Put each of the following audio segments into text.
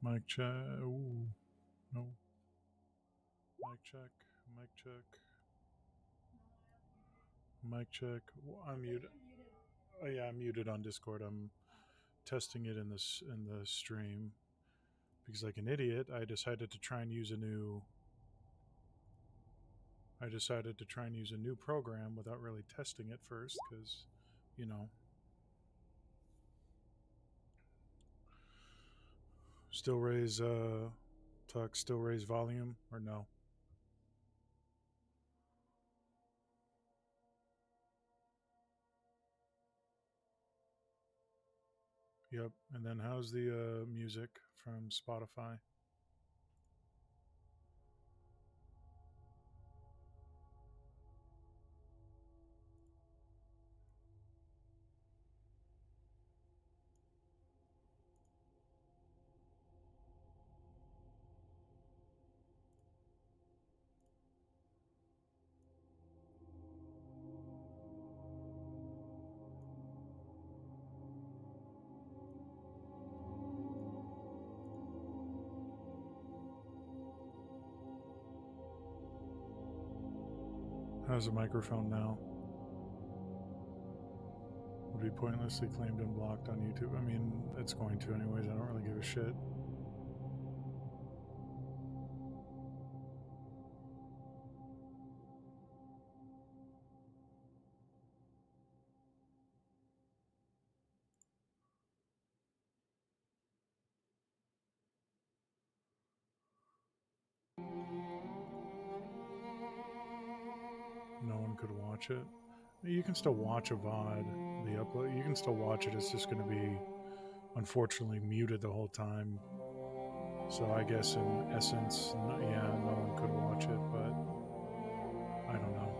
Mic check. Ooh, no. Mic check. Mic check. Mic check. I'm muted. Oh yeah, I'm muted on Discord. I'm testing it in the stream because, like an idiot, I decided to try and use a new program without really testing it first, because, you know, still raise Tuck, still raise volume or no? Yep. And then how's the music from Spotify? How's the microphone now? Would be pointlessly claimed and blocked on YouTube. I mean, it's going to anyways. I don't really give a shit. No one could watch it. You can still watch a VOD, the upload. You can still watch it. It's just going to be, unfortunately, muted the whole time. So I guess in essence, yeah, no one could watch it, but I don't know.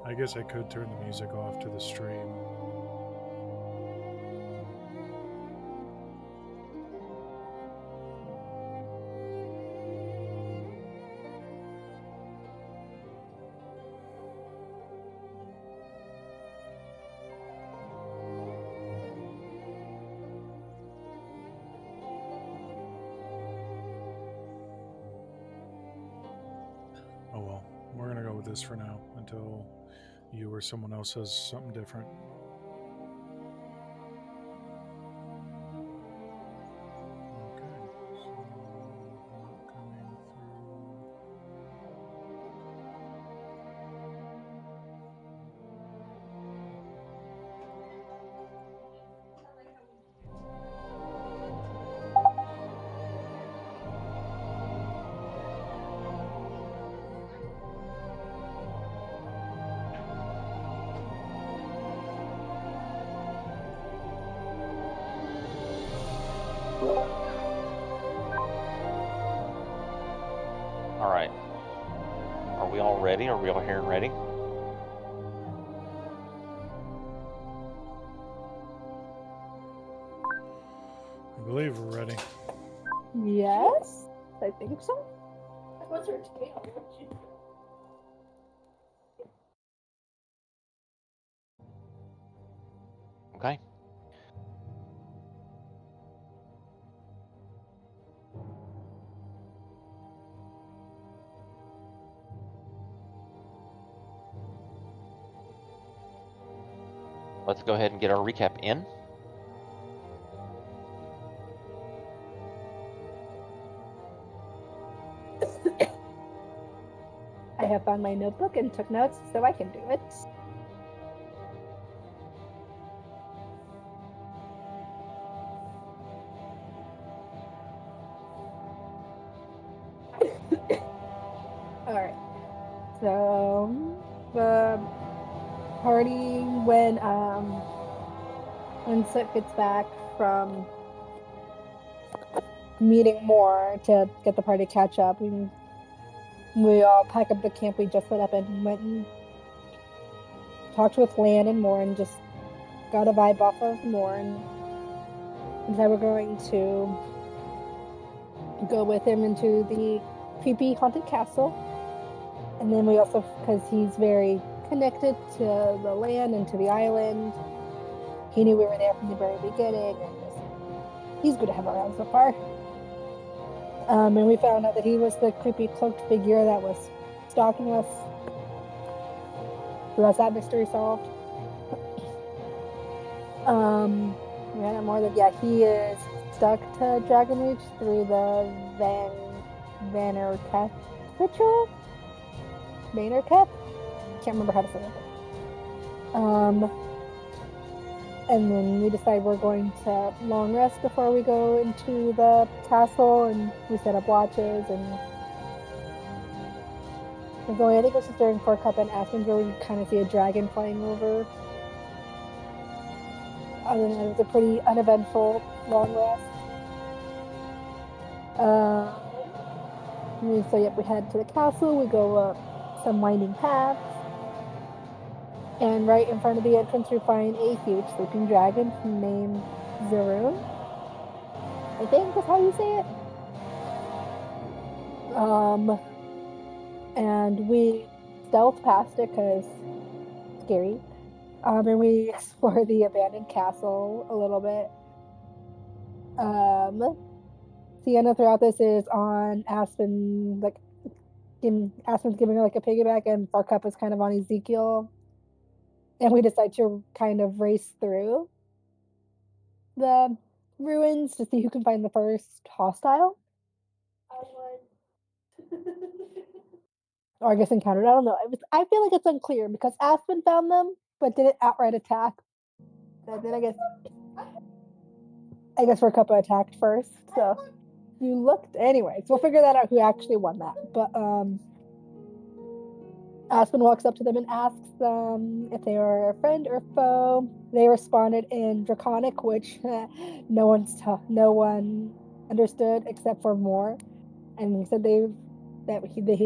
I guess I could turn the music off to the stream. Oh well, we're going to go with this for now until you or someone else says something different. All right. Are we all ready? Are we all here and ready? I believe we're ready. Yes, I think so. What's her tail? Okay. Let's go ahead and get our recap in. I have found my notebook and took notes, so I can do it. All right. So the party when Sip gets back from meeting more to get the party to catch up. We all pack up the camp we just set up and went and talked with Lan and Moore and just got a vibe off of Moore and decided we're going to go with him into the creepy haunted castle. And then we also, because he's very connected to the land and to the island, he knew we were there from the very beginning, and he's good to have around so far. And we found out that he was the creepy cloaked figure that was stalking us. So that's that mystery solved. We had more that he is stuck to Dragon Reach through the Vanerketh ritual. Vanerketh? Can't remember how to say it. And then we decide we're going to long rest before we go into the castle, and we set up watches. And I think it was just during Four Cup and Aspen's where we kind of see a dragon flying over. Other than that, it was a pretty uneventful long rest. So we head to the castle. We go up some winding paths, and right in front of the entrance, we find a huge sleeping dragon named Zaroon. I think that's how you say it. And we stealth past it because it's scary. And we explore the abandoned castle a little bit. Sienna throughout this is on Aspen, Aspen's giving her like a piggyback, and Farcup is kind of on Ezekiel. And we decide to kind of race through the ruins to see who can find the first hostile. Or I guess encountered. I don't know. I feel like it's unclear because Aspen found them, but didn't outright attack. And then I guess Farcup attacked first. So you looked. Anyways, we'll figure that out who actually won that. But Aspen walks up to them and asks them if they are a friend or foe. They responded in Draconic, which no one understood except for Moore. And he said they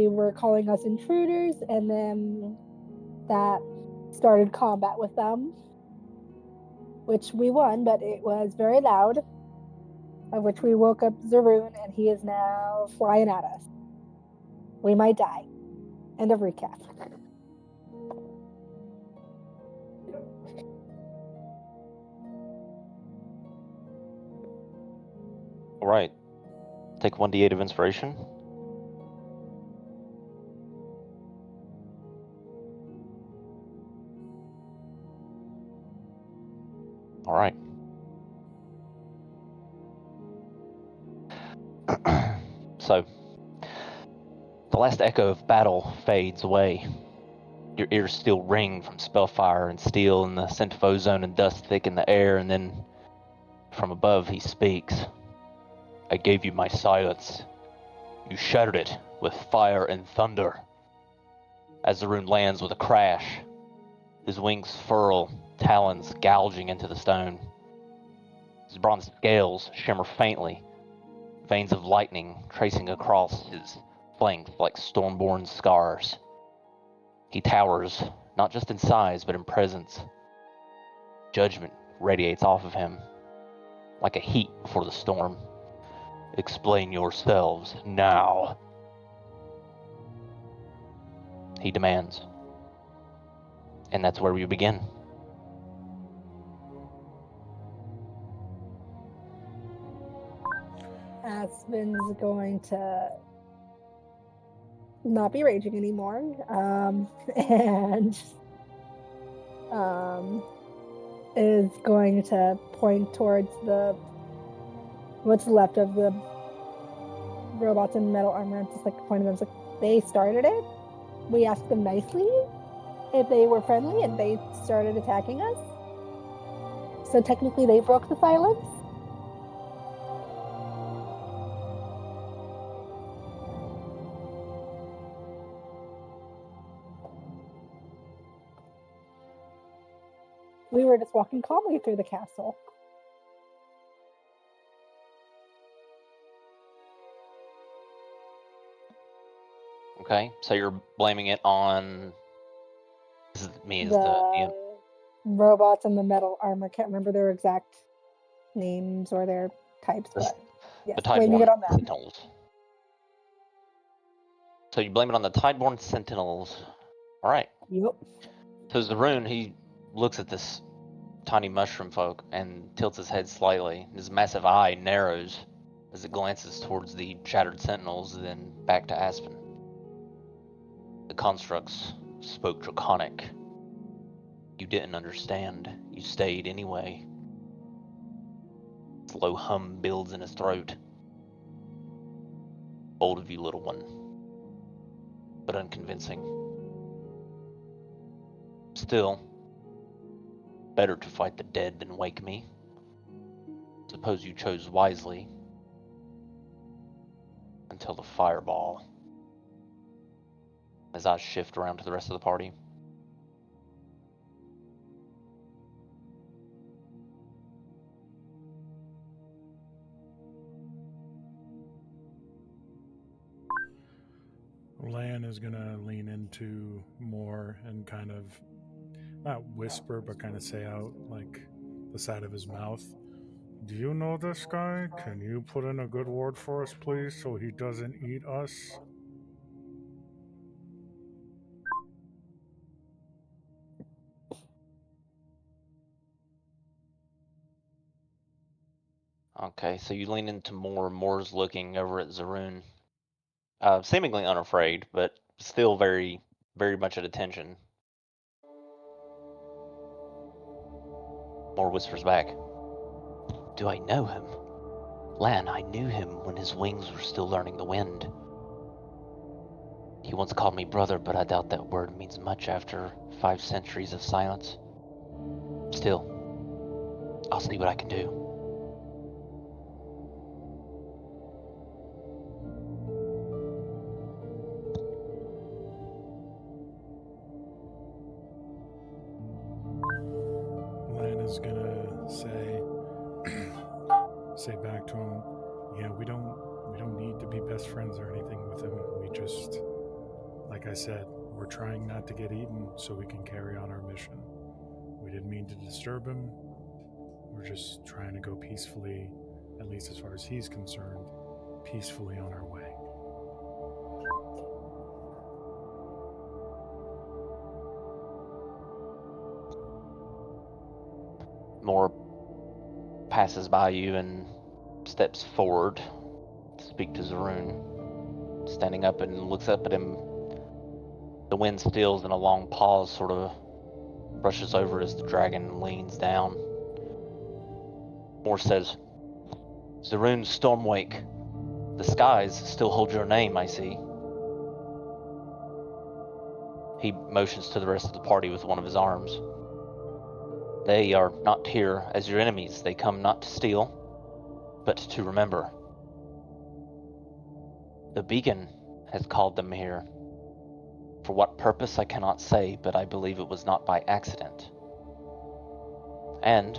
were calling us intruders, and then that started combat with them, which we won, but it was very loud. Of which we woke up Zaroon, and he is now flying at us. We might die. End of recap. All right. Take 1d8 of inspiration. All right. So, the last echo of battle fades away. Your ears still ring from spellfire and steel, and the scent of ozone and dust thicken the air, and then from above he speaks. I gave you my silence. You shattered it with fire and thunder. As Zaroon lands with a crash, his wings furl, talons gouging into the stone. His bronze scales shimmer faintly, veins of lightning tracing across his flanks like stormborn scars. He towers, not just in size, but in presence. Judgment radiates off of him, like a heat before the storm. Explain yourselves now, he demands. And that's where we begin. Aspen's going to not be raging anymore, and is going to point towards what's left of the robots in metal armor. Just like pointing them, it's like they started it. We asked them nicely if they were friendly, and they started attacking us. So technically, they broke the silence. We were just walking calmly through the castle. Okay, so you're blaming it on... This is me as the The robots in the metal armor. Can't remember their exact names or their types, but yes, the blaming it Tideborn on them. Sentinels. So you blame it on the Tideborn Sentinels. All right. Yep. So Zaroon, he looks at this tiny mushroom folk and tilts his head slightly. His massive eye narrows as it glances towards the shattered sentinels, then back to Aspen. The constructs spoke Draconic. You didn't understand. You stayed anyway. Its low hum builds in his throat. Bold of you, little one, but unconvincing. Still, better to fight the dead than wake me. Suppose you chose wisely. Until the fireball. His eyes shift around to the rest of the party. Lan is gonna lean into more and kind of not whisper, but kind of say out like the side of his mouth. Do you know this guy? Can you put in a good word for us, please, so he doesn't eat us? Okay, so you lean into more. Moore's looking over at Zaroon. Seemingly unafraid, but still very, very much at attention. Moore whispers back. Do I know him? Lan, I knew him when his wings were still learning the wind. He once called me brother, but I doubt that word means much after 5 centuries of silence. Still, I'll see what I can do. Lan is gonna say back to him, yeah, we don't need to be best friends or anything with him. We just, like I said, we're trying not to get eaten so we can carry on our mission. We didn't mean to disturb him. We're just trying to go peacefully, at least as far as he's concerned, peacefully on our way. Moore passes by you and steps forward to speak to Zaroon. Standing up and looks up at him. The wind stills and a long pause sort of brushes over as the dragon leans down. Moore says, Zaroon Stormwake, the skies still hold your name, I see. He motions to the rest of the party with one of his arms. They are not here as your enemies. They come not to steal, but to remember. The beacon has called them here. For what purpose I cannot say, but I believe it was not by accident. And,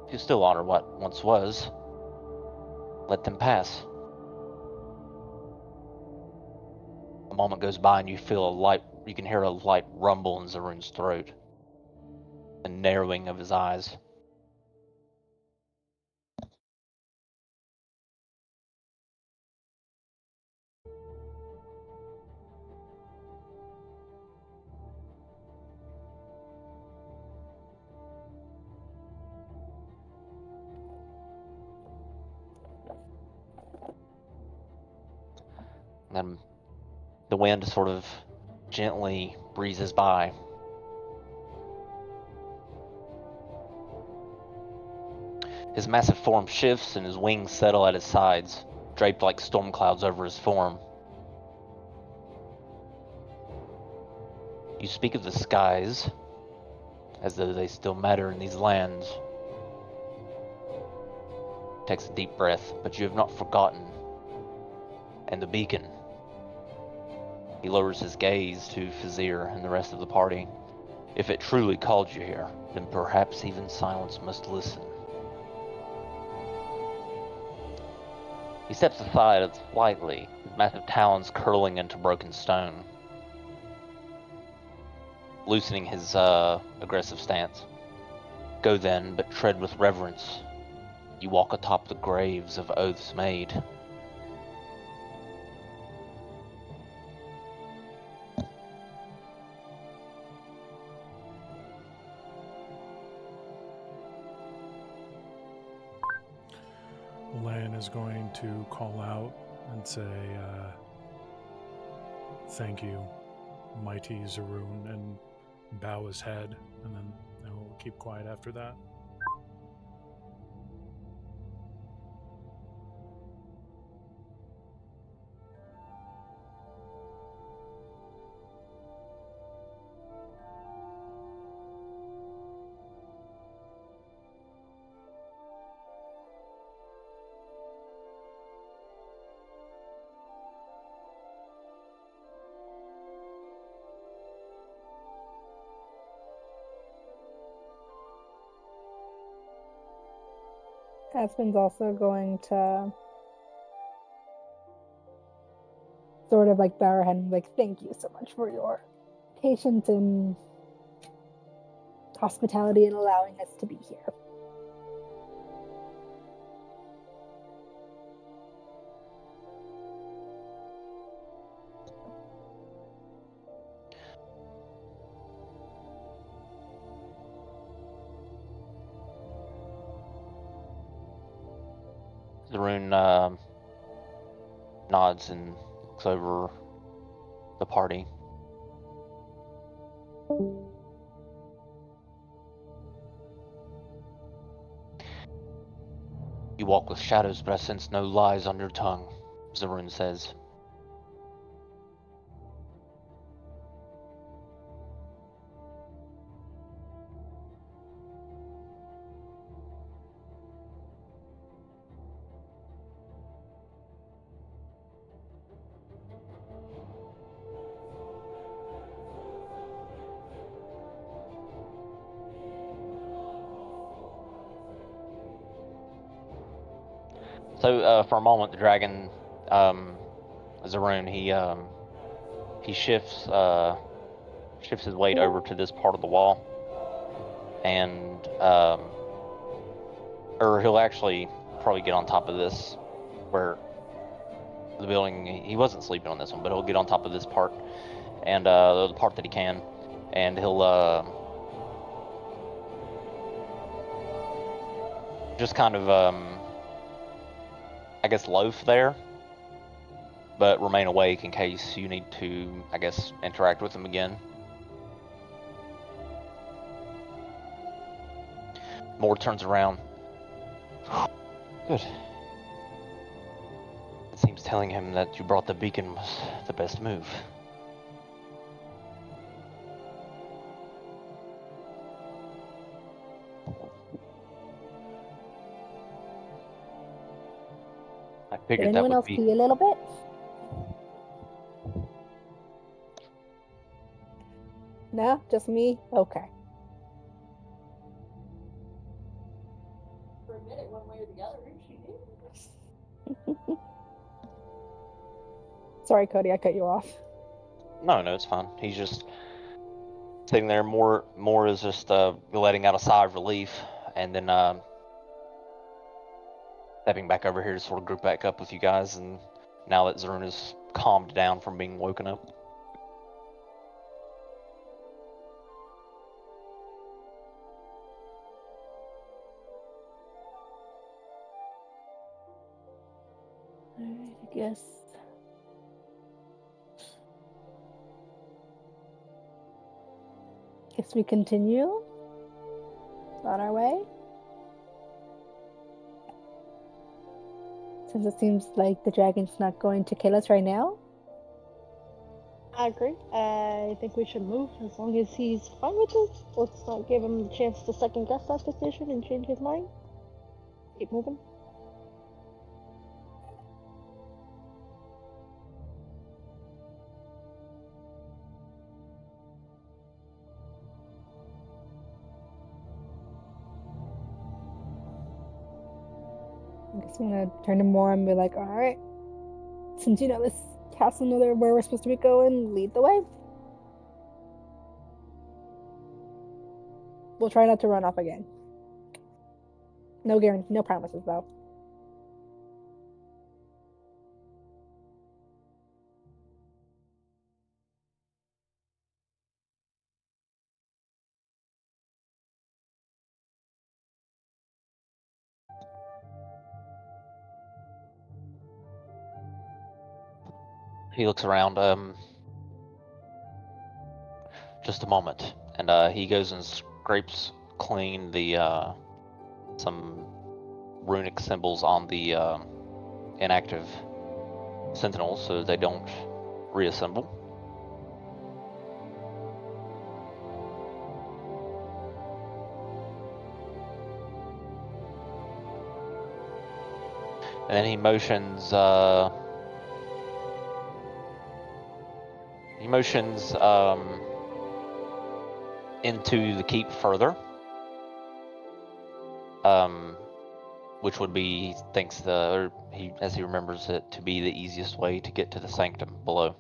if you still honor what once was, let them pass. A moment goes by and you can hear a light rumble in Zaroon's throat. The narrowing of his eyes. And then the wind sort of gently breezes by. His massive form shifts and his wings settle at his sides, draped like storm clouds over his form. You speak of the skies as though they still matter in these lands. Takes a deep breath, but you have not forgotten. And the beacon. He lowers his gaze to Fazir and the rest of the party. If it truly called you here, then perhaps even silence must listen. He steps aside slightly, his massive talons curling into broken stone, loosening his aggressive stance. Go then, but tread with reverence. You walk atop the graves of oaths made. Lan is going to call out and say, thank you, mighty Zaroon, and bow his head, and then he'll keep quiet after that. Aspen's also going to sort of like bow her head and like, thank you so much for your patience and hospitality and allowing us to be here. Zaroon nods and looks over the party. You walk with shadows, but I sense no lies on your tongue, Zaroon says. So for a moment, the dragon, Zaroon, he shifts his weight over to this part of the wall, and or he'll actually probably get on top of this, where the building. He wasn't sleeping on this one, but he'll get on top of this part, and the part that he can, and he'll just kind of I guess loaf there, but remain awake in case you need to, I guess, interact with him again. Mord turns around. Good. It seems telling him that you brought the beacon was the best move. I Did figured that anyone would else be. pee a little bit? No, just me? Okay. For a minute, one way or the other, she did. Sorry, Cody, I cut you off. No, it's fine. He's just sitting there. More is just letting out a sigh of relief, and then stepping back over here to sort of group back up with you guys. And now that Zaroon is calmed down from being woken up. Alright, I guess. Guess we continue on our way. Since it seems like the dragon's not going to kill us right now. I agree. I think we should move as long as he's fine with it. Let's not give him the chance to second guess that decision and change his mind. Keep moving. I guess just gonna turn to Mora and be like, alright, since you know this castle, know where we're supposed to be going, lead the way. We'll try not to run off again. No guarantee, no promises though. He looks around. Just a moment, and he goes and scrapes clean the some runic symbols on the inactive sentinels so they don't reassemble. And then he motions into the keep further, which would be, he thinks as he remembers it, to be the easiest way to get to the sanctum below.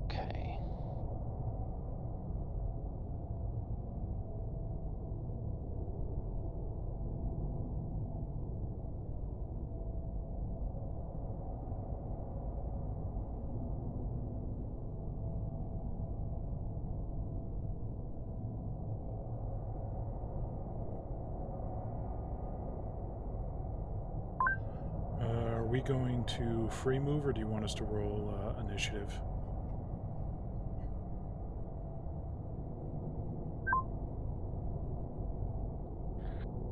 Okay. Are we going to free move, or do you want us to roll initiative?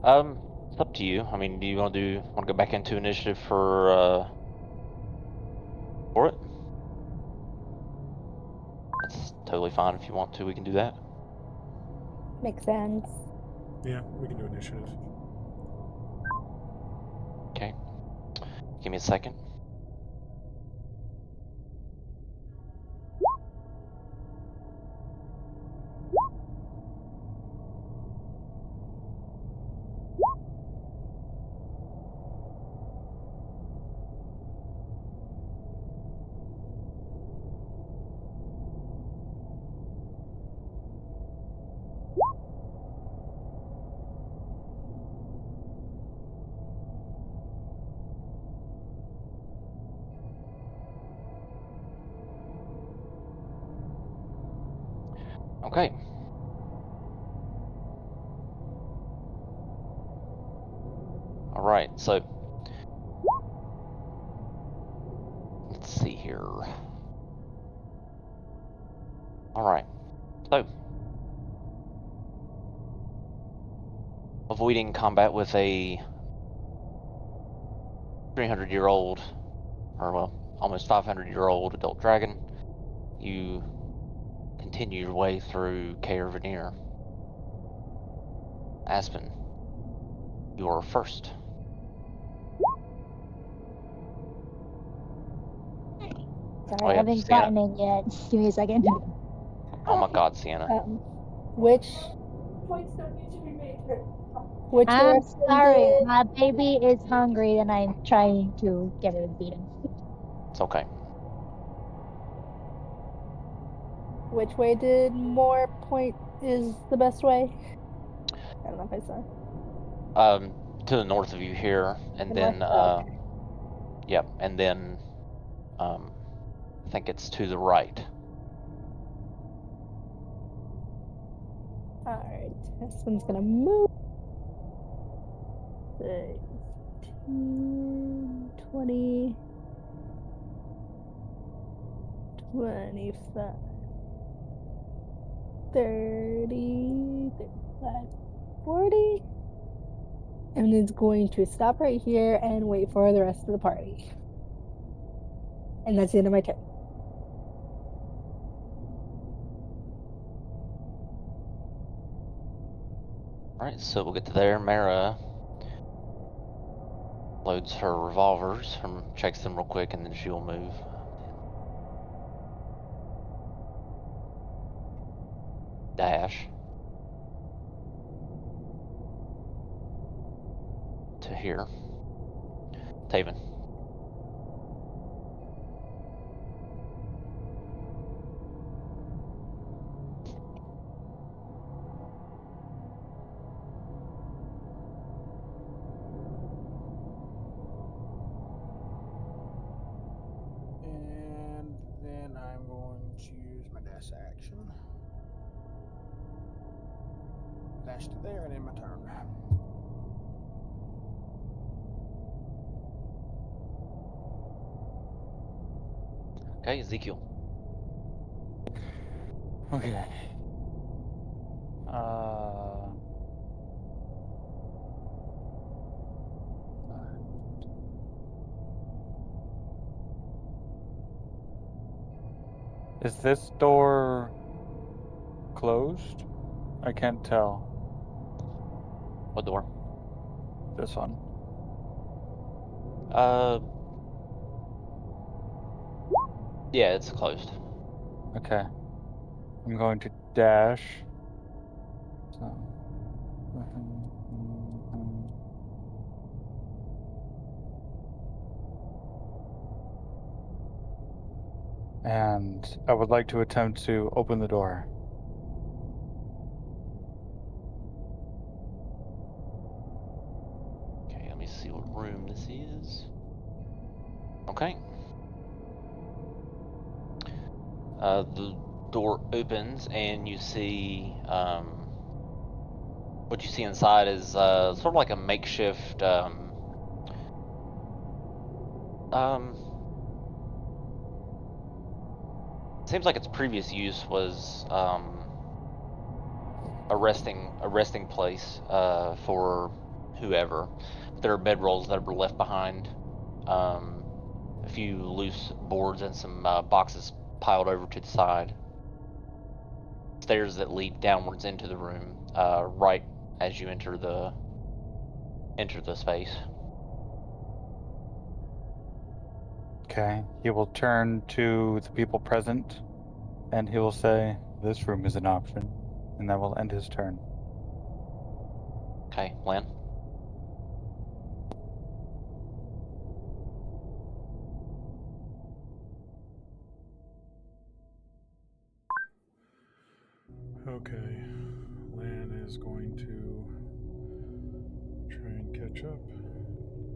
It's up to you. I mean, do you want to go back into initiative for it? That's totally fine if you want to. We can do that. Makes sense. Yeah, we can do initiative. Okay. Give me a second. Okay. All right. So let's see here. All right. So avoiding combat with a 300-year-old, or well, almost 500-year-old adult dragon, you continue your way through Caer Veneer. Aspen, you are first. Sorry, Oh, I yeah, haven't Sienna. gotten it yet. Give me a second. Oh my God, Sienna. Which I'm direction sorry. did My baby is hungry and I'm trying to get her to feed him. It's okay. which way did Moore point is the best way? I don't know if I saw. To the north of you here, and The then north? Oh, okay. yep, and then I think it's to the right. Alright, this one's gonna move. 15, 20, 25, 30, 35, 40. And it's going to stop right here and wait for the rest of the party. And that's the end of my turn. All right, so we'll get to there. Mara, loads her revolvers, checks them real quick, and then she'll move. Dash to here. Taven. And then I'm going to use my dash action. Dash to there and end my turn. Okay, Ezekiel. Okay. Is this door closed? I can't tell. What door? This one. Yeah, it's closed. Okay. I'm going to dash. So. And I would like to attempt to open the door. Okay, let me see what room this is. Okay. The door opens and you see, what you see inside is sort of like a makeshift, seems like its previous use was a resting place for whoever. There are bedrolls that were left behind, a few loose boards and some boxes piled over to the side. Stairs that lead downwards into the room, right as you enter the space. Okay. He will turn to the people present and he will say, "This room is an option." And that will end his turn. Okay, Lan. Okay. Lan is going to try and catch up.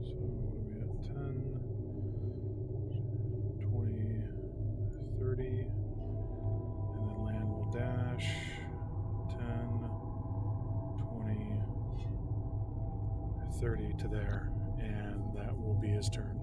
So what are we at? 10, 20, 30. And then Lan will dash. 10, 20, 30 to there. And that will be his turn.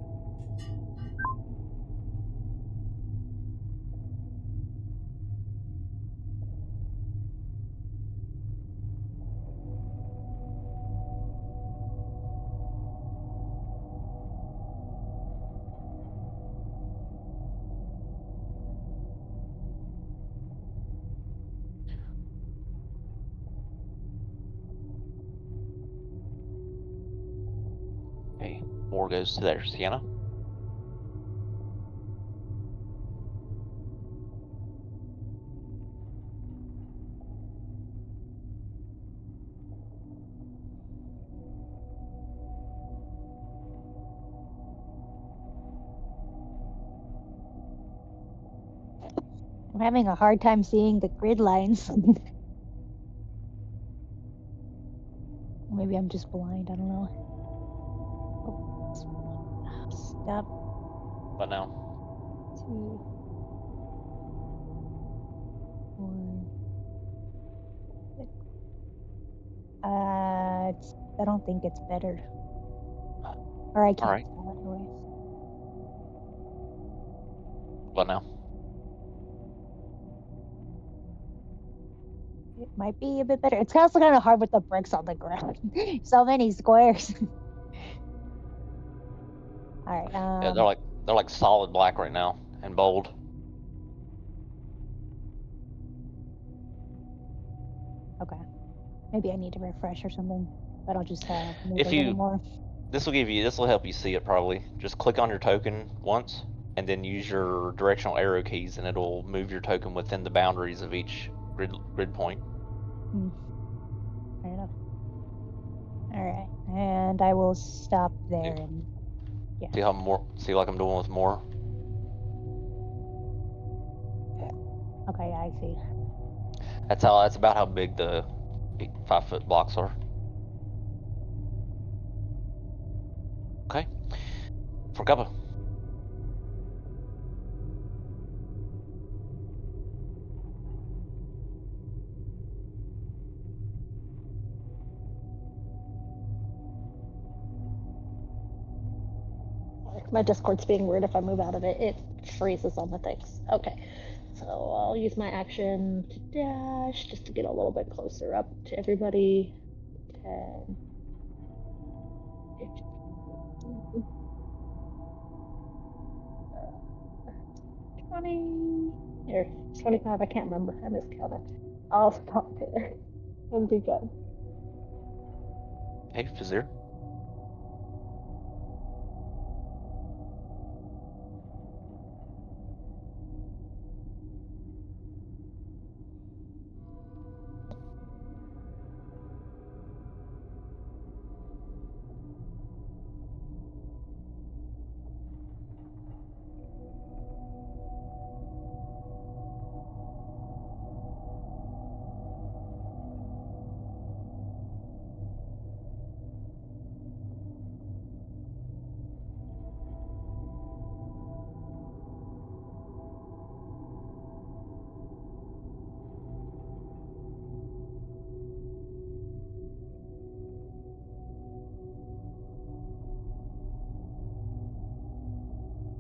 Okay, more goes to there. Sienna. I'm having a hard time seeing the grid lines. Maybe I'm just blind. I don't know. Oh, stop. What now? 2, 4, 6. I don't think it's better. Or I can't Alright. tell anyway. What now? It might be a bit better. It's also kind of hard with the bricks on the ground. So many squares. All right. Yeah, they're like solid black right now and bold. Okay. Maybe I need to refresh or something, but I'll just move If a little you more. This will help you see it probably. Just click on your token once, and then use your directional arrow keys, and it'll move your token within the boundaries of each grid point. Fair enough. Alright. And I will stop there and See how see like I'm doing with more? okay, I see. That's about how big the 5-foot blocks are. Okay. For cover. My Discord's being weird. If I move out of it, it freezes on the things. Okay. So I'll use my action to dash just to get a little bit closer up to everybody. 10, 15, 20, or 25. I can't remember. I miscounted. I'll stop there and be good. Hey, Fazir.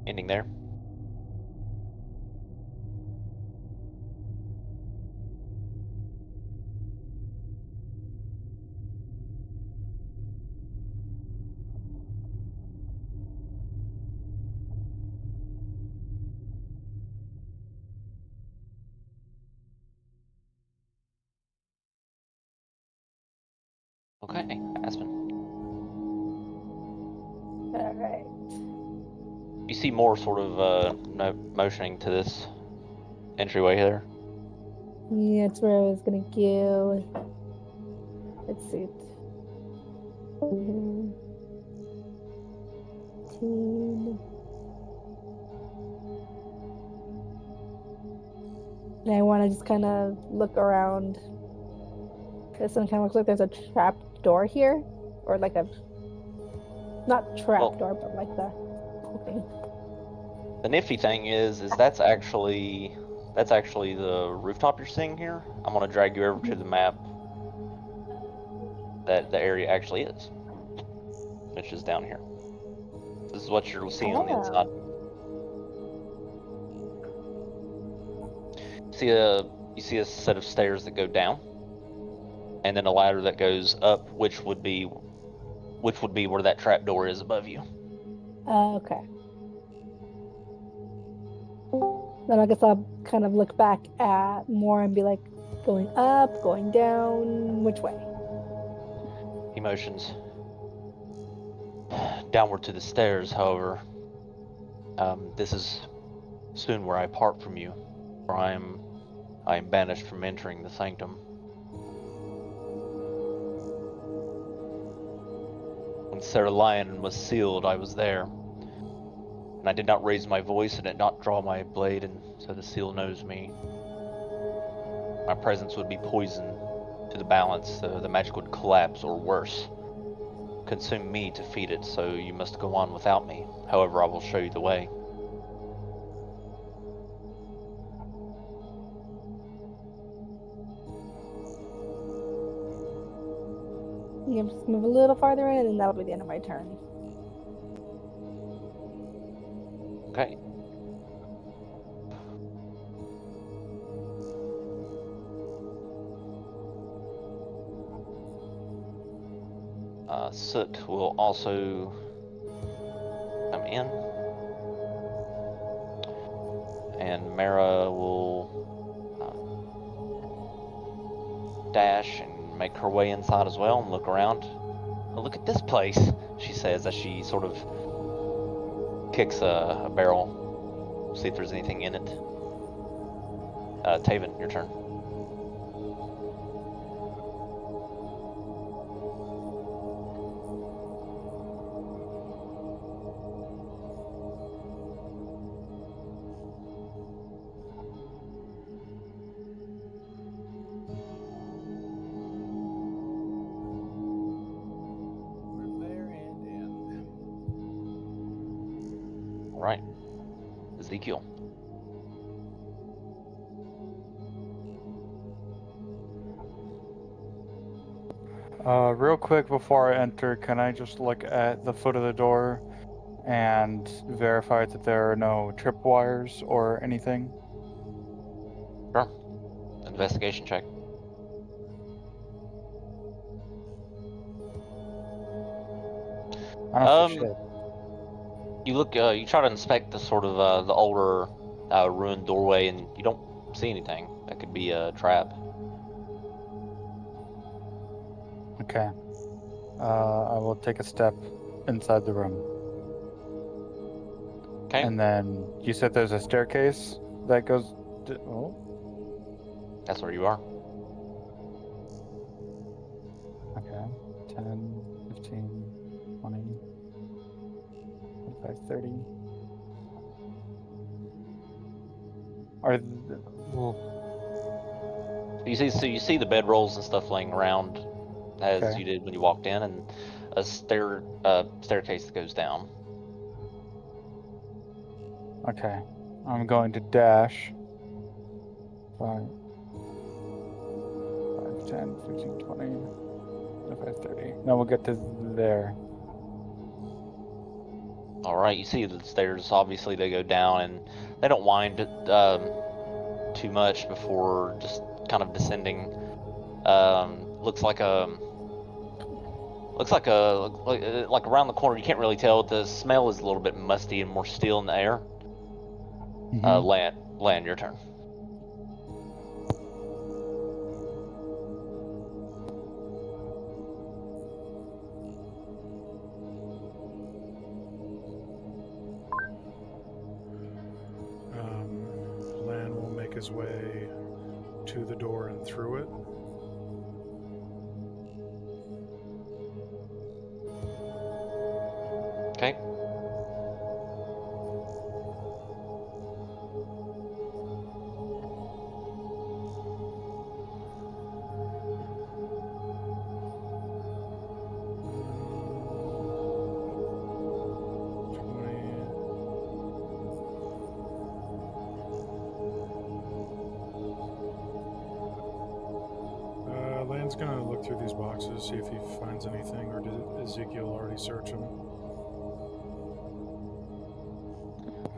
Ending there. Okay, Aspen. Alright. You see more sort of motioning to this entryway there. Yeah, that's where I was gonna go. Let's see. 10. And I want to just kind of look around because it kind of looks like there's a trap door here, or like a not trap door, but like the opening. The nifty thing is that's actually the rooftop you're seeing here. I'm gonna drag you over to the map that the area actually is, which is down here. This is what you're seeing on the inside. You see a set of stairs that go down, and then a ladder that goes up, which would be where that trap door is above you. Okay. Then I guess I'll kind of look back at more and be like, going up, going down, which way? Emotions. Downward to the stairs, however. This is soon where I part from you, for I am banished from entering the sanctum. When Sarah Lyon was sealed, I was there, and I did not raise my voice and did not draw my blade, and so the seal knows me. My presence would be poison to the balance, the magic would collapse, or worse, consume me to feed it, so you must go on without me. However, I will show you the way. Yeah, just move a little farther in, and that'll be the end of my turn. Okay. Soot will also come in, and Mara will dash and make her way inside as well and look around. Oh, look at this place. she says as she sort of kicks a barrel, see if there's anything in it. Taven, your turn. We're there and in. All right, Ezekiel. Real quick before I enter, can I just look at the foot of the door and verify that there are no tripwires or anything? Sure. Investigation check. I don't see shit. You look. You try to inspect the sort of the older ruined doorway, and you don't see anything. That could be a trap. Okay. I will take a step inside the room. Okay. And then you said there's a staircase that goes. Oh, That's where you are. okay. 10, 15, 20, 25, 30. Are well, You see the bedrolls and stuff laying around as Okay. you did when you walked in, and a staircase that goes down. okay. I'm going to dash. 5, 10, 15, 20, 25, 30. Now we'll get to there. All right, you see the stairs. Obviously, they go down, and they don't wind too much before just kind of descending. Looks like around the corner. You can't really tell. The smell is a little bit musty and more steel in the air. Land, your turn. Lan will make his way to the door and through it. Okay. Lan's gonna look through these boxes, see if he finds anything, or did Ezekiel already search them?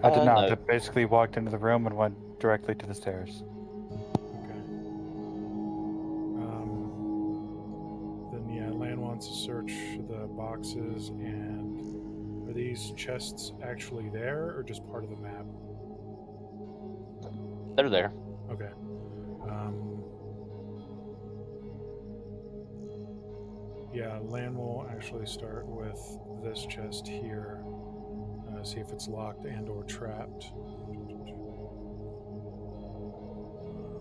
I did not. No. I basically walked into the room and went directly to the stairs. Okay. Then yeah, Lan wants to search the boxes, and are these chests actually there, or just part of the map? They're there. Okay. Yeah, Lan will actually start with this chest here. See if it's locked and or trapped.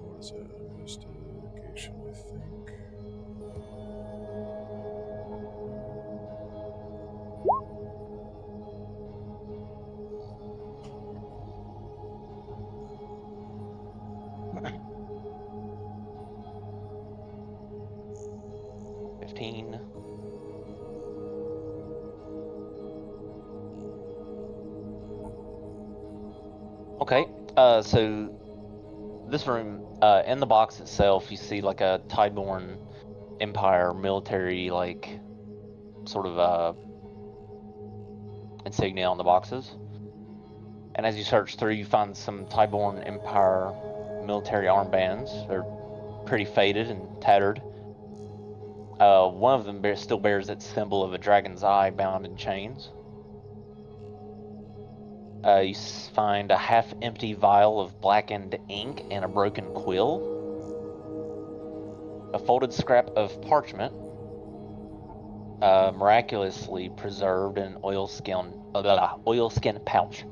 What is it? Investigation, I think. Okay, so this room, in the box itself, you see like a Tideborn Empire military, like, sort of insignia on the boxes. And as you search through, you find some Tideborn Empire military armbands. They're pretty faded and tattered. One of them still bears its symbol of a dragon's eye bound in chains. You find a half-empty vial of blackened ink and a broken quill. A folded scrap of parchment. miraculously preserved in an oilskin pouch.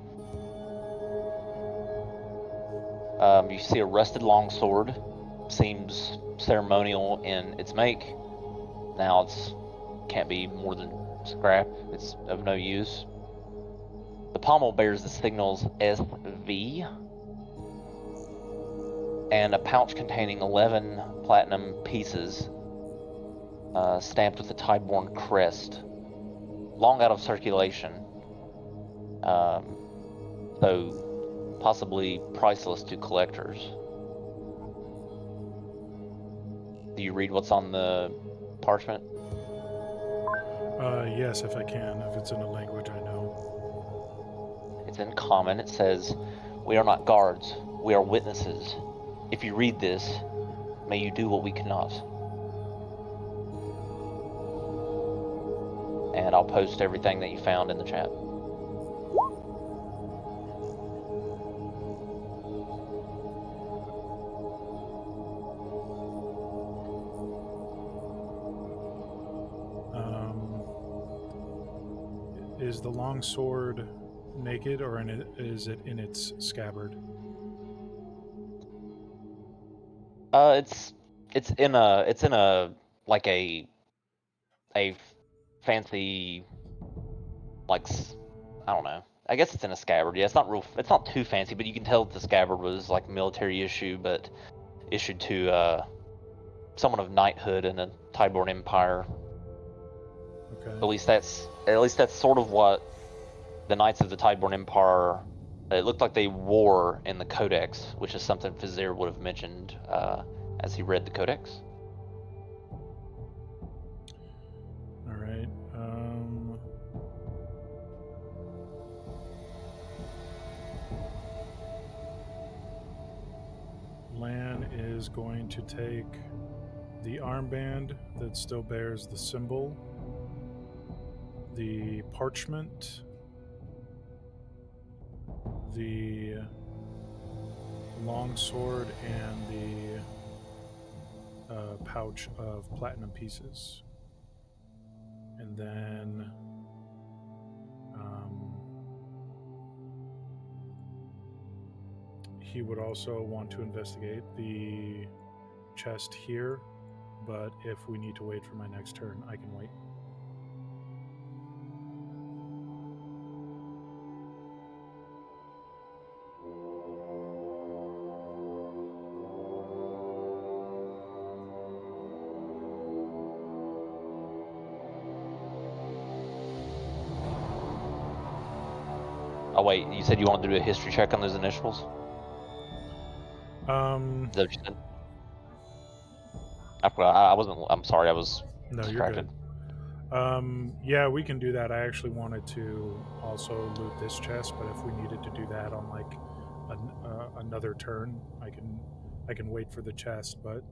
You see a rusted longsword. Seems ceremonial in its make. Now it's can't be more than scrap. It's of no use. The pommel bears the signals SV and a pouch containing 11 platinum pieces stamped with the Tideborn crest. Long out of circulation. So possibly priceless to collectors. Do you read what's on the parchment? Yes, if I can, if it's in a language I know. It's in common. It says, "We are not guards. We are witnesses. If you read this, may you do what we cannot." And I'll post everything that you found in the chat. Is the long sword naked, or is it in its scabbard? It's in a like a fancy, like, I don't know. I guess it's in a scabbard. Yeah, it's not too fancy, but you can tell that the scabbard was like military issue, but issued to someone of knighthood in the Tideborn Empire. Okay. At least that's sort of what the Knights of the Tideborn Empire. It looked like they wore in the Codex, which is something Vizier would have mentioned as he read the Codex. All right. Lan is going to take the armband that still bears the symbol, the parchment, the longsword, and the pouch of platinum pieces. And then he would also want to investigate the chest here, but if we need to wait for my next turn, I can wait. Oh wait, you said you wanted to do a history check on those initials? Is that what you said? I forgot. I wasn't. I'm sorry. I was No, distracted. you're good. Yeah, we can do that. I actually wanted to also loot this chest, but if we needed to do that on like another turn, I can wait for the chest. But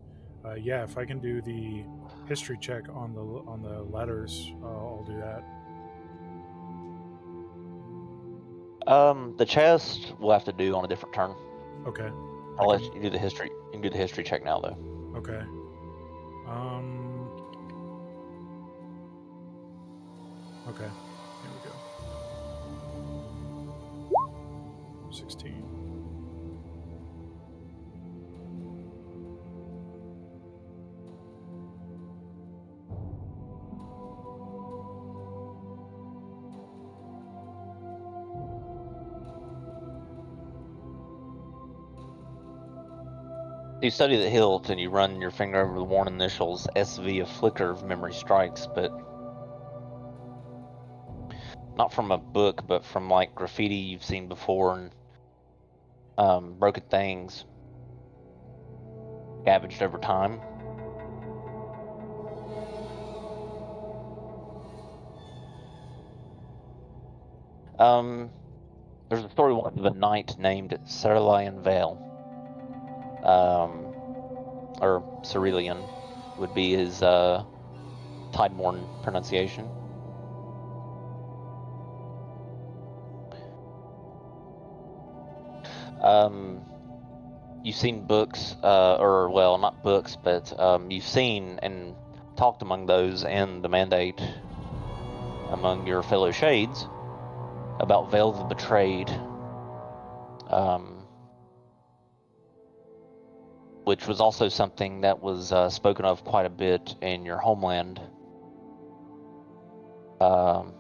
yeah, if I can do the history check on the letters, I'll do that. The chest we'll have to do on a different turn. Okay. I'll let you do the history. You can do the history check now, though. Okay. Okay. Here we go. 16. You study the hilt and you run your finger over the worn initials SV. A flicker of memory strikes, but not from a book, but from like graffiti you've seen before and broken things scavenged over time. There's a story of a knight named Cerulean Vale. Or Cerulean would be his Tideborn pronunciation. You've seen books, or well, not books, but you've seen in talked among those and the mandate among your fellow shades about Veil the Betrayed, which was also something that was spoken of quite a bit in your homeland. More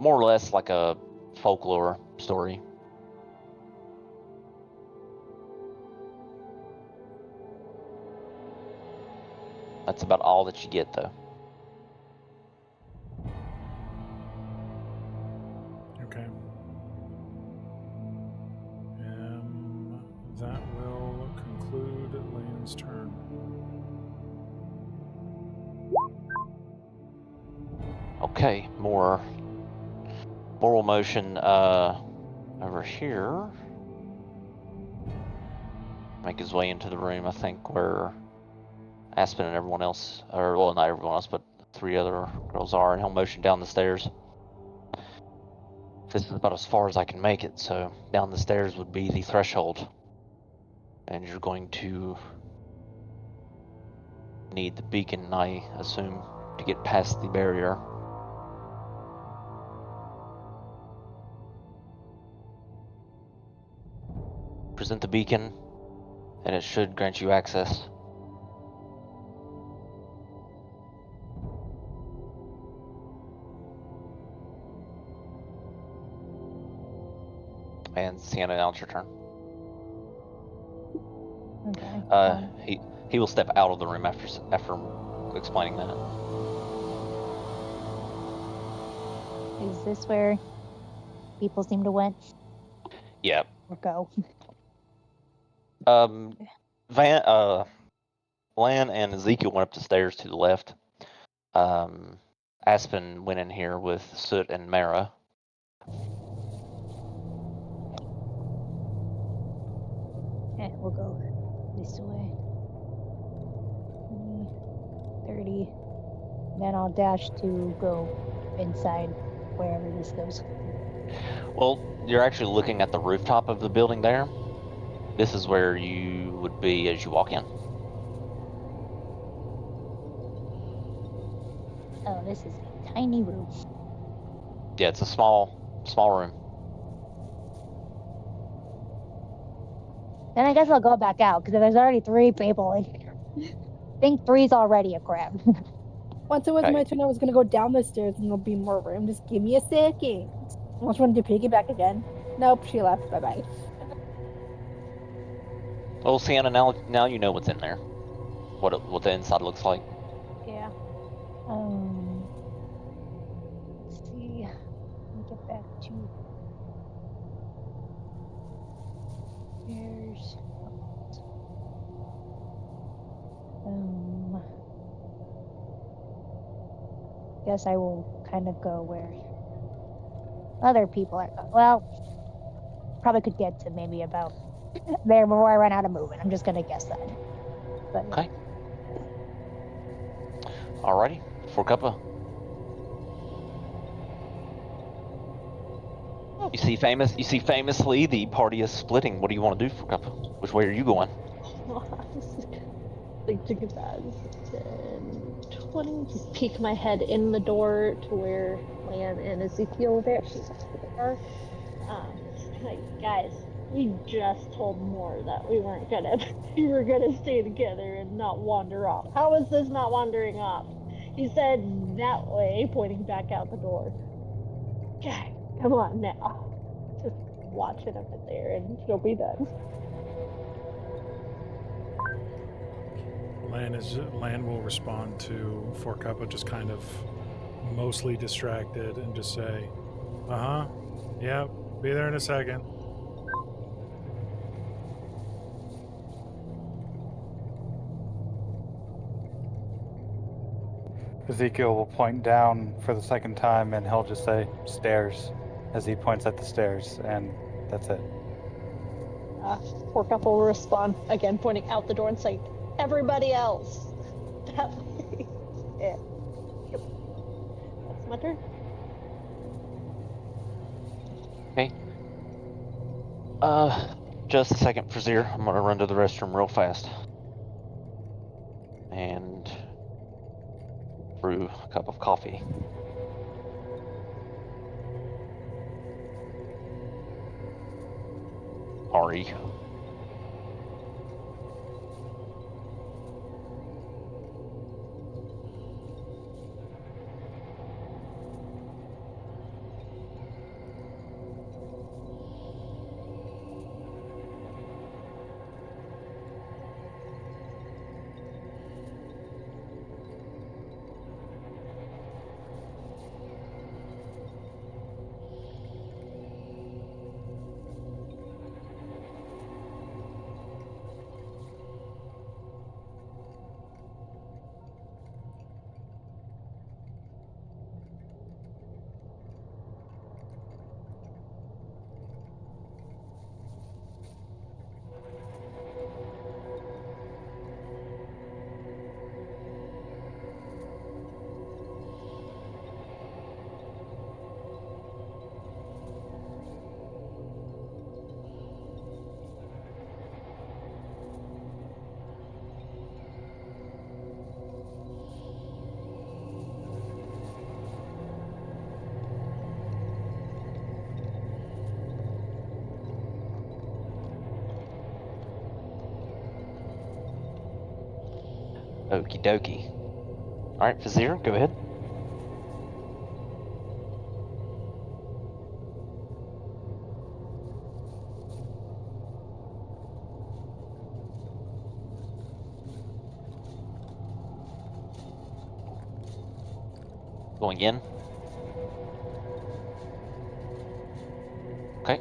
or less like a folklore story. That's about all that you get, though. Okay. That will conclude Lane's turn. Okay, more moral motion over here. Make his way into the room, I think, where Aspen and everyone else, or well, not everyone else, but 3 other girls are, and he'll motion down the stairs. This is about as far as I can make it, so down the stairs would be the threshold. And you're going to need the beacon, I assume, to get past the barrier. Present the beacon, and it should grant you access. And Sienna, now it's your turn. Okay. He will step out of the room after explaining that. Is this where people seem to went? Yeah. Or go? Lan and Ezekiel went up the stairs to the left. Aspen went in here with Soot and Mara. We'll go this way. 20, 30. Then I'll dash to go inside wherever this goes. Well, you're actually looking at the rooftop of the building there. This is where you would be as you walk in. Oh, this is a tiny room. Yeah, it's a small room. Then I guess I'll go back out because there's already 3 people in here. I think 3's already a crowd. Once it was Okay. my turn, I was gonna go down the stairs and there'll be more room. Just give me a second. Unless you want to do piggyback again. Nope, she left. Bye bye. Well, Sienna, now you know what's in there. What the inside looks like. Yeah. Let's see. Let me get back to stairs. Guess I will kind of go where other people are. Well, probably could get to maybe about there before I run out of movement. I'm just gonna guess that. But yeah. Okay. Alrighty, for Cuppa. You see famously the party is splitting. What do you want to do for Cuppa? Which way are you going? Thinking about 10, 20. Just peek my head in the door to where Lan and Ezekiel are there. She's there. Guys, we just told Moore that we were gonna stay together and not wander off. How is this not wandering off? He said that way, pointing back out the door. Okay, come on now. Just watching him in there and she'll be done. Lan will respond to Forkuppa, just kind of mostly distracted, and just say, yep, be there in a second. Ezekiel will point down for the second time and he'll just say, stairs, as he points at the stairs, and that's it. Forkuppa will respond, again pointing out the door and say, everybody else. That way. Yeah. Yep. That's my turn. Okay. Just a second, Frazier. I'm gonna run to the restroom real fast. and brew a cup of coffee. Ari. Okie dokie. Alright, Vizier, go ahead. Going in. Okay.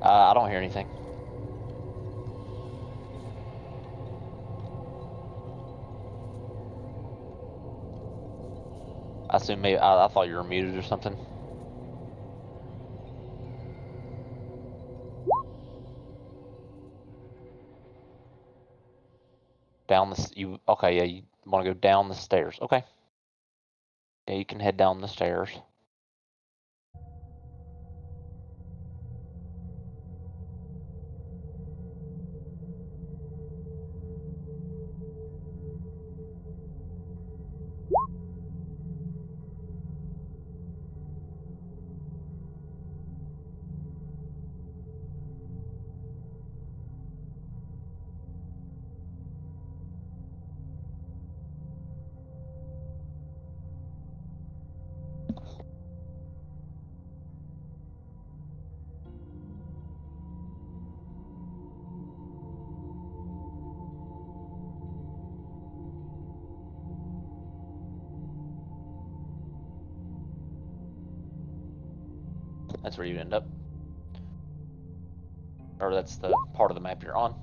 I don't hear anything. I assume maybe I thought you were muted or something. Down the you okay? Yeah, you want to go down the stairs? Okay. Yeah, you can head down the stairs. That's where you end up. Or that's the part of the map you're on.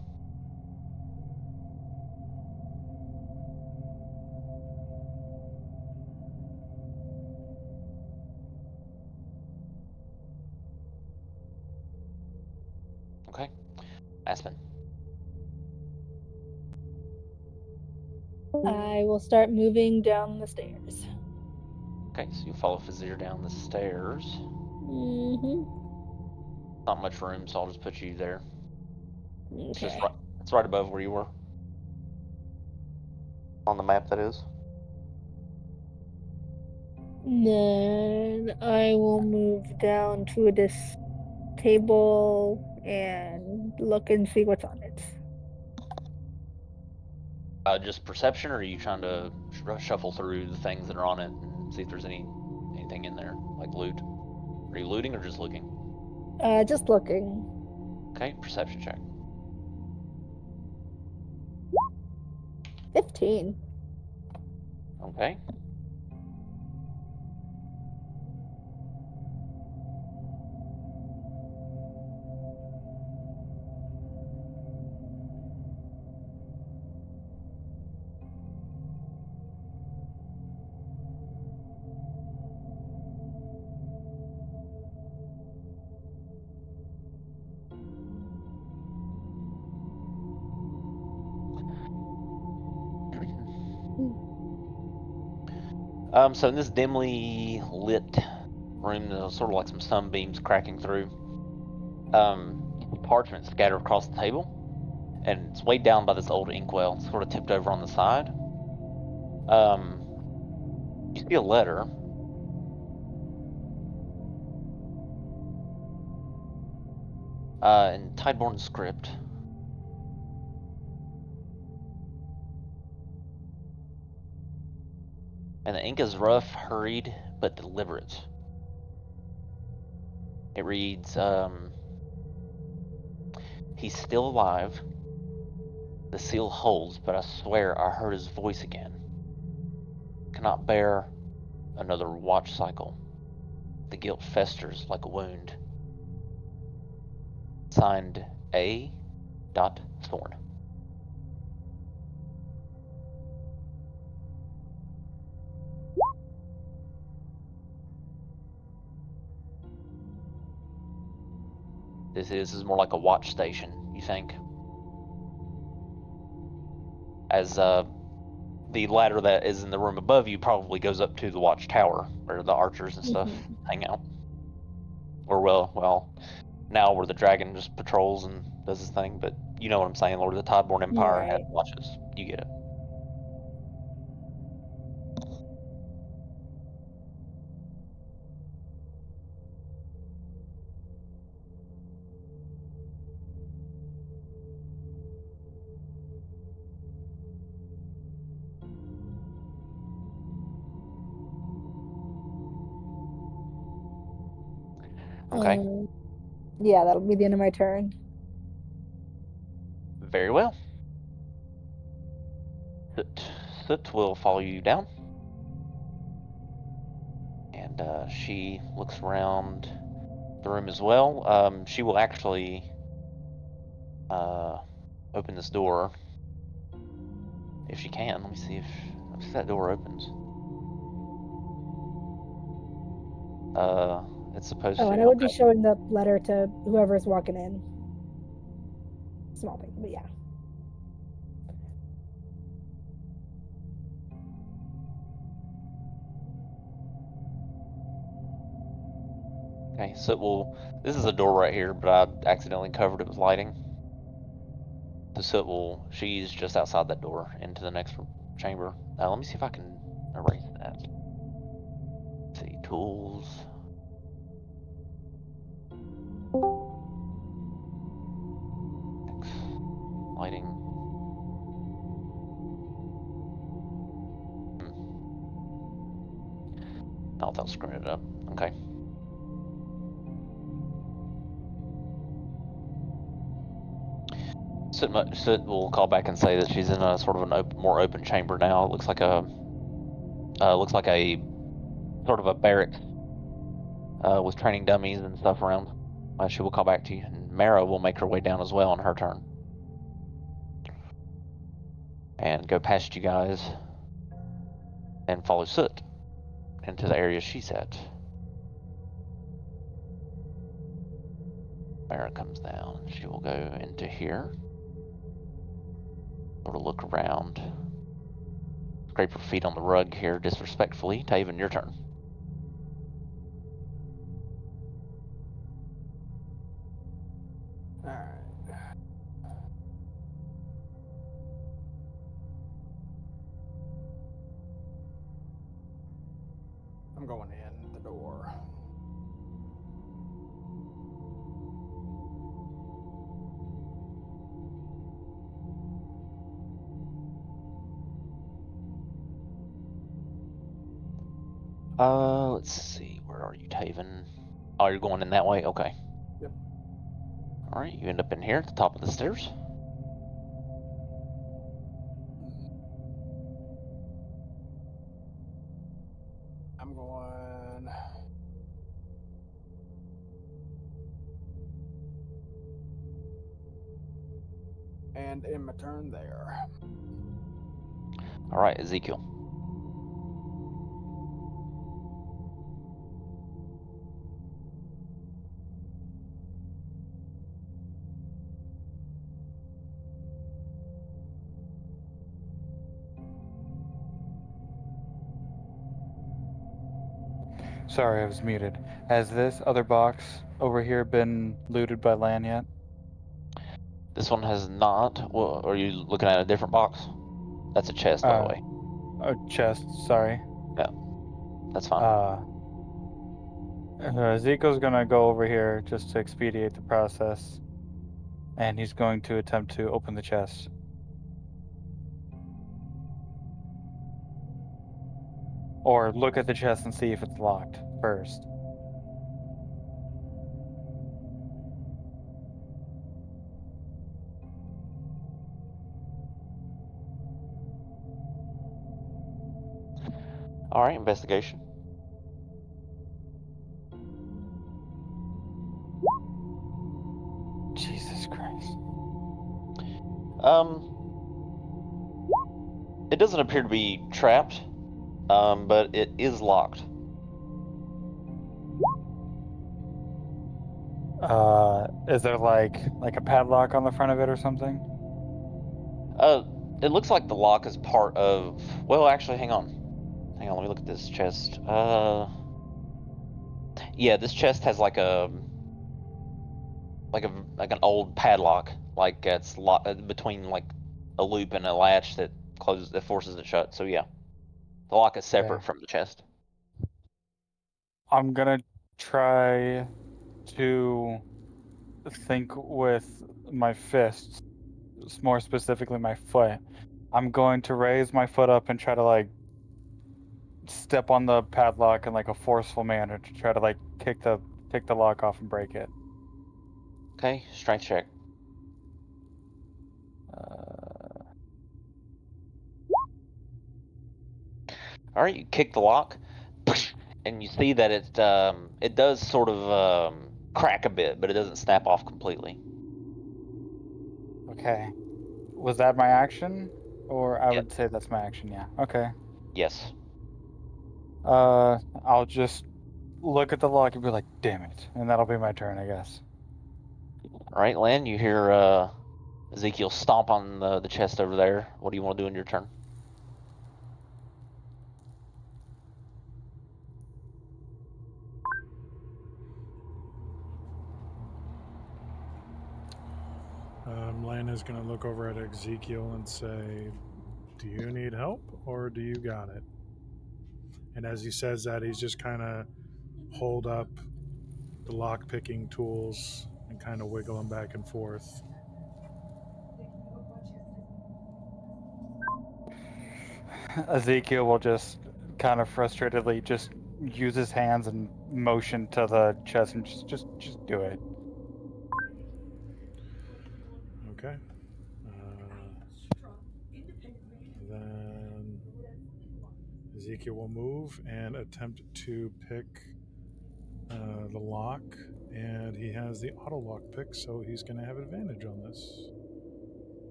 Okay. Aspen. I will start moving down the stairs. Okay, so you follow Vizier down the stairs. Mm-hmm. Not much room, so I'll just put you there. It's Okay. just right. It's right above where you were. On the map, that is. Then I will move down to this table and look and see what's on it. Just perception, or are you trying to shuffle through the things that are on it and see if there's anything in there, like loot? Are you looting or just looking? Just looking. Okay, perception check. 15. Okay. So in this dimly lit room, there's sort of like some sunbeams cracking through. Parchment scattered across the table, and it's weighed down by this old inkwell, sort of tipped over on the side. You see a letter. In Tideborn script. And the ink is rough, hurried, but deliberate. It reads, he's still alive. The seal holds, but I swear I heard his voice again. Cannot bear another watch cycle. The guilt festers like a wound. Signed A. Thorn. This is more like a watch station, you think? As the ladder that is in the room above you probably goes up to the watchtower where the archers and stuff hang out. Or well, now where the dragon just patrols and does his thing, but you know what I'm saying, Lord of the Tideborn Empire had watches. You get it. Okay. Yeah, that'll be the end of my turn. Very well. Soot will follow you down. And she looks around the room as well. She will actually open this door if she can. Let me see if that door opens. It's supposed to. Oh, and I would be showing the letter to whoever's walking in. Small thing, but yeah. Okay, so this is a door right here, but I accidentally covered it with lighting. So she's just outside that door into the next chamber. Let me see if I can erase that. Let's see, tools. Lighting. Oh, without screwing it up. Okay. Soot will call back and say that she's in a sort of an more open chamber now. It looks like a sort of a barracks with training dummies and stuff around. She will call back to you, and Mara will make her way down as well on her turn, and go past you guys, and follow Soot into the area she's at. Mara comes down. She will go into here. Sort of look around. Scrape her feet on the rug here disrespectfully. Taven, your turn. Alright. I'm going in the door. Let's see. Where are you, Taven? Oh, you're going in that way? Okay. Yep. Alright, you end up in here at the top of the stairs. I'm going. And in my turn there. Alright, Ezekiel. Sorry, I was muted. Has this other box over here been looted by Lan yet? This one has not. Well, are you looking at a different box? That's a chest, by the way. Oh, chest. Sorry. That's fine. Zico's gonna go over here just to expedite the process, and he's going to attempt to open the chest. Or look at the chest and see if it's locked first. All right, investigation. Jesus Christ. It doesn't appear to be trapped, but it is locked. Is there like a padlock on the front of it or something? It looks like the lock is part of. Well, actually, hang on. Let me look at this chest. Yeah, this chest has like an old padlock, like it's between like a loop and a latch that forces it shut. So yeah, the lock is separate from the chest. I'm gonna try to think with my fists, more specifically my foot. I'm going to raise my foot up and try to like step on the padlock in like a forceful manner to try to like kick the lock off and break it. Okay, strength check. All right, you kick the lock, and you see that it does sort of crack a bit, but it doesn't snap off completely. Okay. Was that my action? Or I Yep. would say that's my action, yeah. Okay. Yes. I'll just look at the lock and be like, damn it. And that'll be my turn, I guess. All right, Lan, you hear Ezekiel stomp on the chest over there. What do you want to do in your turn? Lana's going to look over at Ezekiel and say, do you need help or do you got it? And as he says that, he's just kind of hold up the lock picking tools and kind of wiggle them back and forth. Ezekiel will just kind of frustratedly just use his hands and motion to the chest and just do it. Okay. Then Ezekiel will move and attempt to pick the lock, and he has the auto lock pick, so he's going to have advantage on this.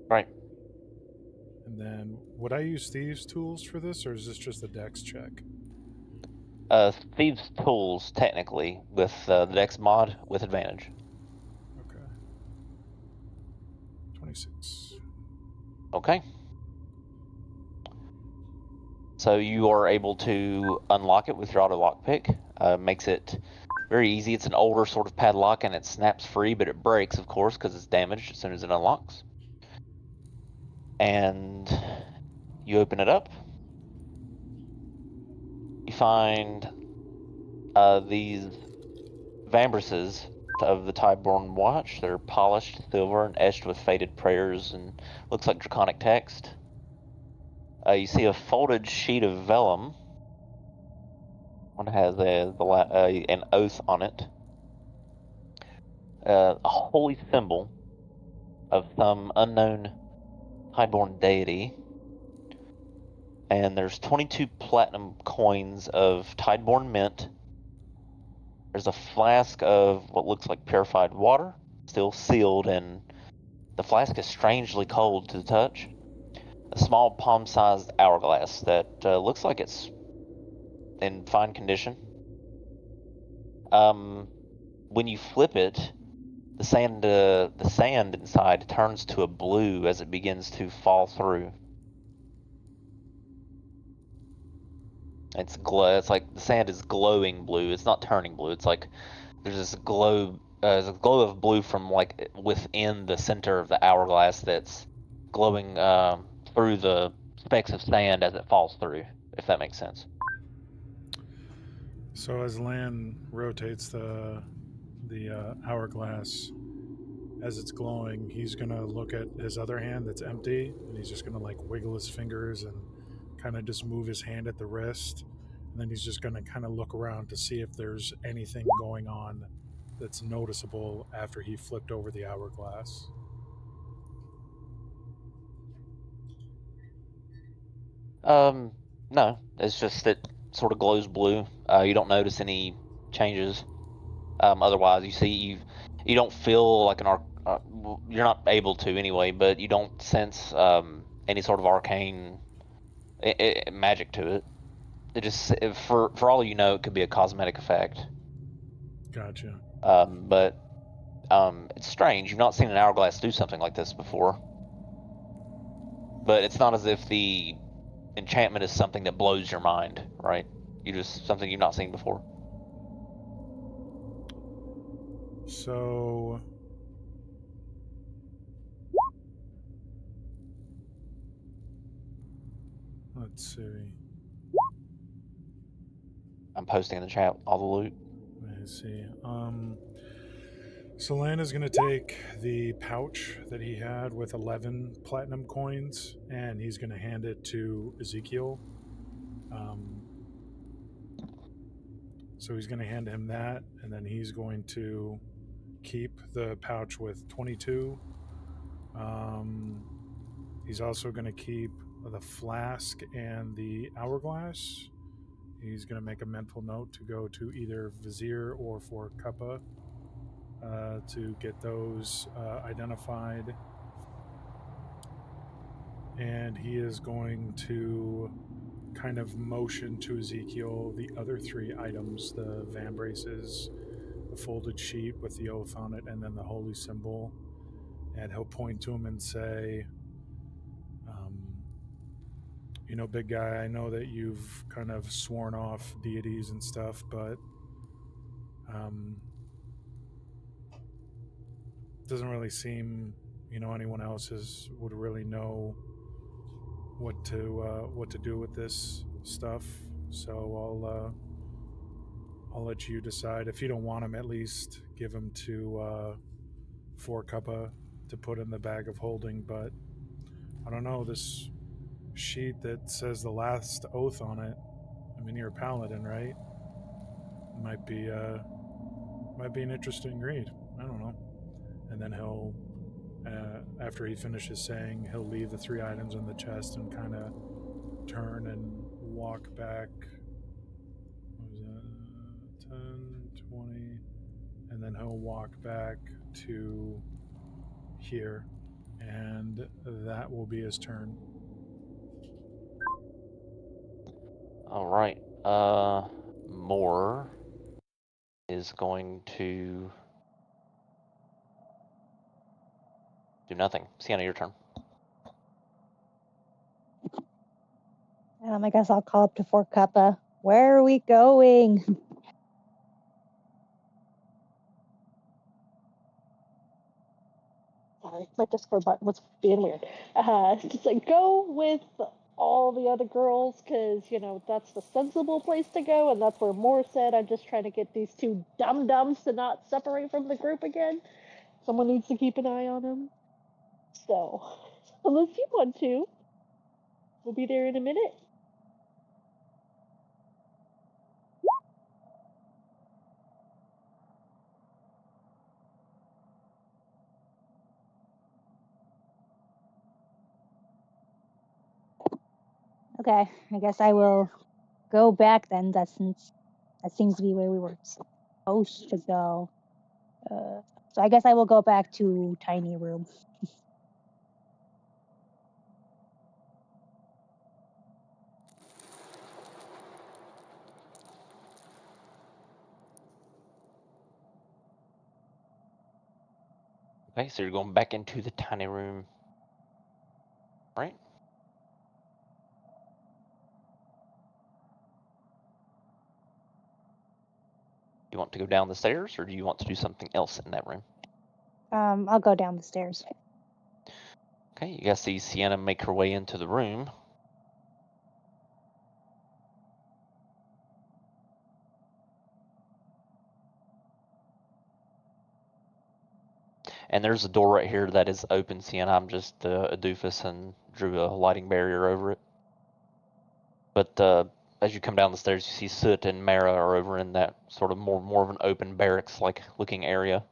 Right. And then, would I use Thieves' tools for this, or is this just a dex check? Thieves' tools, technically, with the Dex mod with advantage. Okay. 26. Okay. So you are able to unlock it with your auto lock pick. Makes it very easy. It's an older sort of padlock, and it snaps free, but it breaks, of course, because it's damaged as soon as it unlocks. And you open it up. You find these vambraces of the Tideborn Watch. They're polished silver and etched with faded prayers and looks like draconic text. You see a folded sheet of vellum. One has an oath on it. A holy symbol of some unknown highborn deity. And there's 22 platinum coins of Tideborn mint. There's a flask of what looks like purified water, still sealed, and the flask is strangely cold to the touch. A small palm-sized hourglass that looks like it's in fine condition. When you flip it, the sand inside turns to a blue as it begins to fall through. It's like the sand is glowing blue. It's not turning blue. It's like there's this glow. There's a glow of blue from like within the center of the hourglass that's glowing through the specks of sand as it falls through. If that makes sense. So as Lan rotates the hourglass, as it's glowing, he's gonna look at his other hand that's empty, and he's just gonna like wiggle his fingers and kind of just move his hand at the wrist, and then he's just gonna kind of look around to see if there's anything going on that's noticeable after he flipped over the hourglass. No, it's just it sort of glows blue. You don't notice any changes. Otherwise, you don't feel like an arc. You're not able to anyway, but you don't sense any sort of arcane magic to it. It just for all you know, it could be a cosmetic effect. Gotcha. But it's strange. You've not seen an hourglass do something like this before. But it's not as if the enchantment is something that blows your mind, right? Something you've not seen before. So let's see. I'm posting in the chat all the loot. Let's see. So Lana's going to take the pouch that he had with 11 platinum coins, and he's going to hand it to Ezekiel. So he's going to hand him that, and then he's going to keep the pouch with 22. He's also going to keep the flask and the hourglass. He's going to make a mental note to go to either Vizier or for Cuppa to get those identified. And he is going to kind of motion to Ezekiel the other 3 items, the van braces, the folded sheet with the oath on it, and then the holy symbol. And he'll point to him and say, you know, big guy, I know that you've kind of sworn off deities and stuff, but doesn't really seem, you know, anyone else would really know what to do with this stuff. So I'll let you decide. If you don't want him, at least give him to for Cuppa to put in the bag of holding. But I don't know, this sheet that says the last oath on it. I mean, you're a paladin, right? Might be an interesting read. I don't know. And then he'll, after he finishes saying, he'll leave the 3 items in the chest and kind of turn and walk back. What was that? 10, 20, and then he'll walk back to here, and that will be his turn. All right. Moore is going to do nothing. Sienna, your turn. I guess I'll call up to Fort Cuppa. Where are we going? Sorry, my Discord button was being weird. Just like go with all the other girls, because you know that's the sensible place to go, and that's where Moore said. I'm just trying to get these 2 dum-dums to not separate from the group again. Someone needs to keep an eye on them. So, unless you want to, we'll be there in a minute. Okay, I guess I will go back then. That seems to be where we were supposed to go. So I guess I will go back to tiny room. Okay, so you're going back into the tiny room, right? you want to go down the stairs, or do you want to do something else in that room? I'll go down the stairs. Okay, you guys see Sienna make her way into the room. And there's a door right here that is open, Sienna. I'm just a doofus and drew a lighting barrier over it. But as you come down the stairs, you see Soot and Mara are over in that sort of more of an open barracks-like looking area.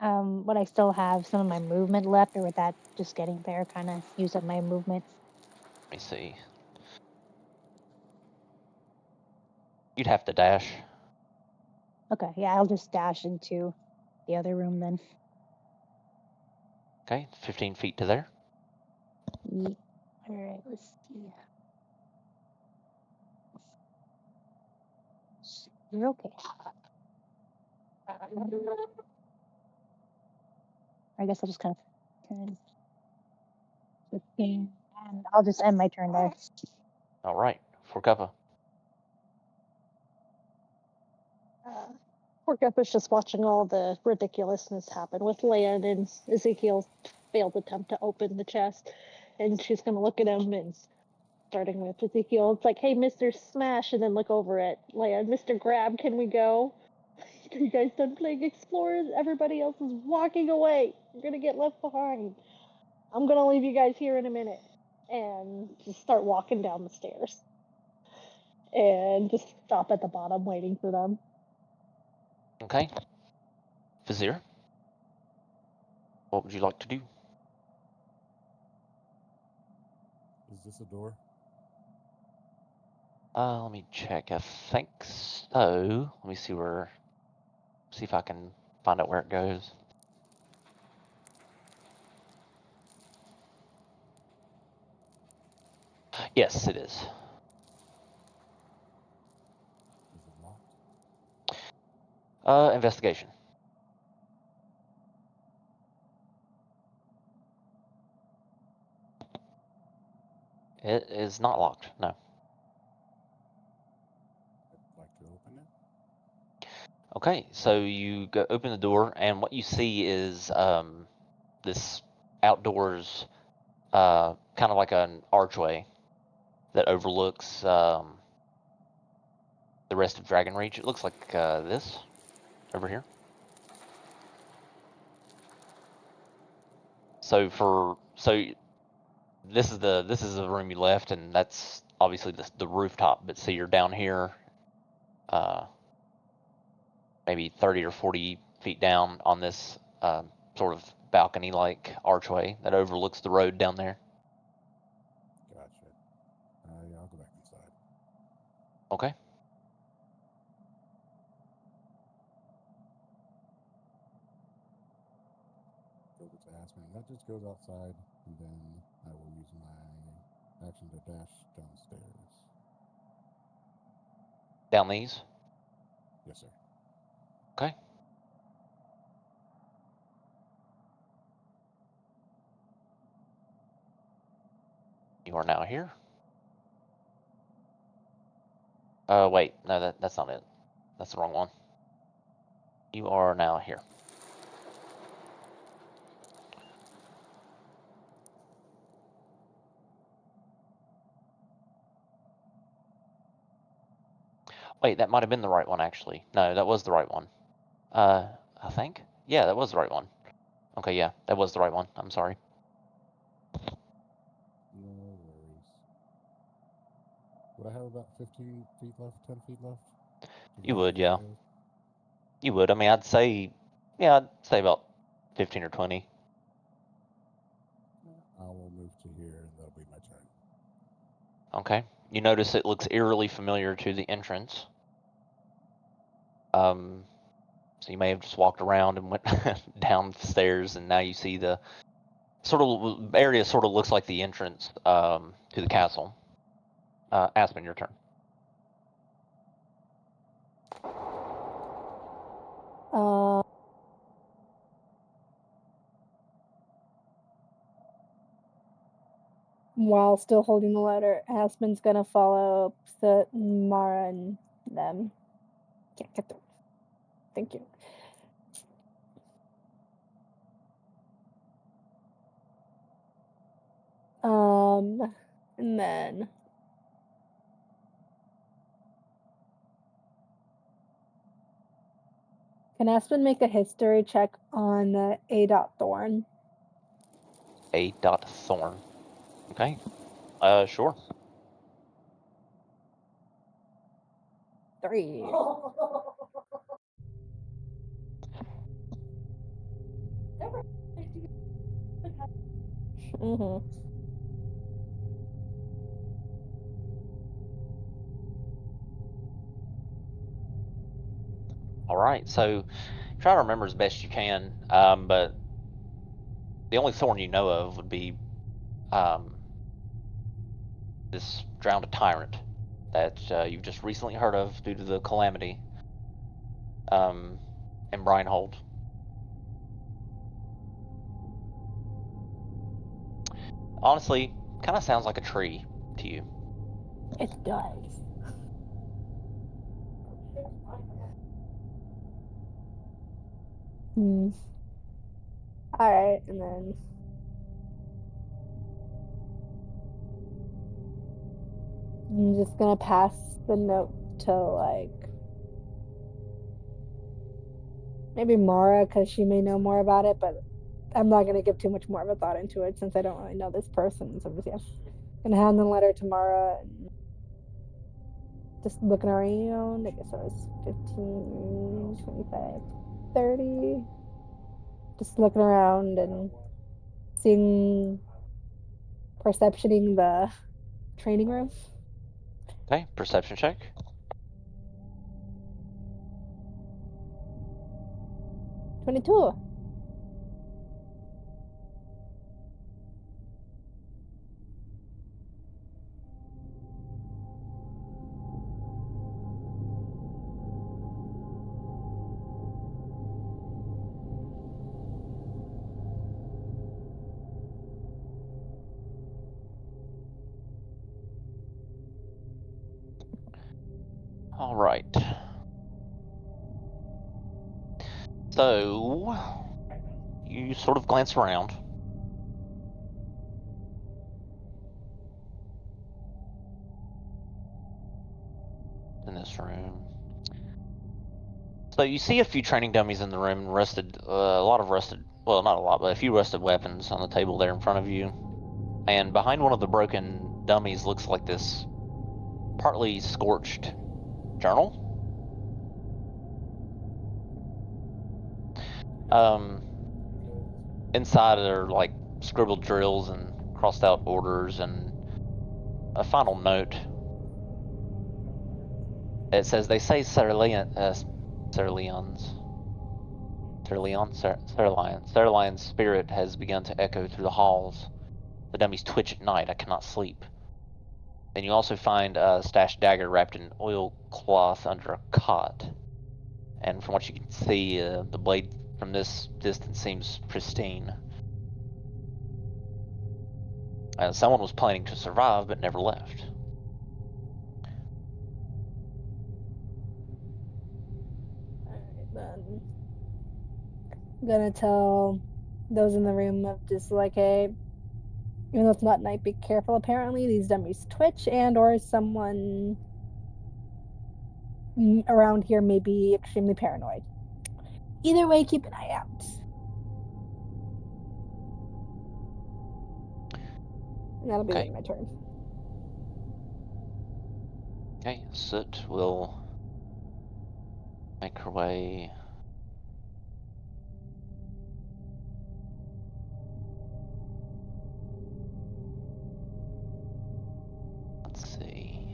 Would I still have some of my movement left, or would that just getting there kind of use up my movement? Let me see. You'd have to dash. Okay, yeah, I'll just dash into the other room then. Okay, 15 feet to there. All right, let's see. You're okay. I guess I'll just kind of turn 15, and I'll just end my turn there. All right, for Cuppa. Poor Guppa's just watching all the ridiculousness happen with Leia and Ezekiel's failed attempt to open the chest. And she's going to look at him and starting with Ezekiel. It's like, hey, Mr. Smash, and then look over at Leia. Mr. Grab, can we go? Are you guys done playing Explorers? Everybody else is walking away. You're going to get left behind. I'm going to leave you guys here in a minute. And just start walking down the stairs. And just stop at the bottom waiting for them. Okay. Vizier, what would you like to do? Is this a door? Let me check. I think so. Let me see if I can find out where it goes. Yes, it is. Is it locked? Investigation. It is not locked, no. I'd like to open it. Okay, so you go open the door, and what you see is this outdoors, kind of like an archway that overlooks the rest of Dragon Reach. It looks like this over here. So this is the room you left, and that's obviously the rooftop. But see, you're down here, maybe 30 or 40 feet down on this sort of balcony-like archway that overlooks the road down there. Gotcha. Yeah, I'll go back inside. Okay. Go to Aspen. That just goes outside, and then I will use my action to dash downstairs. Down these? Yes, sir. Okay. You are now here. Wait, no, that's not it. That's the wrong one. You are now here. Wait, that might have been the right one, actually. No, that was the right one. I think? Yeah, that was the right one. Okay, yeah, that was the right one. I'm sorry. No worries. Would I have about 15 feet left, 10 feet left? You would, yeah. You would. I mean, I'd say about 15 or 20. I will move to here, and that'll be my turn. Okay. You notice it looks eerily familiar to the entrance. So you may have just walked around and went down the stairs, and now you see the sort of area sort of looks like the entrance to the castle. Aspen, your turn. While still holding the letter, Aspen's gonna follow Soot and Mara and them. Can't get them. Thank you. And then can Aspen make a history check on A. Thorn? A. Thorn. Okay. Sure. 3. Mm-hmm. All right. So try to remember as best you can. But the only Thorn you know of would be this drowned tyrant that you've just recently heard of due to the calamity in Brinehold. Honestly, kind of sounds like a tree to you. It does. All right, and then I'm just gonna pass the note to like maybe Mara because she may know more about it, but I'm not gonna give too much more of a thought into it since I don't really know this person. So I'm just gonna hand the letter to Mara and just looking around. I guess I was 15, 25, 30. Just looking around and seeing, perceptioning the training room. Okay, perception check. 22. All right. So you sort of glance around. In this room. So you see a few training dummies in the room, a lot of rusted, well, not a lot, but a few rusted weapons on the table there in front of you. And behind one of the broken dummies looks like this partly scorched journal. Inside are like scribbled drills and crossed out orders and a final note. It says they say Cerleon's spirit has begun to echo through the halls. The dummies twitch at night. I cannot sleep. Then you also find a stashed dagger wrapped in oilcloth under a cot. And from what you can see, the blade from this distance seems pristine. Someone was planning to survive but never left. Alright, then I'm gonna tell those in the room of just like, hey, even though it's not night, be careful. Apparently, these dummies twitch, and or someone around here may be extremely paranoid. Either way, keep an eye out. And that'll be Okay. my turn. Okay, Soot will make her way. Let's see.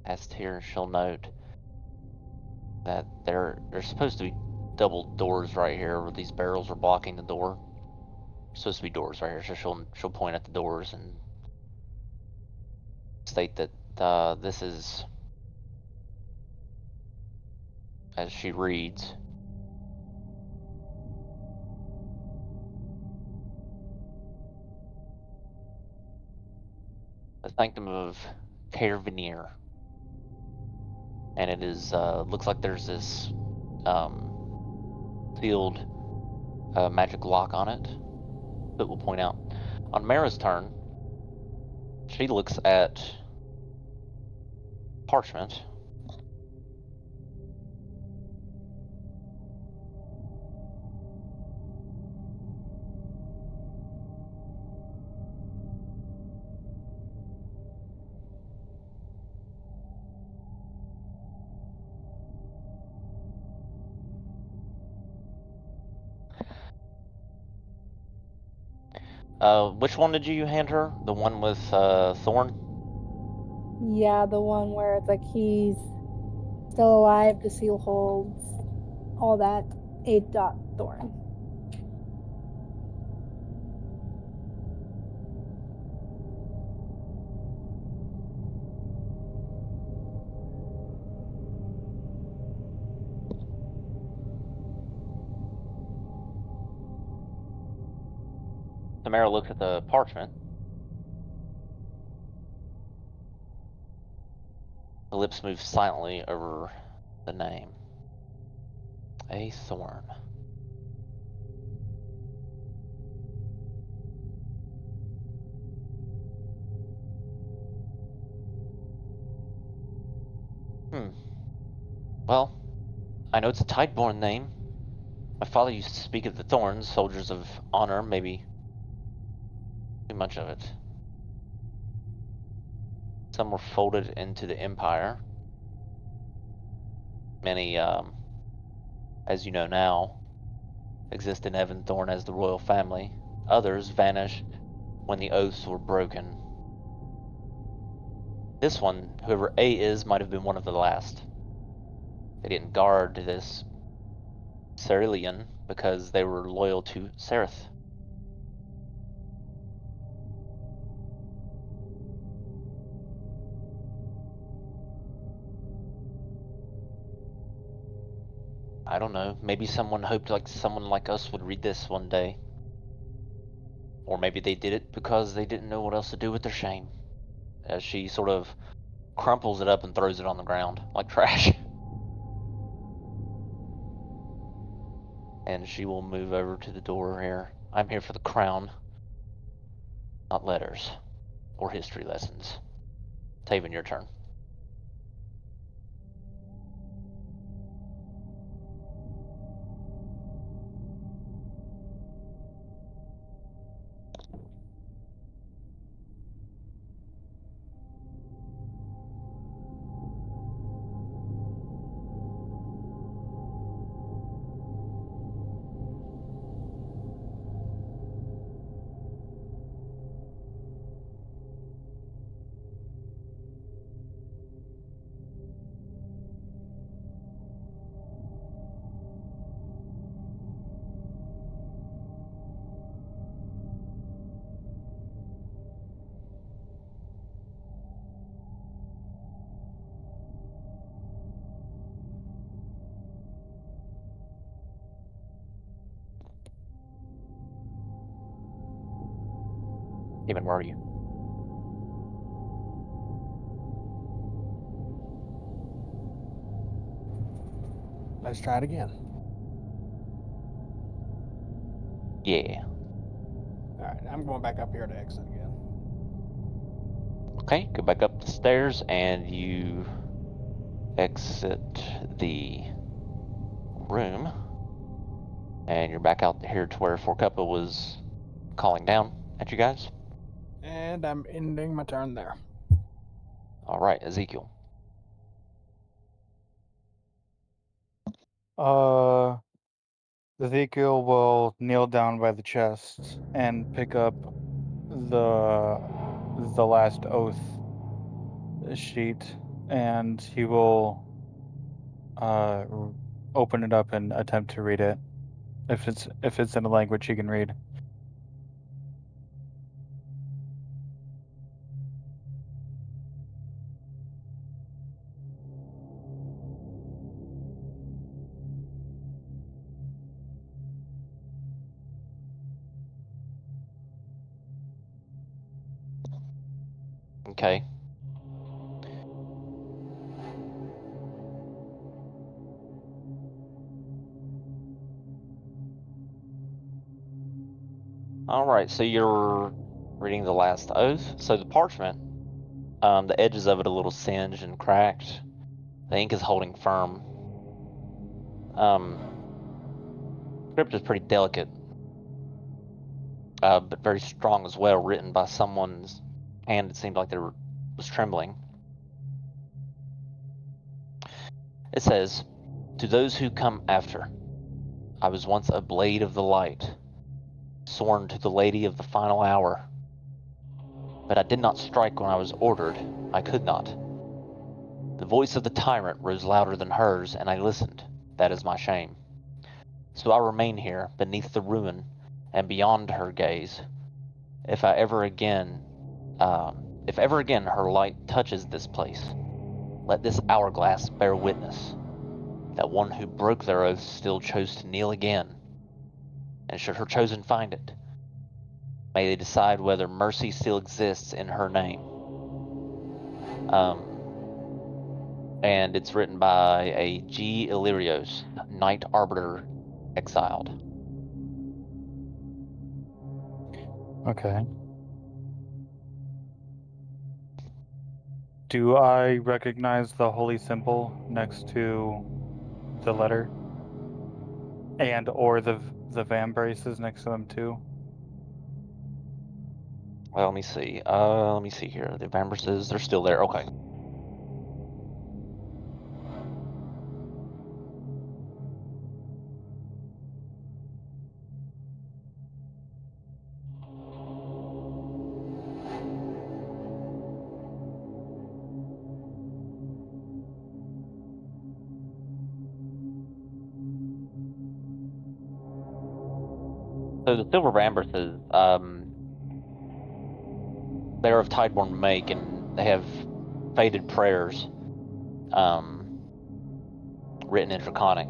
Past here, she'll note that there's supposed to be double doors right here where these barrels are blocking the door. There's supposed to be doors right here, so she'll point at the doors and state that this is, as she reads, the Sanctum of Caervenir. And it is, looks like there's this sealed magic lock on it that we'll point out. On Mara's turn, she looks at parchment. Which one did you hand her? The one with Thorn? Yeah, the one where it's like he's still alive, the seal holds, all that. 8 dot thorn. Tamara looks at the parchment. The lips move silently over the name. A Thorn. Well, I know it's a Tideborn name. My father used to speak of the Thorns, soldiers of honor, maybe too much of it. Some were folded into the Empire. Many, as you know now, exist in Evanthorn as the royal family. Others vanished when the oaths were broken. This one, whoever A is, might have been one of the last. They didn't guard this Cerulean because they were loyal to Sereth. I don't know, maybe someone hoped someone like us would read this one day. Or maybe they did it because they didn't know what else to do with their shame. As she sort of crumples it up and throws it on the ground like trash. And she will move over to the door here. I'm here for the crown, not letters or history lessons. Taven, your turn. Taven, where are you? Let's try it again. Yeah. Alright, I'm going back up here to exit again. Okay, go back up the stairs and you exit the room. And you're back out here to where Forcuppa was calling down at you guys. And I'm ending my turn there. All right, Ezekiel. Ezekiel will kneel down by the chest and pick up the last oath sheet, and he will open it up and attempt to read it if it's in a language he can read. Okay. Alright, so you're reading the last oath. So the parchment, the edges of it a little singed and cracked. The ink is holding firm. Script is pretty delicate, but very strong as well, written by someone's hand. It seemed like was trembling. It says, "To those who come after, I was once a blade of the light, sworn to the lady of the final hour. But I did not strike when I was ordered. I could not. The voice of the tyrant rose louder than hers, and I listened. That is my shame. So I remain here, beneath the ruin, and beyond her gaze. If ever again her light touches this place, let this hourglass bear witness that one who broke their oath still chose to kneel again. And should her chosen find it, may they decide whether mercy still exists in her name." And it's written by a G. Illyrios, Knight Arbiter exiled. Okay. Do I recognize the holy symbol next to the letter? And or the van braces next to them too? Well, let me see. Let me see here. The Vambraces, they're still there. Okay. So the silver Vambraces, they're of Tideborn make, and they have faded prayers, written in Draconic.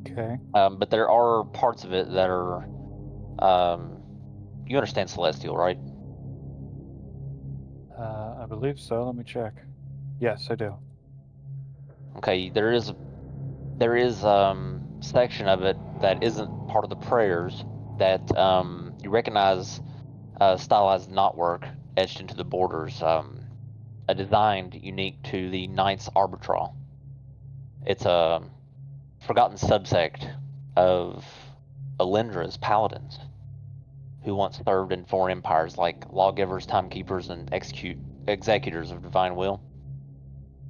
Okay. But there are parts of it that are, you understand Celestial, right? I believe so. Let me check. Yes, I do. Okay, there is section of it that isn't part of the prayers that you recognize stylized knotwork etched into the borders, a design unique to the Knights Arbitral. It's a forgotten subsect of Alindra's paladins, who once served in foreign empires like lawgivers, timekeepers, and executors of divine will.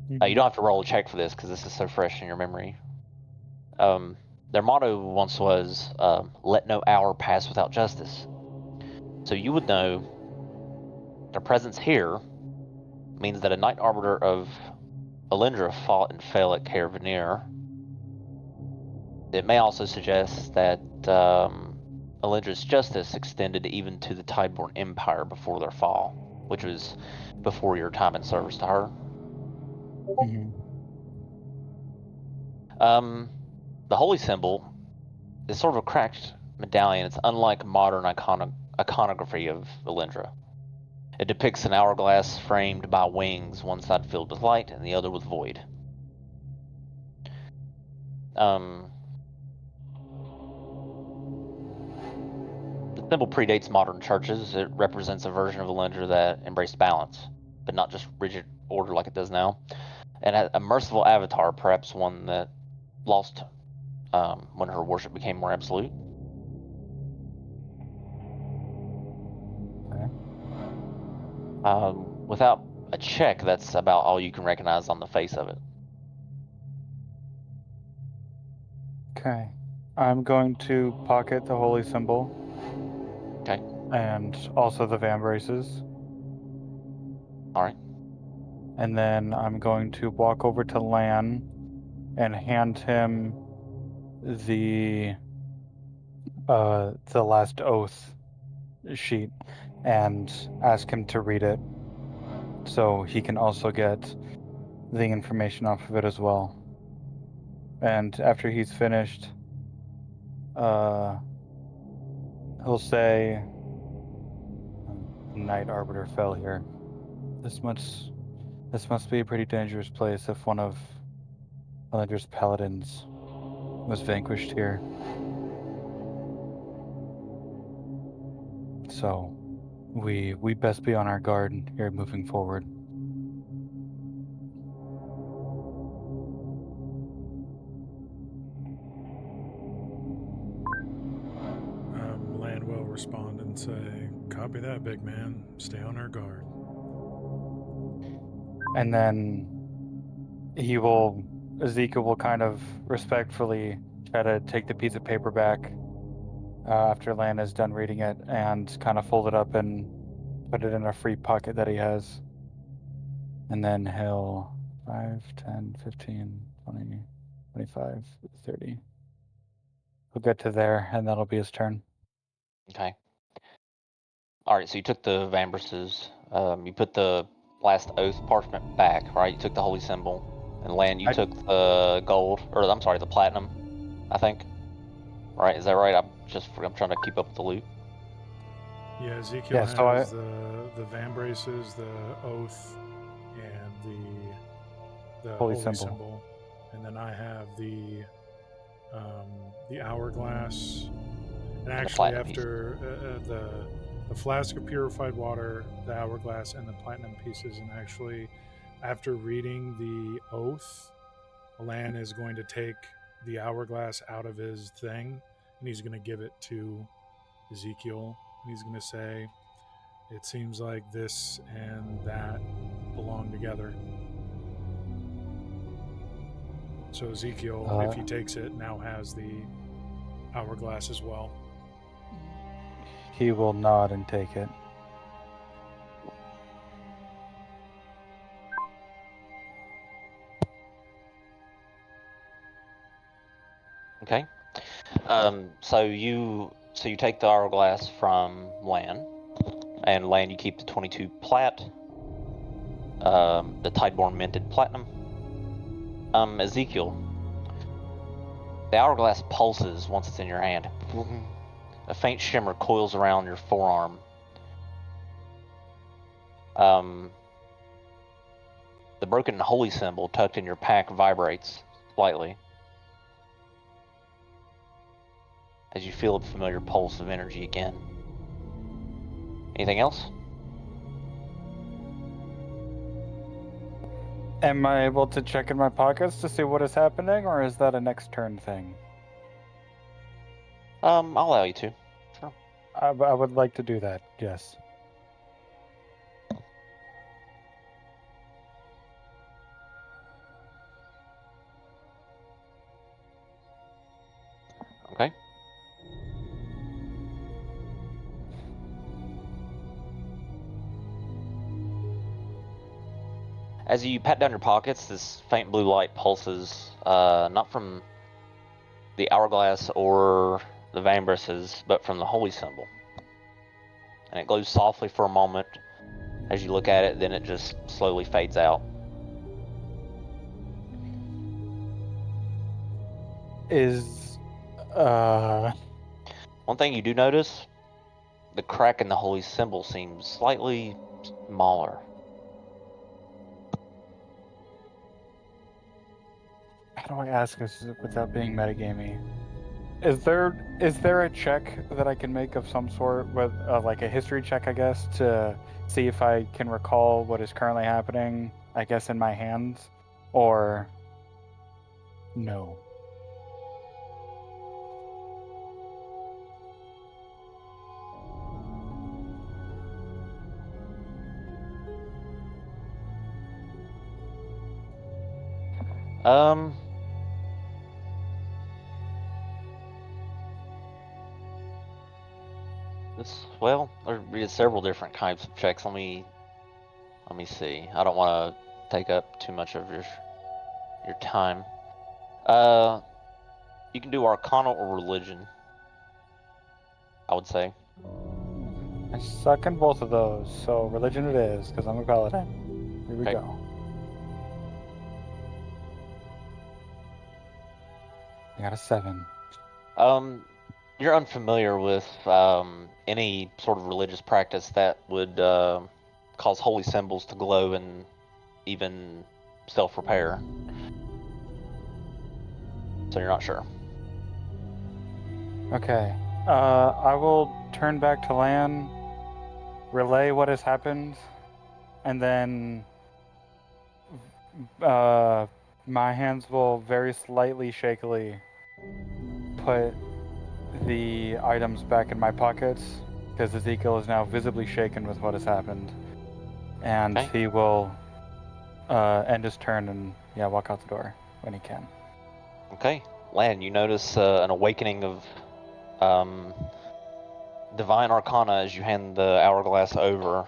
You don't have to roll a check for this because this is so fresh in your memory. Their motto once was, "Let no hour pass without justice." So you would know their presence here means that a Knight Arbiter of Alindra fought and fell at Caer Venir. It may also suggest that Alindra's justice extended even to the Tideborn Empire before their fall, which was before your time in service to her. The holy symbol is sort of a cracked medallion. It's unlike modern iconography of Alindra. It depicts an hourglass framed by wings, one side filled with light and the other with void. The symbol predates modern churches. It represents a version of Alindra that embraced balance, but not just rigid order like it does now. And had a merciful avatar, perhaps one that lost when her worship became more absolute. Okay. Without a check, that's about all you can recognize on the face of it. Okay. I'm going to pocket the holy symbol. Okay. And also the van braces. All right. And then I'm going to walk over to Lan and hand him the last oath sheet and ask him to read it so he can also get the information off of it as well. And after he's finished, he'll he'll say, Night Arbiter fell here. This must be a pretty dangerous place if one of Elender's paladins was vanquished here. So, we best be on our guard here moving forward. Land will respond and say, "Copy that, big man. Stay on our guard." And then Ezekiel will kind of respectfully try to take the piece of paper back after Lan is done reading it and kind of fold it up and put it in a free pocket that he has. And then he'll 5, 10, 15, 20, 25, 30. He'll get to there, and that'll be his turn. Okay. All right, so you took the Vambraces. You put the last oath parchment back, right? You took the holy symbol. And Lan, you took the gold, or I'm sorry, the platinum, I think. Right? Is that right? I'm trying to keep up with the loot. Yeah, Ezekiel Yeah, has so the Vambraces, the oath, and the Holy holy symbol. symbol, and then I have the hourglass, and actually platinum after the flask of purified water, the hourglass, and the platinum pieces, and actually after reading the oath, Lan is going to take the hourglass out of his thing, and he's going to give it to Ezekiel, and he's going to say, "It seems like this and that belong together." So Ezekiel, if he takes it, now has the hourglass as well. He will nod and take it. Okay. So you take the hourglass from Lan, and Lan, you keep the 22 plat, the Tideborn minted platinum. Ezekiel, the hourglass pulses once it's in your hand. A faint shimmer coils around your forearm. The broken holy symbol tucked in your pack vibrates slightly as you feel a familiar pulse of energy again. Anything else? Am I able to check in my pockets to see what is happening, or is that a next turn thing? I'll allow you to. Sure. I would like to do that, yes. Okay. As you pat down your pockets, this faint blue light pulses, not from the hourglass or the Vambraces, but from the holy symbol. And it glows softly for a moment as you look at it, then it just slowly fades out. One thing you do notice, the crack in the holy symbol seems slightly smaller. How do I ask this without being metagamey? Is there a check that I can make of some sort, with like a history check, I guess, to see if I can recall what is currently happening, I guess, in my hands, or no? There's several different types of checks. Let me see. I don't want to take up too much of your time. You can do Arcana or Religion, I would say. I suck in both of those, so religion it is, because I'm a paladin. Here we Okay. go. I got a 7. You're unfamiliar with any sort of religious practice that would cause holy symbols to glow and even self-repair. So you're not sure. Okay. I will turn back to Lan, relay what has happened, and then my hands will very slightly shakily put the items back in my pockets, because Ezekiel is now visibly shaken with what has happened. And Okay. he will end his turn and walk out the door when he can. Okay. Lan, you notice an awakening of divine arcana as you hand the hourglass over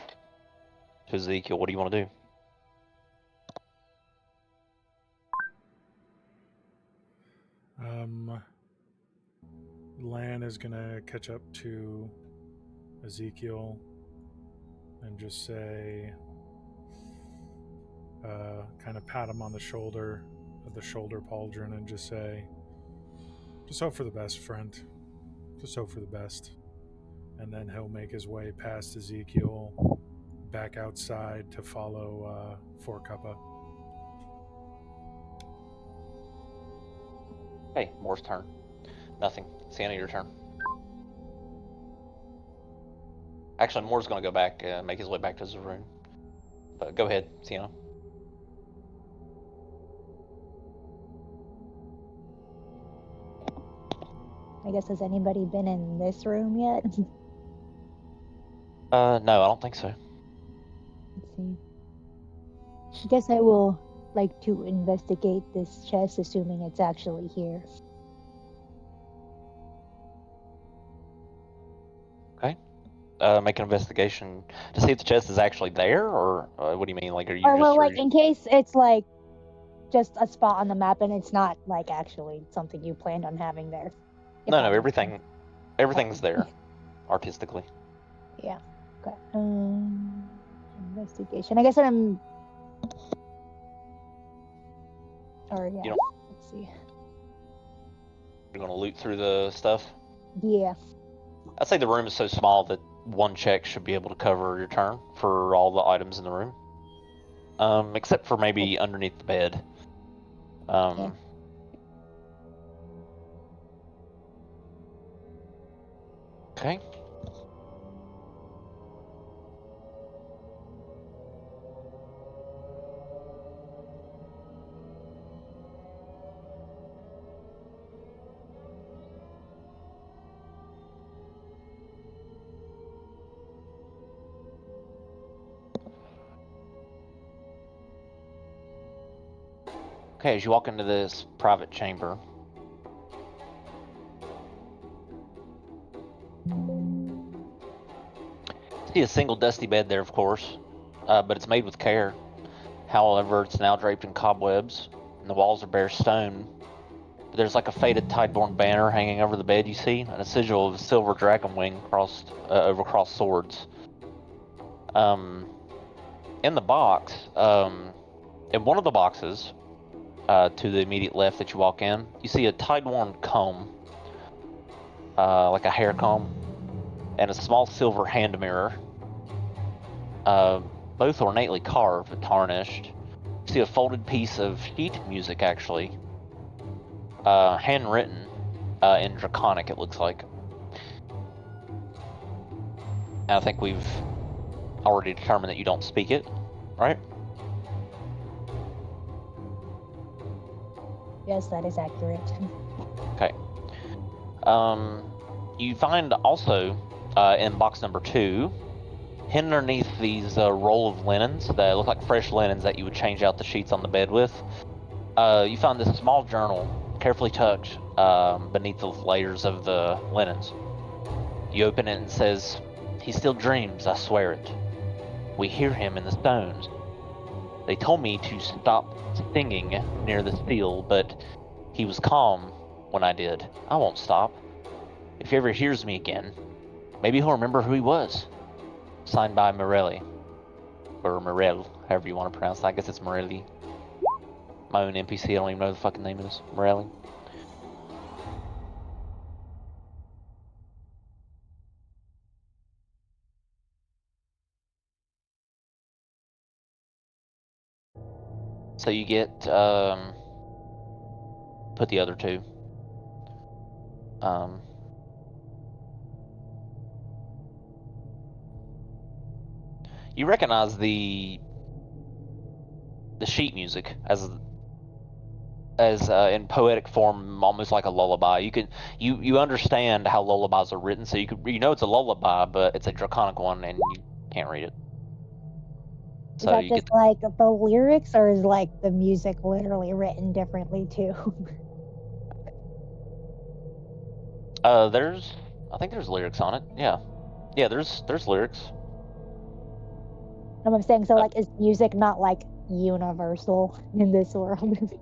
to Ezekiel. What do you want to do? Lan is gonna catch up to Ezekiel and just say, kind of pat him on the shoulder, of the shoulder pauldron, and just say, just hope for the best, friend. Just hope for the best. And then he'll make his way past Ezekiel back outside to follow Four Cuppa. Hey, Moore's turn. Nothing. Sienna, your turn. Actually, Moore's going to go back, make his way back to Zaroon. But go ahead, Sienna. I guess, has anybody been in this room yet? No, I don't think so. Let's see. I guess I will like to investigate this chest, assuming it's actually here. Okay. Make an investigation to see if the chest is actually there, or what do you mean? Like, are you Or just well, like in case it's like just a spot on the map and it's not like actually something you planned on having there. No, everything's there, artistically. Yeah. Okay. Investigation. I guess I'm. Or yeah. You know, Let's see. you're going to loot through the stuff. Yeah. I'd say the room is so small that one check should be able to cover your turn for all the items in the room. Except for maybe underneath the bed. Yeah. Okay. Okay, as you walk into this private chamber, see a single dusty bed there, of course, but it's made with care. However, it's now draped in cobwebs, and the walls are bare stone. But there's like a faded Tideborn banner hanging over the bed, you see, and a sigil of a silver dragon wing crossed over crossed swords. In the box, in one of the boxes, to the immediate left that you walk in, you see a tide-worn comb, like a hair comb, and a small silver hand mirror. Both ornately carved but tarnished. You see a folded piece of sheet music, actually, handwritten in Draconic, it looks like. And I think we've already determined that you don't speak it, right? Yes, that is accurate. Okay. You find also in box number 2, hidden underneath these roll of linens that look like fresh linens that you would change out the sheets on the bed with, you found this small journal carefully tucked beneath the layers of the linens. You open it and it says, "He still dreams, I swear it. We hear him in the stones. They told me to stop singing near the seal, but he was calm when I did. I won't stop. If he ever hears me again, maybe he'll remember who he was." Signed by Morelli. Or Morel, however you want to pronounce it. I guess it's Morelli. My own NPC, I don't even know what the fucking name is. Morelli. So you get put the other two. You recognize the sheet music as in poetic form, almost like a lullaby. You understand how lullabies are written, so you know it's a lullaby, but it's a draconic one, and you can't read it. Is So that you just get like the lyrics, or is like the music literally written differently too? I think there's lyrics on it. Yeah, there's lyrics. I'm saying, so like, is music not like universal in this world?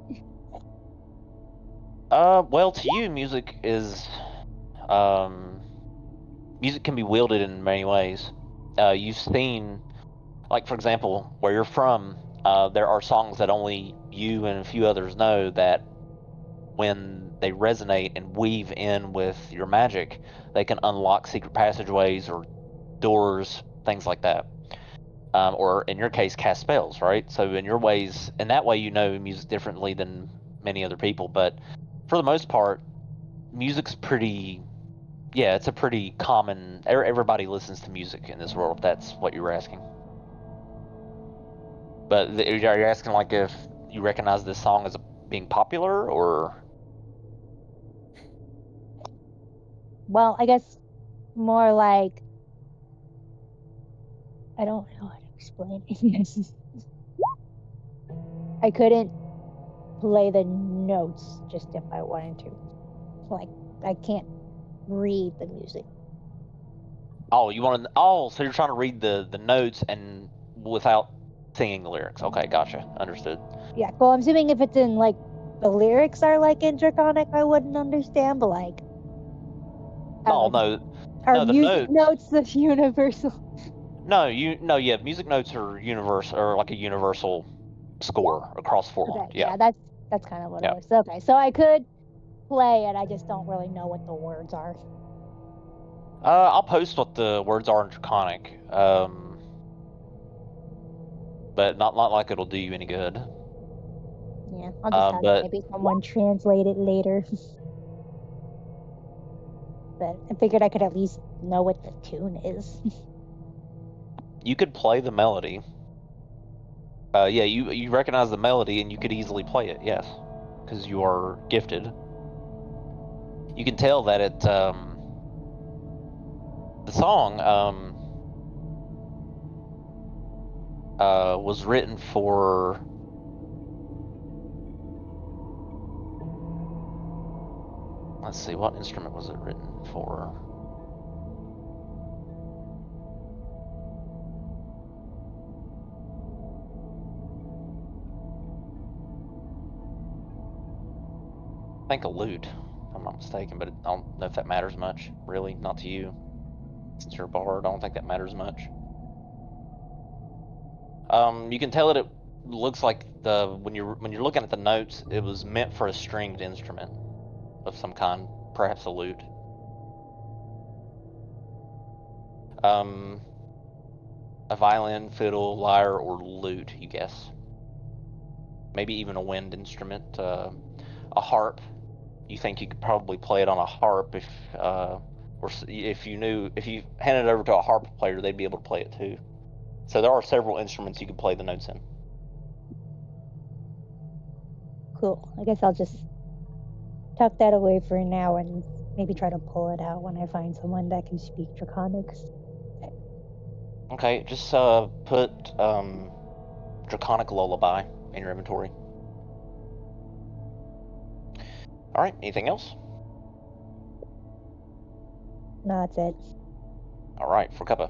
Well, to you, music is music can be wielded in many ways. You've seen, like, for example, where you're from, there are songs that only you and a few others know that when they resonate and weave in with your magic, they can unlock secret passageways or doors, things like that. Or in your case, cast spells, right? So in that way, you know music differently than many other people. But for the most part, music's it's a pretty common. Everybody listens to music in this world. If that's what you were asking. But are you asking like if you recognize this song as being popular, or? Well, I guess more like, I don't know how to explain it. I couldn't play the notes just if I wanted to. Like, I can't read the music. Oh, so you're trying to read the notes and without singing the lyrics. Okay, gotcha. Understood. Yeah, well, I'm assuming if it's in like the lyrics are like in Draconic, I wouldn't understand, but like, I don't know. Are the music notes. notes the universal? Yeah, music notes are universal, or like a universal score across Forlonde. Okay, Yeah. that's kind of what Yeah. it was. Okay, so I could play it, I just don't really know what the words are. I'll post what the words are in Draconic. But not like it'll do you any good. Yeah, I'll just have maybe someone translate it later. But I figured I could at least know what the tune is. You could play the melody. Yeah, you recognize the melody and you could easily play it. Yes, because you are gifted. You can tell that the song was written for. Let's see, what instrument was it written for? I think a lute, if I'm not mistaken, but I don't know if that matters much. Really, not to you, since you're a bard. I don't think that matters much. You can tell that it looks like when you're looking at the notes, it was meant for a stringed instrument of some kind, perhaps a lute. A violin, fiddle, lyre, or lute, you guess. Maybe even a wind instrument, a harp. You think you could probably play it on a harp if you handed it over to a harp player, they'd be able to play it too. So there are several instruments you could play the notes in. Cool. I guess I'll just tuck that away for now and maybe try to pull it out when I find someone that can speak Draconics. Okay, just put Draconic Lullaby in your inventory. All right, anything else? No, that's it. All right, for Cuppa.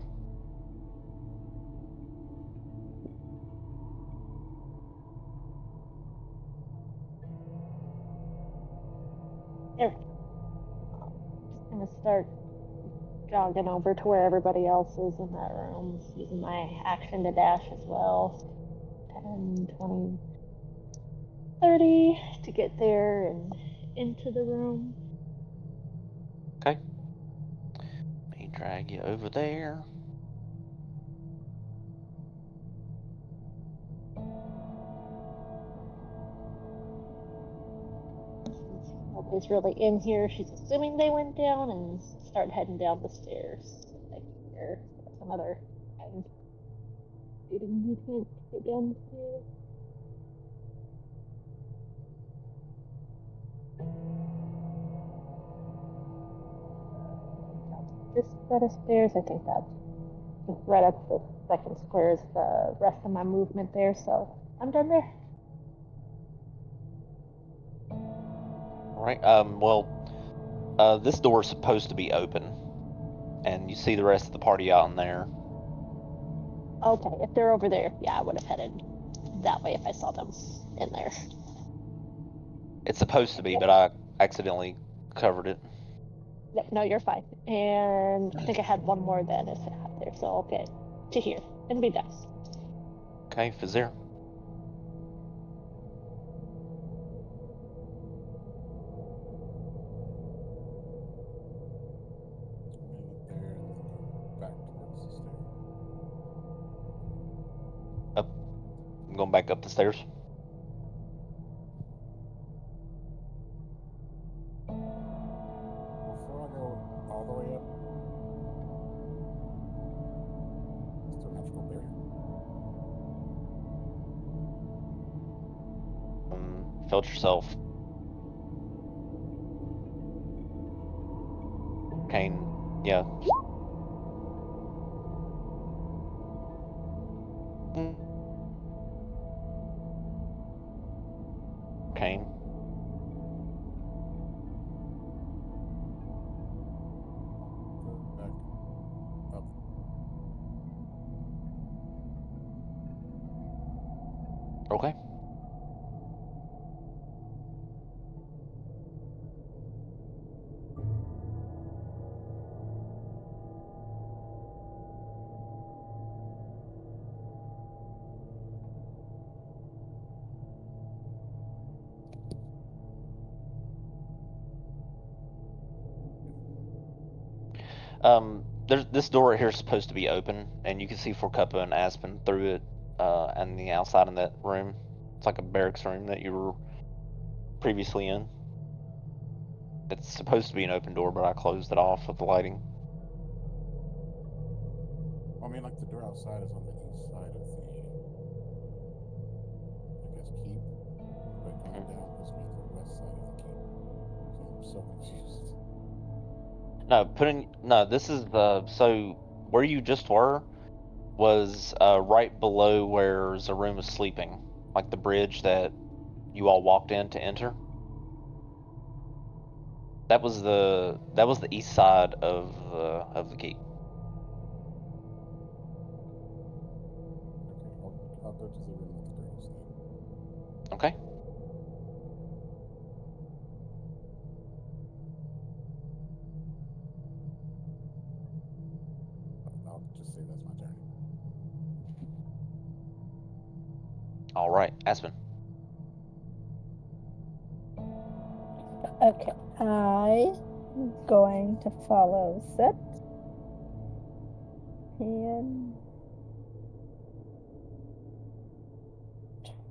There. Just gonna start jogging over to where everybody else is in that room, using my action to dash as well. 10, 20, 30 to get there and into the room. Okay. Let me drag you over there. nobody's really in here. She's assuming they went down and start heading down the stairs. I hear another hand beating movement to go down the stairs. This set of stairs, I think that's just right up the second square is the rest of my movement there, so I'm done there. All right. This door is supposed to be open, and you see the rest of the party out in there. Okay, if they're over there, yeah, I would have headed that way if I saw them in there. It's supposed to be, but I accidentally covered it. Yep, no, you're fine. And I think I had one more then if I had there, so I'll get to here and be done. Okay, Fazir. I'm gonna get there and then go back towards the stairs. I'm going back up the stairs. Before I go all the way up, is there a magical barrier? Felt yourself. Kane, yeah. Kane. Go back up. Okay. This door right here is supposed to be open, and you can see Forcuppa and Aspen through it, and the outside in that room. It's like a barracks room that you were previously in. It's supposed to be an open door, but I closed it off with the lighting. I mean, like the door outside is on the east side of the, I guess, keep, but going down puts me at the west side of the keep. So I'm so confused. No, this is so where you just were was right below where Zaroom was sleeping, like the bridge that you all walked in to enter. That was the east side of the keep. Okay, I'll go to the room with the girls then. Okay. I'll just say that's my turn. All right, Aspen. Okay, I'm going to follow Sit. And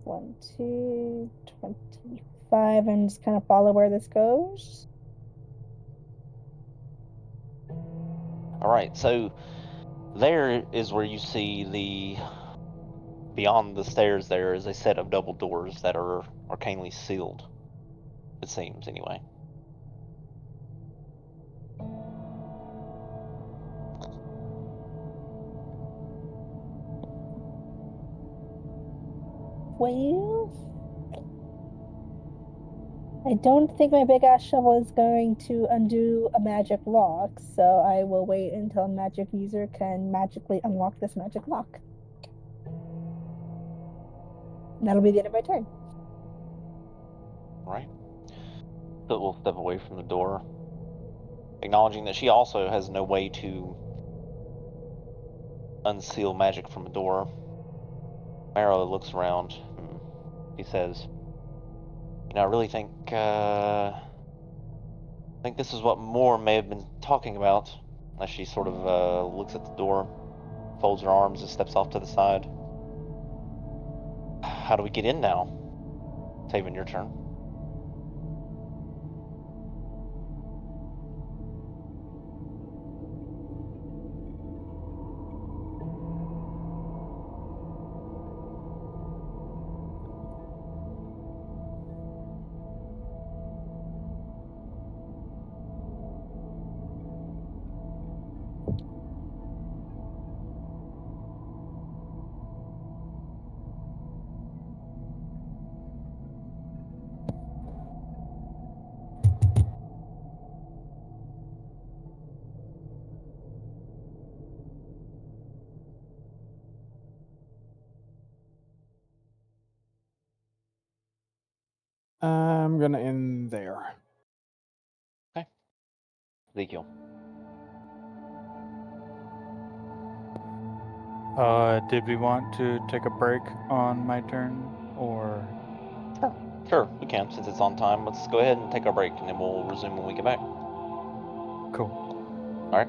20, 25, and just kind of follow where this goes. All right, so there is where you see beyond the stairs. There is a set of double doors that are arcanely sealed. It seems, anyway. Well, I don't think my big ass shovel is going to undo a magic lock, so I will wait until a magic user can magically unlock this magic lock. That'll be the end of my turn. Right. But we'll step away from the door, acknowledging that she also has no way to unseal magic from a door. Marrow looks around. He says, I really think this is what Moore may have been talking about. As she sort of looks at the door, folds her arms, and steps off to the side. How do we get in now? Taven, your turn. I'm gonna end there. Ezekiel. Did we want to take a break on my turn, or? Sure, we can. Since it's on time, let's go ahead and take our break, and then we'll resume when we get back. Cool. All right.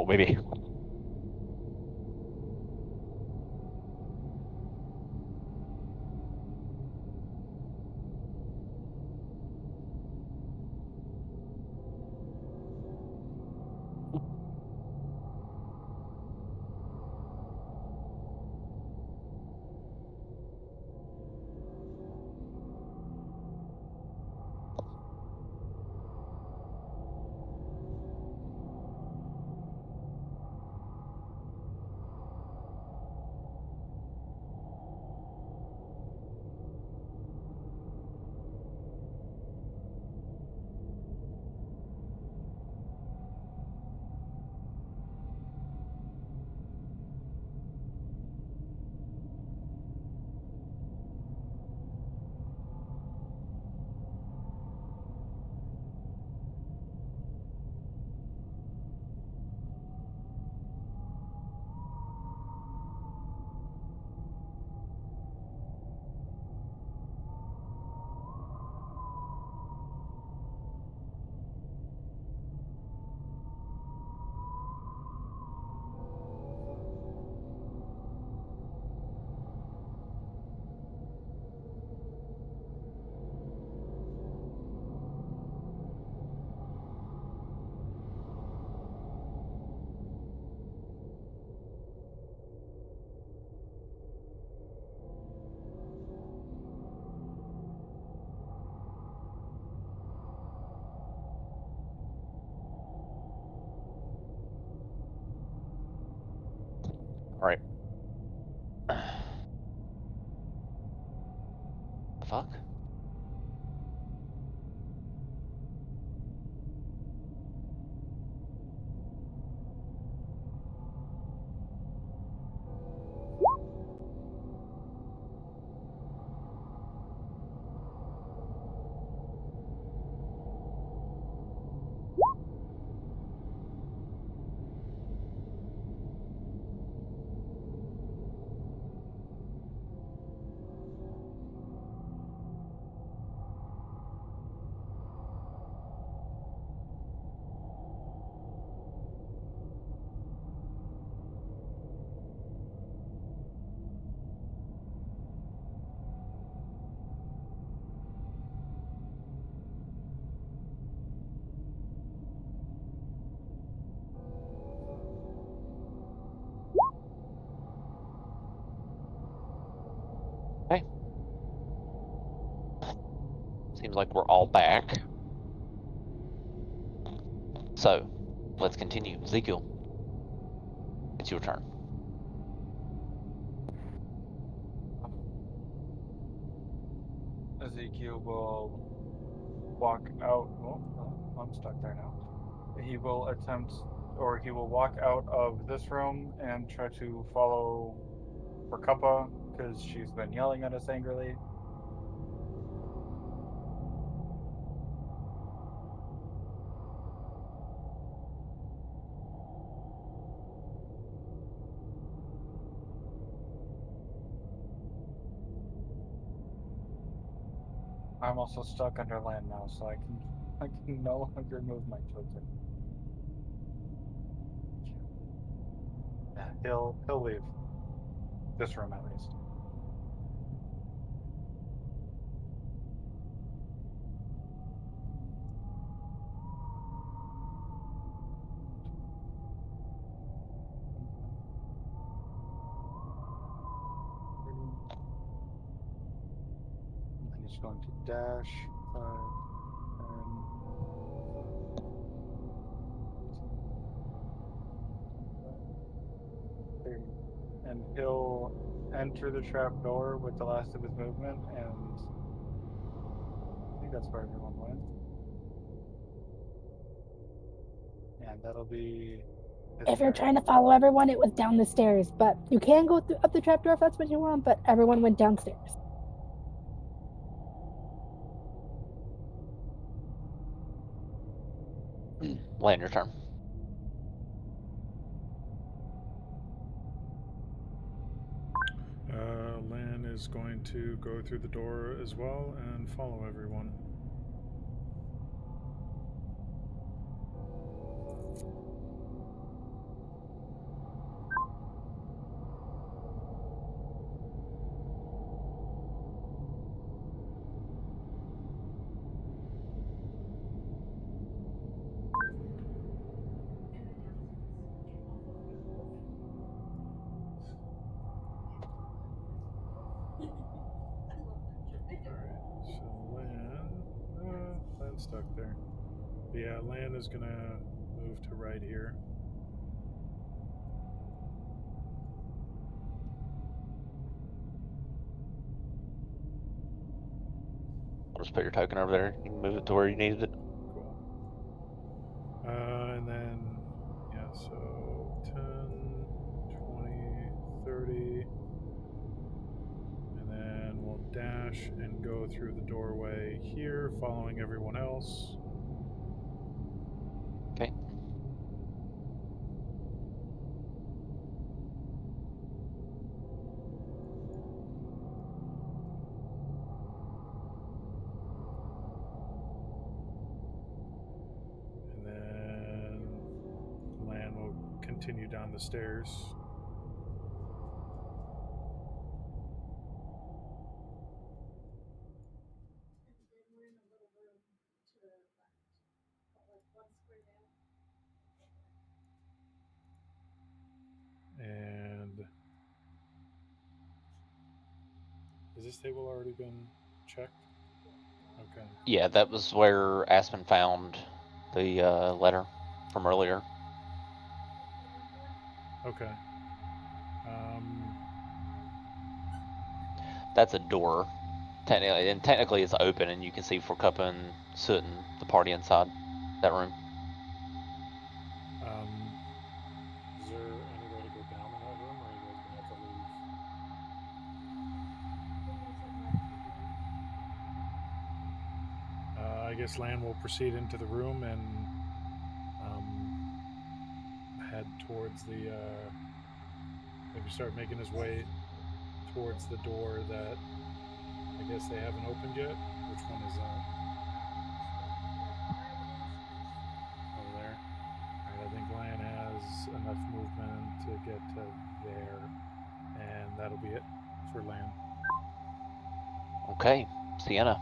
roll, baby. All right. The fuck? Okay. Seems like we're all back. So, let's continue. Ezekiel, it's your turn. Ezekiel will walk out. Oh, I'm stuck there now. He will attempt, or he will walk out of this room and try to follow Rakuppa because she's been yelling at us angrily. I'm also stuck under land now, so I can no longer move my token. Yeah, he'll leave this room at least. And then he's going to dash 5, 10, 30. And he'll enter the trap door with the last of his movement, and I think that's where everyone went. And that'll be his If you're turn. trying to follow everyone, it was down the stairs, but you can go up the trapdoor if that's what you want, but everyone went downstairs. Land, your turn. Lan is going to go through the door as well and follow everyone. stuck there. But yeah, Lan is gonna move to right here. I'll just put your token over there. You can move it to where you needed it. Cool. And then, yeah, so 10, 20, 30. And then we'll dash and go through the doorway here, following everyone else. Okay. And then Lan will continue down the stairs. And has this table already been checked? Okay. Yeah, that was where Aspen found the letter from earlier. Okay. That's a door. Technically it's open, and you can see Forcuppa and Soot and the party inside that room. Is there any way to go down in that room, or are you guys gonna have to leave? I guess Lan will proceed into the room and head towards the. Maybe start making his way towards the door that I guess they haven't opened yet. Which one is that? Over there. All right, I think Lan has enough movement to get to there, and that'll be it for Lan. Okay, Sienna.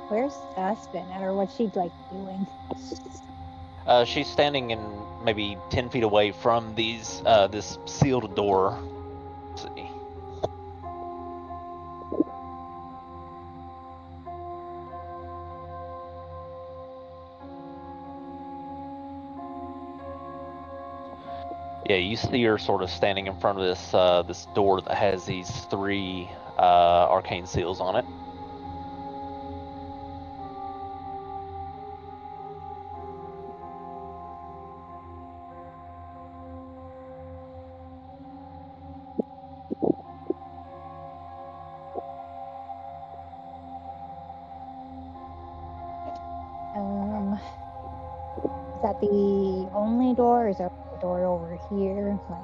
Where's Aspen at, or what's she like doing? She's standing in maybe 10 feet away from these this sealed door. Let's see. Yeah, you see her sort of standing in front of this this door that has these 3 arcane seals on it. Is that the only door, or is there a door over here? Like,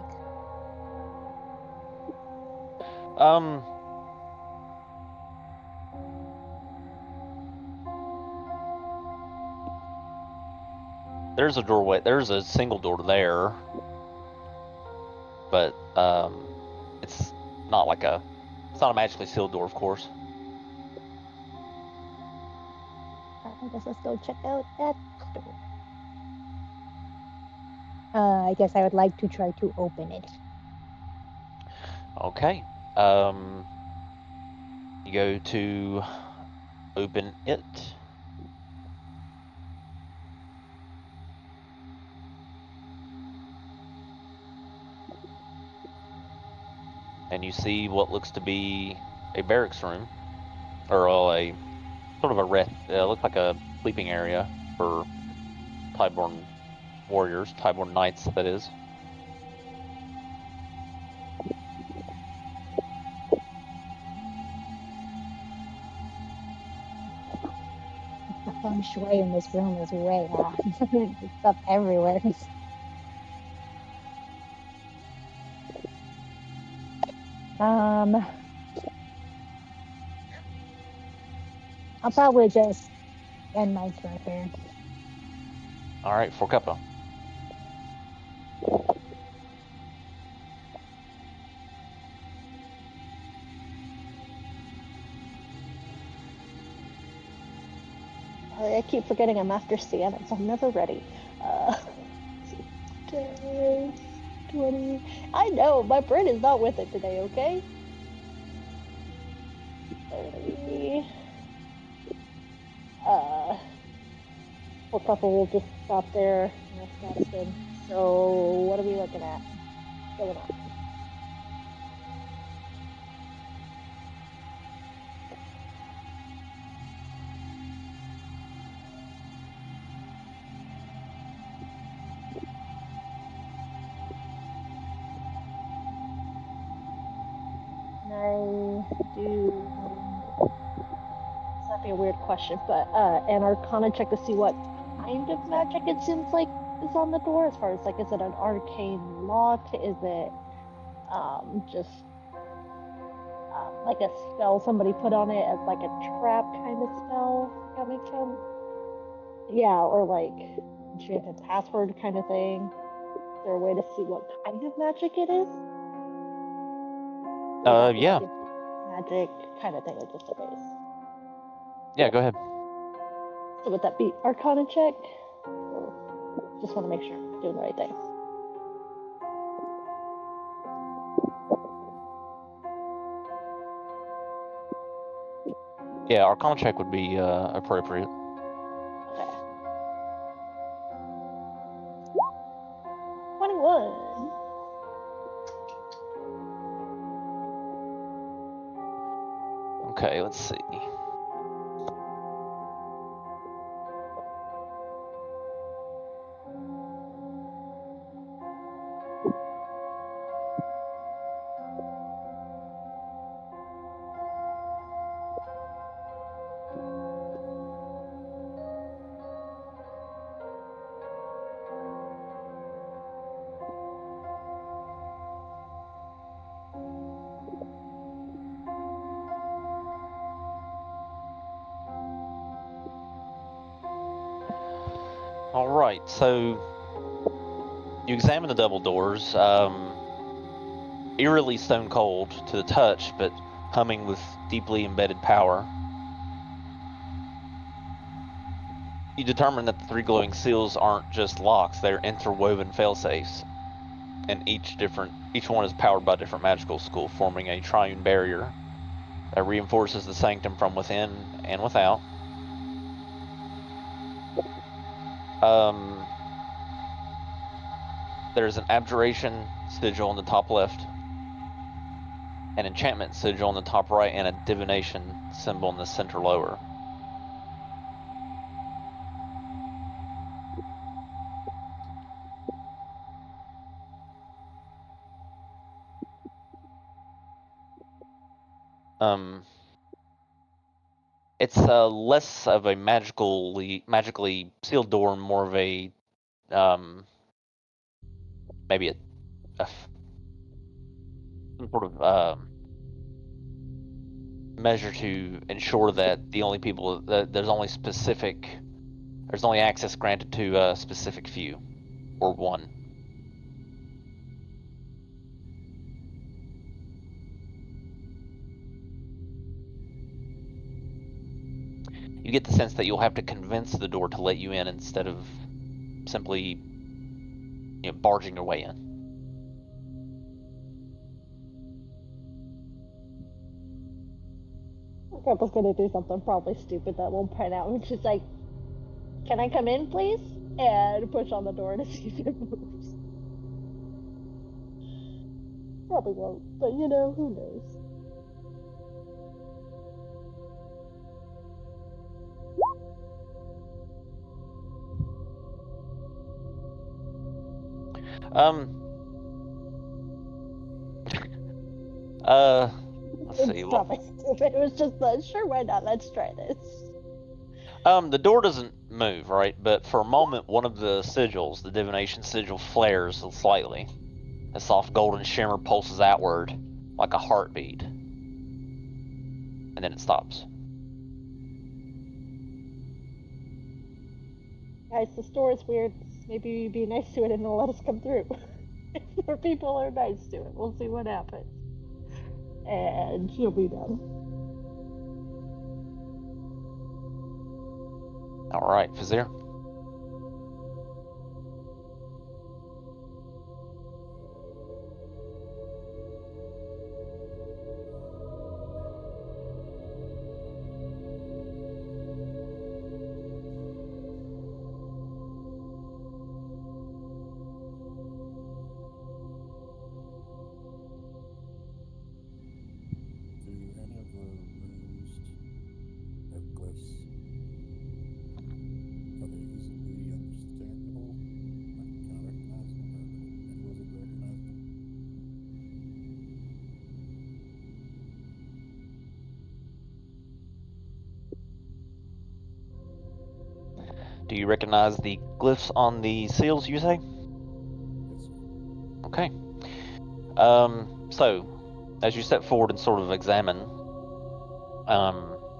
There's a doorway. There's a single door there, but it's not like a. It's not a magically sealed door, of course. I guess let's go check out that door. I guess I would like to try to open it. Okay. You go to open it. And you see what looks to be a barracks room, or a sort of a rest. Looks like a sleeping area for Tideborn warriors, Tideborn knights, that is. The feng shui in this room is way off. There's stuff everywhere. I'll probably just And my turn here. All right, for Cuppa. Sorry, I keep forgetting I'm after Sienna, so I'm never ready. 10, 20. I know, my brain is not with it today, okay? 30. Well, couple will just stop there. Next action. So, what are we looking at? What's going on? Can I do? This might be a weird question, but an Arcana check to see what kind of magic it seems like is on the door. As far as like, is it an arcane lock? Is it just like a spell somebody put on it as like a trap kind of spell? If that makes sense. Yeah, or like enchanted password kind of thing. Is there a way to see what kind of magic it is? Yeah. Magic kind of thing, or just a base. Yeah, go ahead. So would that be Arcana check? Or just want to make sure I'm doing the right thing. Yeah, Arcana check would be appropriate. Okay. 21. Okay, let's see. All right, so you examine the double doors, eerily stone cold to the touch, but humming with deeply embedded power. You determine that the three glowing seals aren't just locks, they're interwoven failsafes. And each one is powered by a different magical school, forming a triune barrier that reinforces the sanctum from within and without. There's an abjuration sigil on the top left, an enchantment sigil on the top right, and a divination symbol in the center lower. It's less of a magically sealed door, more of a maybe some sort of measure to ensure that the only people that there's only access granted to a specific few or one. You get the sense that you'll have to convince the door to let you in instead of simply, barging your way in. Grandpa's gonna do something probably stupid that won't pan out. And she's like, "Can I come in, please?" And push on the door to see if it moves. Probably won't, but who knows? Let's see. It's probably stupid. It was just sure, why not? Let's try this. The door doesn't move, right? But for a moment, one of the sigils, the divination sigil, flares slightly. A soft golden shimmer pulses outward like a heartbeat, and then it stops. Guys, the store is weird. Maybe be nice to it and they'll let us come through. If the people are nice to it, we'll see what happens. And she'll be done. All right, Vizier. Do any of the runes or glyphs, are they easily understandable? Like, can I recognize them, or anyone would recognize them? Do you recognize the glyphs on the seals, you say? Yes, sir. Okay. So, as you step forward and sort of examine,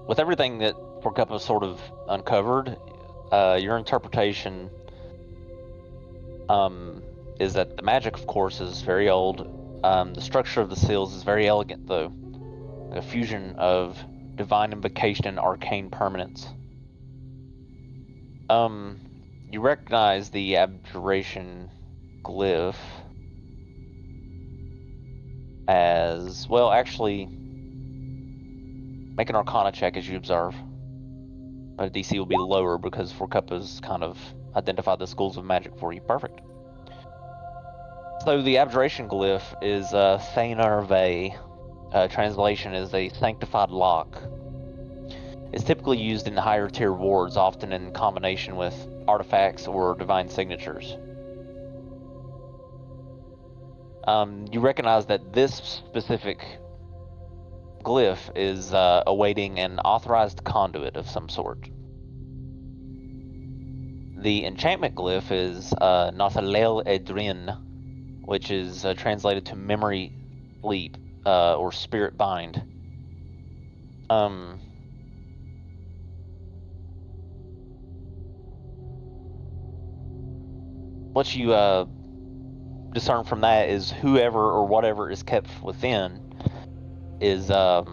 with everything that Forcup sort of uncovered, your interpretation is that the magic, of course, is very old. The structure of the seals is very elegant, though. A fusion of divine invocation and arcane permanence. You recognize the abjuration glyph as well. Actually, make an Arcana check as you observe. But DC will be lower because Forcup has kind of identified the schools of magic for you. Perfect. So the abjuration glyph is Thanar Ve. Translation is a sanctified lock. It's typically used in higher tier wards, often in combination with artifacts or divine signatures. You recognize that this specific glyph is awaiting an authorized conduit of some sort. The enchantment glyph is Nathalel Edrin, which is translated to memory sleep or spirit bind. What you discern from that is whoever or whatever is kept within is not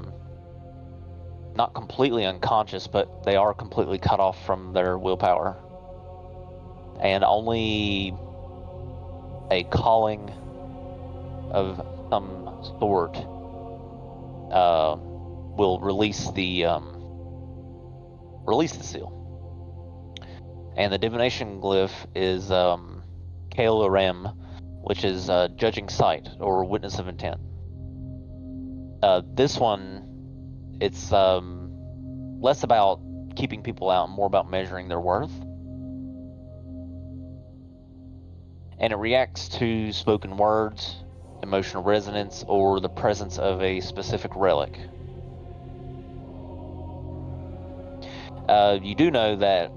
completely unconscious, but they are completely cut off from their willpower. And only a calling of some sort will release the seal. And the divination glyph is Kael Rem, which is judging sight or witness of intent. This one, it's less about keeping people out and more about measuring their worth. And it reacts to spoken words, emotional resonance, or the presence of a specific relic. You do know that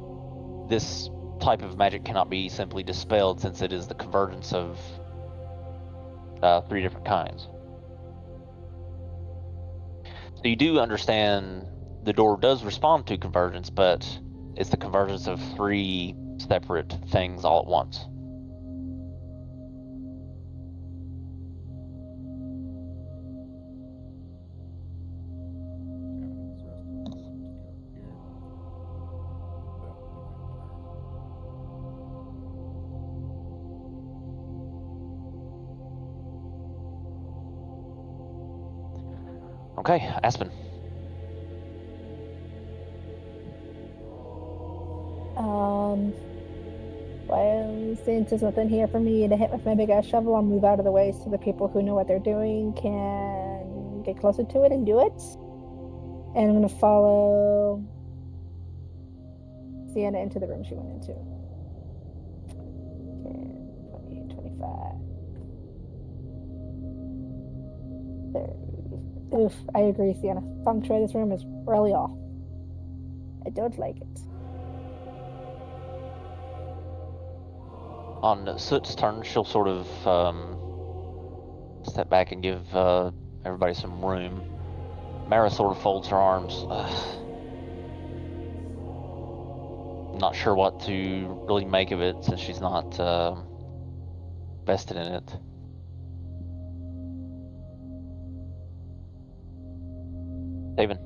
this type of magic cannot be simply dispelled, since it is the convergence of 3 different kinds. So you do understand the door does respond to convergence, but it's the convergence of 3 separate things all at once. Okay, Aspen. Well, since there's nothing here for me to hit with my big ass shovel, I'll move out of the way so the people who know what they're doing can get closer to it and do it. And I'm gonna follow Sienna into the room she went into. 10, 20, 25, 30. Oof, I agree, Sienna. Feng Shui, this room is really off. I don't like it. On Soot's turn, she'll sort of step back and give everybody some room. Mara sort of folds her arms. not sure what to really make of it since she's not vested in it. David.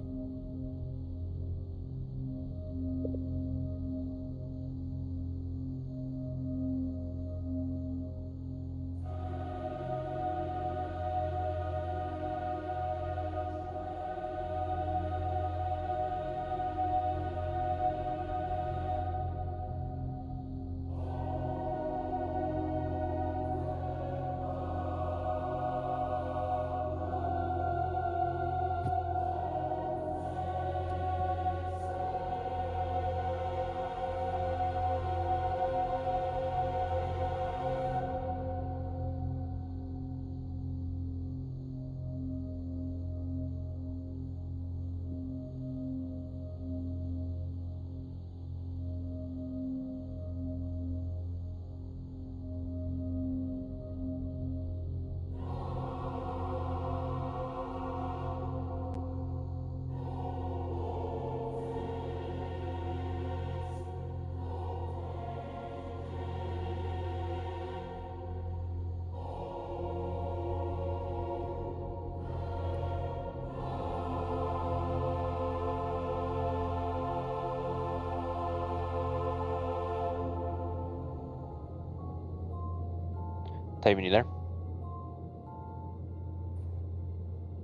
Taven, you there?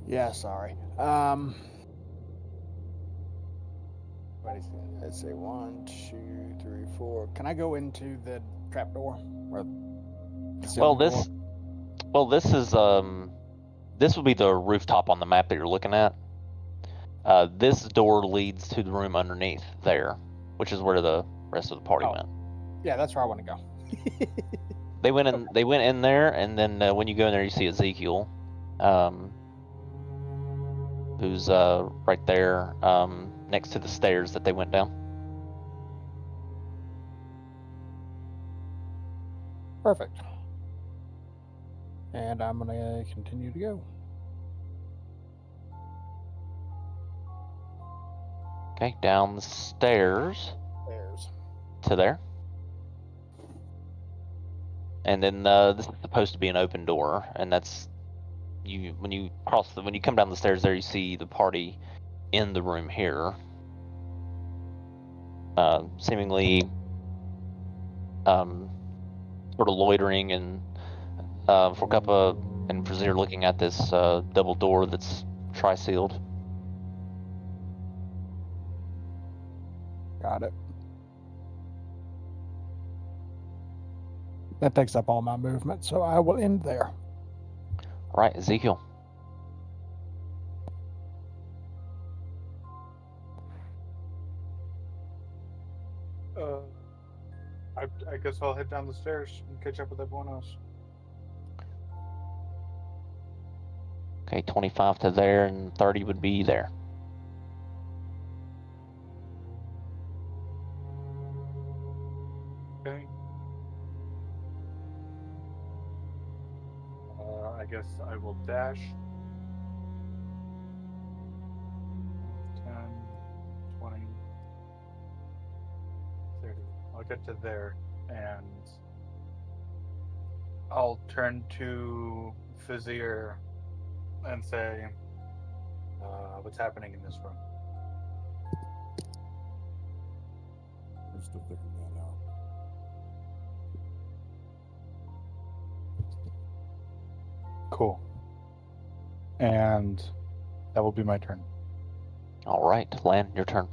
Yeah, sorry. Let's say 1, 2, 3, 4. Can I go into the trapdoor? Well, this is this will be the rooftop on the map that you're looking at. This door leads to the room underneath there, which is where the rest of the party went. Yeah, that's where I want to go. They went in. They went in there, and then when you go in there, you see Ezekiel, who's right there next to the stairs that they went down. Perfect. And I'm going to continue to go. Okay, down the stairs There's. to there. And then this is supposed to be an open door, and that's when you come down the stairs there, you see the party in the room here, seemingly sort of loitering and for Kappa and Brazier looking at this double door that's tri-sealed. Got it. That takes up all my movement, so I will end there. All right, Ezekiel. I guess I'll head down the stairs and catch up with everyone else. Okay, 25 to there, and 30 would be there. Okay. I guess I will dash. 10, 20, 30. I'll get to there, and I'll turn to Vizier and say, what's happening in this room? We're still figuring that out. Cool. And that will be my turn. All right, Lan, your turn.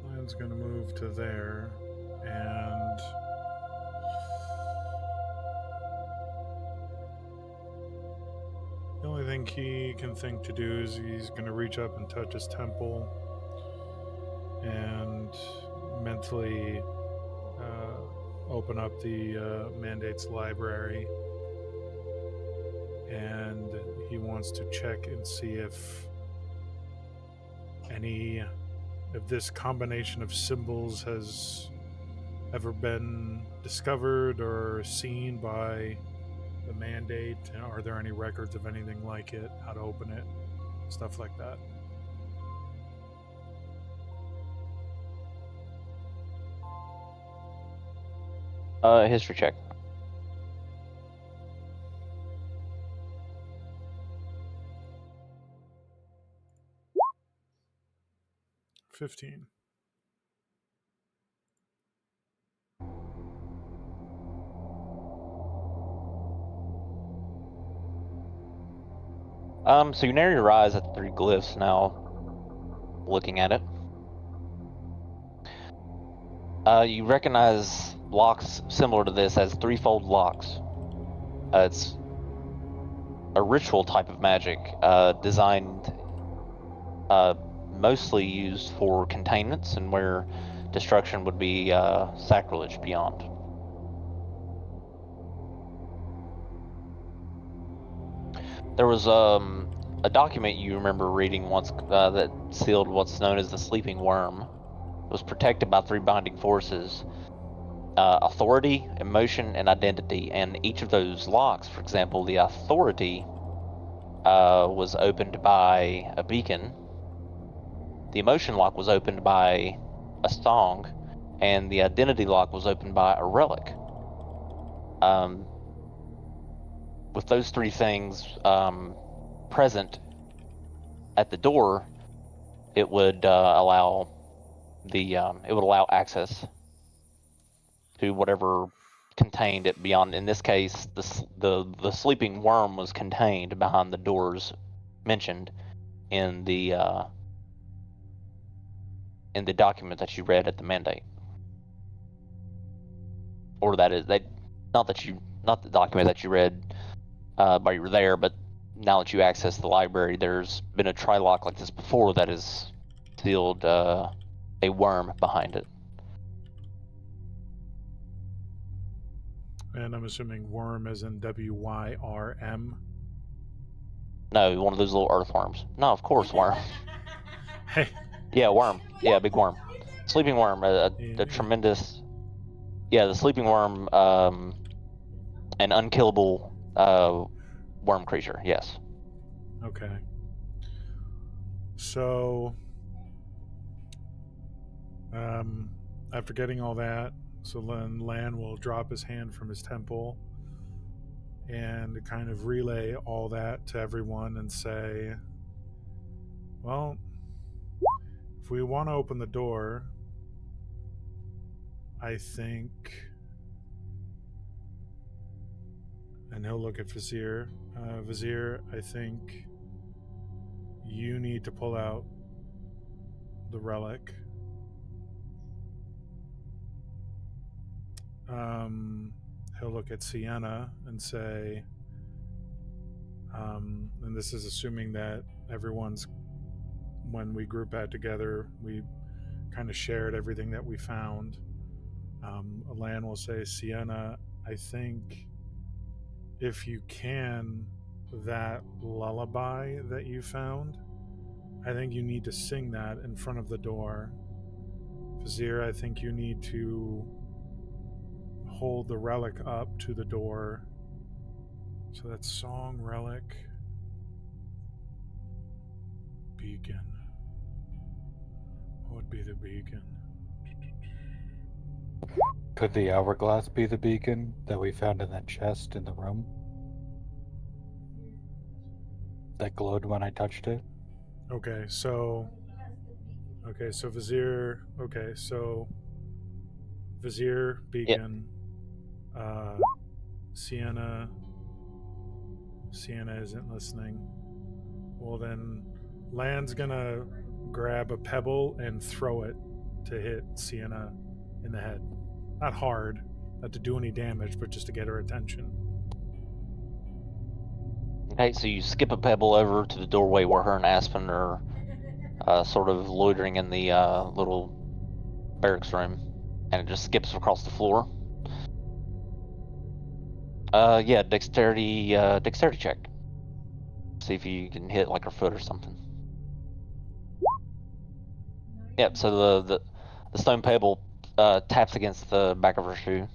Lan's gonna move to there, and think he can think to do is he's going to reach up and touch his temple and mentally open up the Mandate's library. And he wants to check and see if this combination of symbols has ever been discovered or seen by the Mandate. Are there any records of anything like it? How to open it? Stuff like that. History check. $15. So you narrow your eyes at the 3 glyphs now, looking at it. You recognize locks similar to this as 3-fold locks. It's a ritual type of magic, designed, mostly used for containments and where destruction would be sacrilege beyond. There was a document you remember reading once that sealed what's known as the Sleeping Worm. It was protected by 3 binding forces: authority, emotion, and identity. And each of those locks, for example, the authority was opened by a beacon. The emotion lock was opened by a song, and the identity lock was opened by a relic. With those 3 things present at the door, it would allow access to whatever contained it beyond. In this case, the sleeping worm was contained behind the doors mentioned in the document that you read at the Mandate. Or that is not the document that you read while you were there, but now that you access the library, there's been a tri-lock like this before that has sealed a worm behind it. And I'm assuming worm as in WYRM. No, one of those little earthworms. No, of course, worm. Hey. Yeah, worm. Yeah, big worm. Sleeping worm, a tremendous... Yeah, the sleeping worm, an unkillable worm creature, yes. Okay. So, after getting all that, so then Lan will drop his hand from his temple and kind of relay all that to everyone and say, well, if we want to open the door, I think, and he'll look at Vizier. Vizier, I think you need to pull out the relic. He'll look at Sienna and say, and this is assuming that everyone's, when we group back together, we kind of shared everything that we found. Alan will say, Sienna, I think if you can, that lullaby that you found, I think you need to sing that in front of the door. Vizier, I think you need to hold the relic up to the door. So that's song, relic, beacon. What would be the beacon? Could the hourglass be the beacon that we found in that chest in the room? That glowed when I touched it? Okay, so Vizier, Vizier, beacon, Sienna isn't listening. Well then, Lan's gonna grab a pebble and throw it to hit Sienna in the head. Not hard, not to do any damage, but just to get her attention. Okay, so you skip a pebble over to the doorway where her and Aspen are sort of loitering in the little barracks room, and it just skips across the floor. Yeah, dexterity check. See if you can hit like her foot or something. Yep. So the stone pebble taps against the back of her shoe.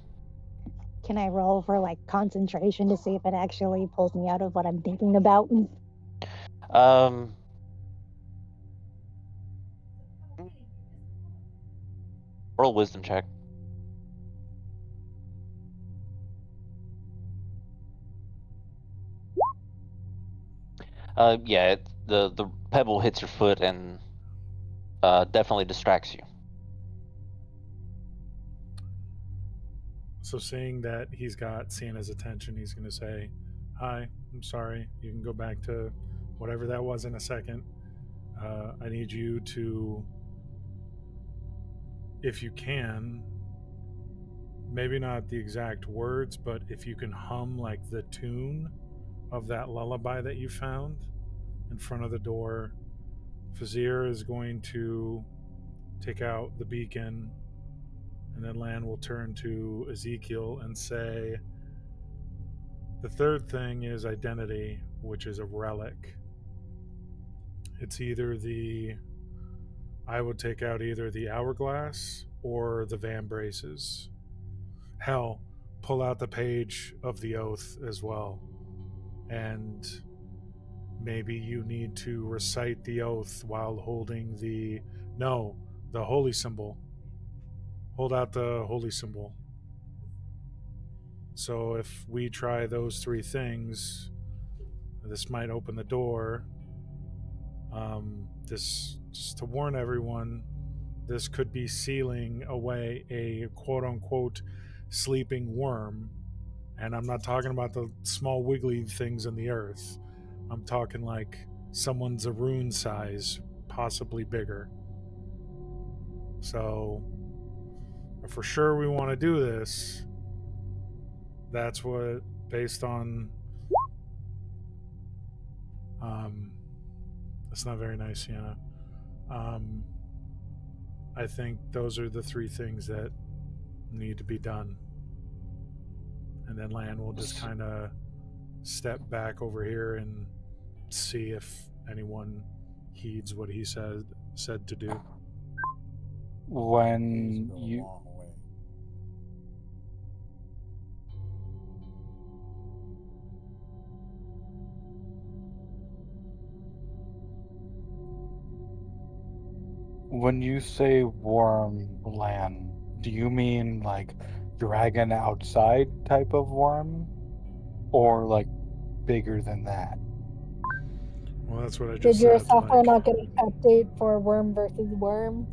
Can I roll for like concentration to see if it actually pulls me out of what I'm thinking about? Roll a wisdom check. Yeah, the pebble hits your foot and definitely distracts you. So seeing that he's got Sienna's attention, he's going to say, "Hi, I'm sorry. You can go back to whatever that was in a second. I need you to, if you can, maybe not the exact words, but if you can hum like the tune of that lullaby that you found in front of the door. Fazir is going to take out the beacon, and then Lan will turn to Ezekiel and say, the third thing is identity, which is a relic. It's I would take out either the hourglass or the vambraces. Hell, pull out the page of the oath as well. And maybe you need to recite the oath while holding the holy symbol. Hold out the holy symbol. So if we try those three things, this might open the door. This, just to warn everyone, this could be sealing away a quote unquote sleeping worm. And I'm not talking about the small wiggly things in the earth. I'm talking like someone's a rune size, possibly bigger. So, if for sure we want to do this, that's what, based on. That's not very nice, Sienna. I think those are the three things that need to be done. And then Lan will just kind of step back over here and see if anyone heeds what he said to do. When Go a you long way. when you say worm land, do you mean like dragon outside type of worm, or like bigger than that? Well, that's what I Did just your said. software Like, not get an update for worm versus worm?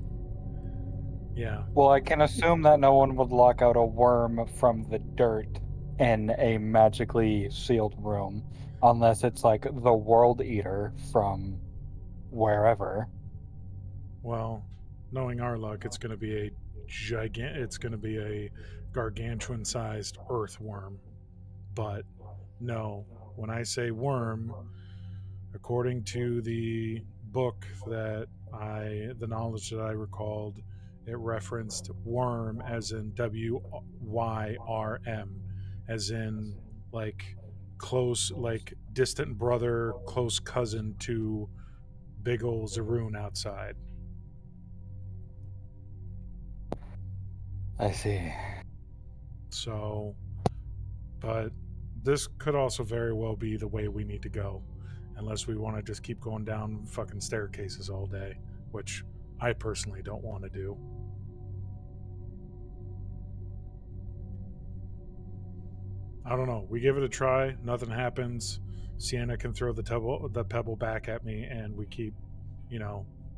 yeah. Well, I can assume that no one would lock out a worm from the dirt in a magically sealed room, unless it's like the World Eater from wherever. Well, knowing our luck, it's going to be a It's going to be a gargantuan-sized earthworm. But no, when I say worm, according to the book the knowledge that I recalled, it referenced worm as in WYRM, as in like close, like distant brother, close cousin to big ol' Zaroon outside. I see. So, but this could also very well be the way we need to go, unless we want to just keep going down fucking staircases all day, which I personally don't want to do. I don't know. We give it a try. Nothing happens. Sienna can throw the pebble back at me, and we keep,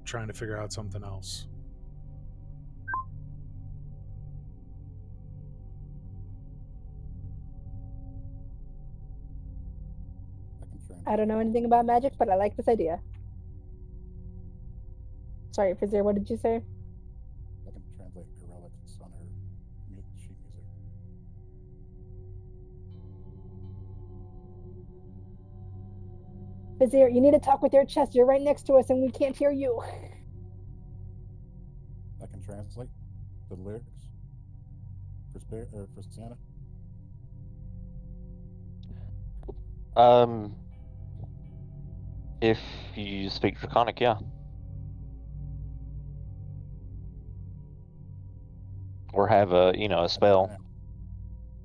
trying to figure out something else. I can translate. I don't know anything about magic, but I like this idea. Sorry, Fazir, what did you say? I can translate her relics on her sheet music. Vizier, you need to talk with your chest. You're right next to us and we can't hear you. I can translate the lyrics for Santa. If you speak Draconic, yeah. Or have a spell. Right.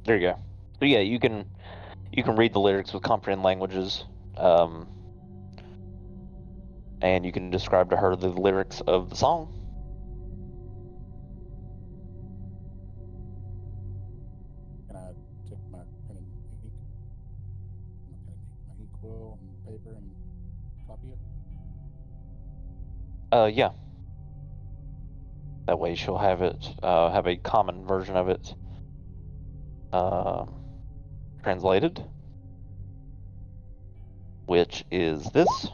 There you go. So yeah, you can read the lyrics with comprehend languages, and you can describe to her the lyrics of the song. Can I take my pen and ink? My ink quill and paper and copy it? Yeah. That way she'll have it, have a common version of it, translated, which is this.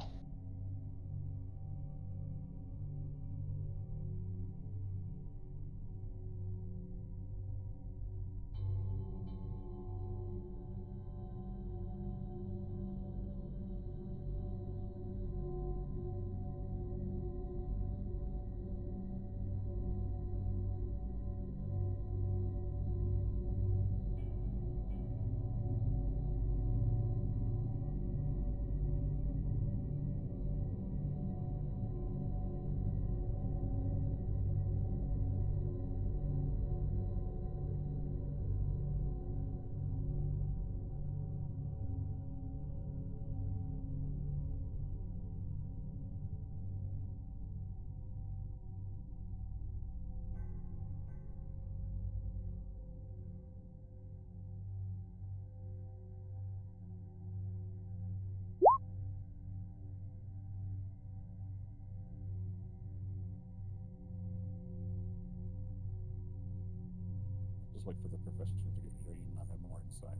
Just wait for the professor to get here. You might have more insight.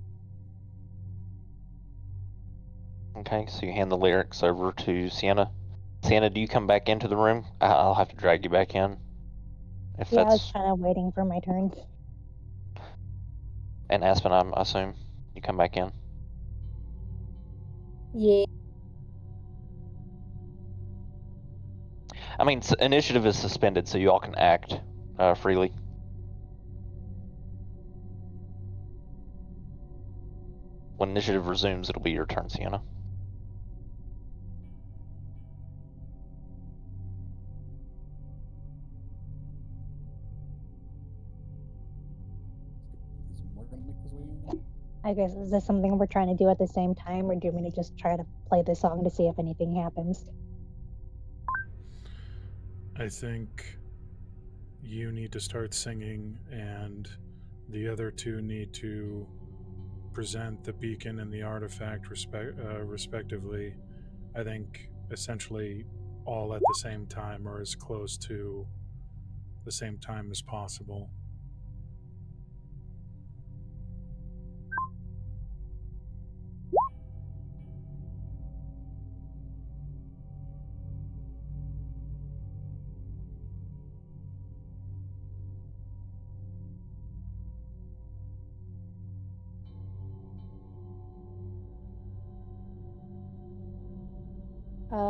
Okay, so you hand the lyrics over to Sienna. Sienna, do you come back into the room? I'll have to drag you back in. If Yeah, I was that's kind of waiting for my turn. and Aspen, I assume you come back in. Yeah. I mean, initiative is suspended, so you all can act freely. When initiative resumes, it'll be your turn, Sienna. Is more gonna make his way in? I guess, is this something we're trying to do at the same time, or do you want me to just try to play the song to see if anything happens? I think you need to start singing, and the other two need to present the beacon and the artifact respectively. I think essentially all at the same time or as close to the same time as possible.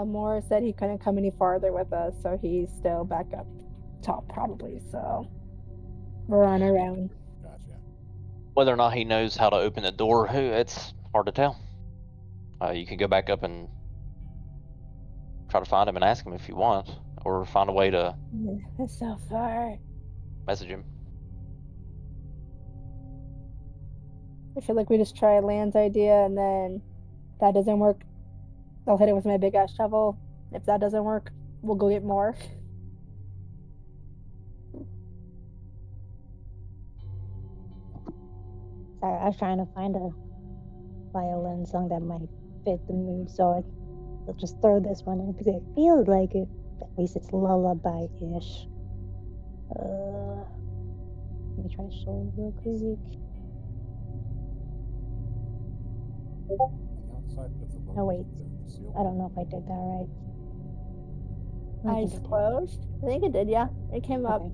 Morris said he couldn't come any farther with us, so he's still back up top probably. So we're on our own. Gotcha. Whether or not he knows how to open the door, it's hard to tell. You can go back up and try to find him and ask him if you want, or find a way to It's so far. message him. I feel like we just try Land's idea, and then if that doesn't work, I'll hit it with my big ass shovel. If that doesn't work, we'll go get more. Sorry, I was trying to find a violin song that might fit the mood, so I'll just throw this one in because it feels like it. At least it's lullaby-ish. Let me try to show it real quick. On the outside of the logo, Oh wait, the seal. I don't know if I did that right. I think Eyes I did. closed. I think it did. Yeah, it came up. Okay.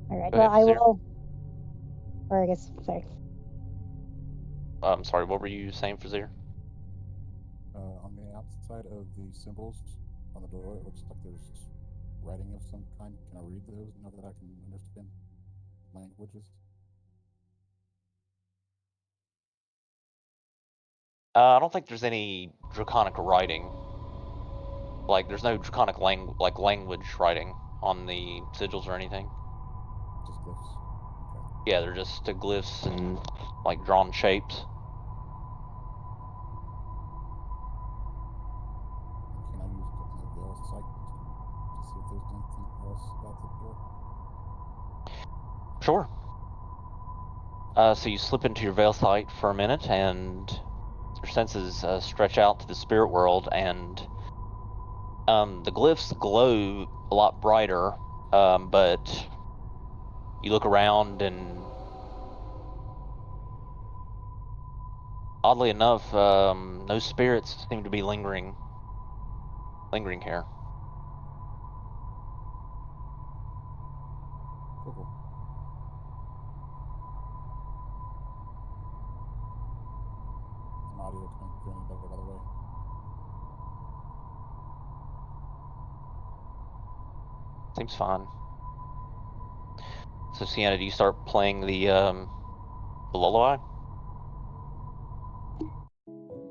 All right. Go Well, ahead, I Vizier. will. Or I guess, sorry. I'm sorry, what were you saying, Fazir? On the outside of the symbols on the door, it looks like there's writing of some kind. Can I read those now that I can understand languages? I don't think there's any draconic writing. Like, there's no draconic language writing on the sigils or anything. Just glyphs. Okay. Yeah, they're just glyphs and like drawn shapes. Can I use my veil sight to see if there's anything else about the door? Sure. So you slip into your veil sight for a minute, and your senses stretch out to the spirit world, and the glyphs glow a lot brighter, but you look around, and oddly enough, no spirits seem to be lingering here. Cool. Is my audio coming through any better, by the way? Seems fine. So, Sienna, do you start playing the lullaby?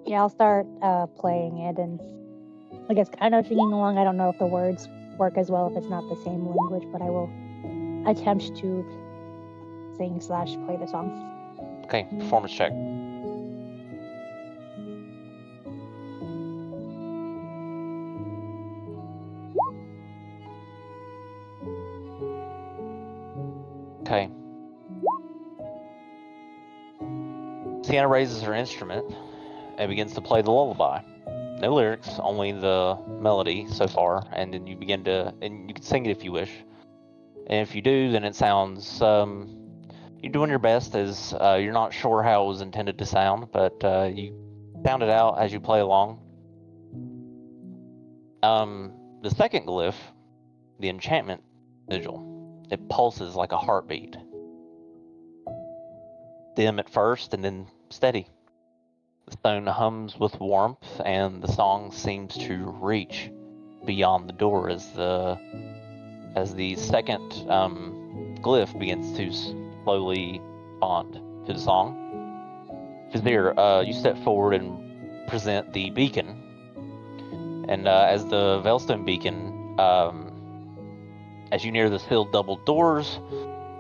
Yeah, I'll start playing it, and I guess kind of singing along. I don't know if the words work as well if it's not the same language, but I will attempt to sing/play the song. Okay, performance check. Okay. Sienna raises her instrument and begins to play the lullaby. No lyrics, only the melody so far, and then you begin to, and you can sing it if you wish. And if you do, then it sounds, you're doing your best, as you're not sure how it was intended to sound, but you sound it out as you play along. The second glyph, the enchantment sigil, it pulses like a heartbeat. Dim at first, and then steady. The stone hums with warmth, and the song seems to reach beyond the door as the second glyph begins to slowly respond to the song. Fazir, you step forward and present the beacon, and as the Veilstone beacon, as you near the sealed double doors,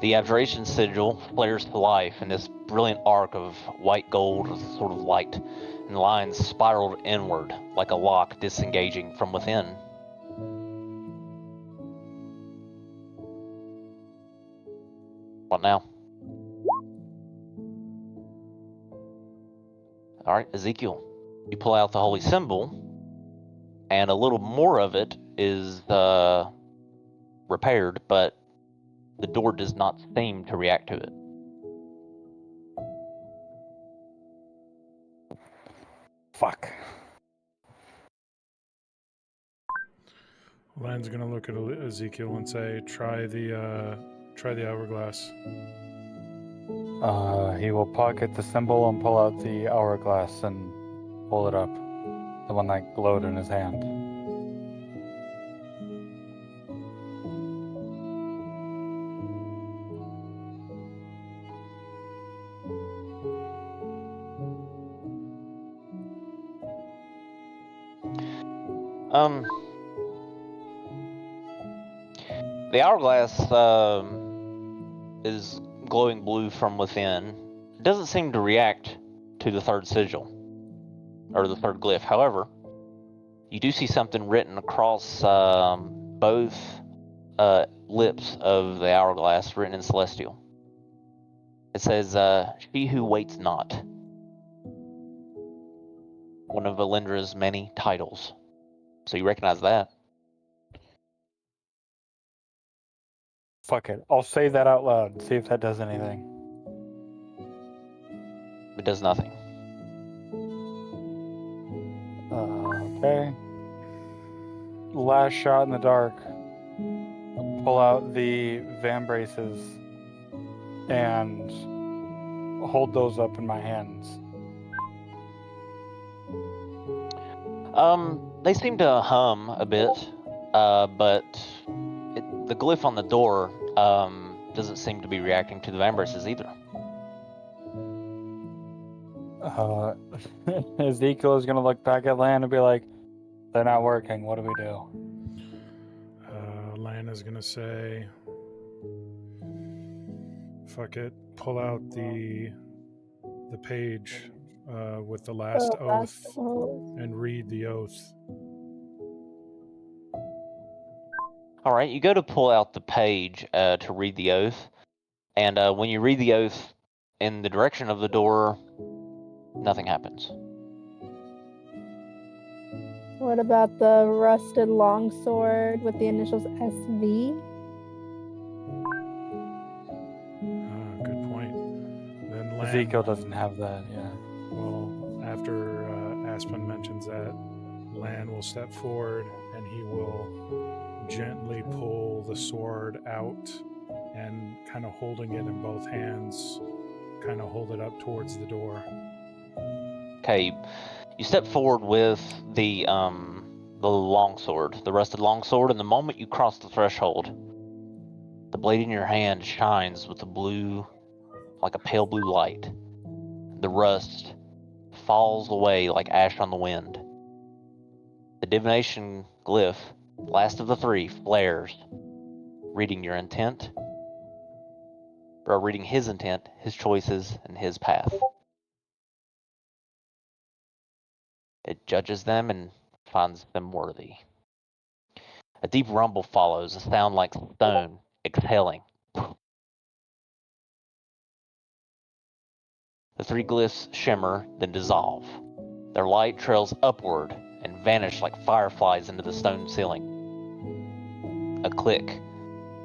the abjuration sigil flares to life in this brilliant arc of white gold with sort of light, and lines spiraled inward like a lock disengaging from within. What now? All right, Ezekiel, you pull out the holy symbol, and a little more of it is repaired, but the door does not seem to react to it. Fuck. Lan's gonna look at Ezekiel and say, "Try the hourglass." He will pocket the symbol and pull out the hourglass and pull it up. The one that glowed in his hand. The hourglass is glowing blue from within. It doesn't seem to react to the third sigil, or the third glyph. However, you do see something written across both lips of the hourglass, written in Celestial. It says, "She who waits not." One of Valindra's many titles. So you recognize that. Fuck it. I'll say that out loud and see if that does anything. It does nothing. Okay. Last shot in the dark. Pull out the vambraces and hold those up in my hands They seem to hum a bit, but the glyph on the door doesn't seem to be reacting to the vambraces either. Ezekiel is gonna look back at Lan and be like, "They're not working. What do we do?" Lana's gonna say, "Fuck it, pull out the page with the last oath and read the oath." All right, you go to pull out the page to read the oath, and when you read the oath in the direction of the door, nothing happens. What about the rusted longsword with the initials SV? Good point. Then Lan, Ezekiel doesn't have that. Yeah. well, after Aspen mentions that, Lan will step forward and he will gently pull the sword out and kind of holding it in both hands, kind of hold it up towards the door. Okay, you step forward with the longsword, the rusted longsword, and the moment you cross the threshold, the blade in your hand shines with a blue, like a pale blue light. The rust falls away like ash on the wind. The divination glyph, last of the three, flares, reading your intent, or reading his intent, his choices, and his path. It judges them and finds them worthy. A deep rumble follows, a sound like stone exhaling. The three glyphs shimmer, then dissolve. Their light trails upward and vanish like fireflies into the stone ceiling. A click,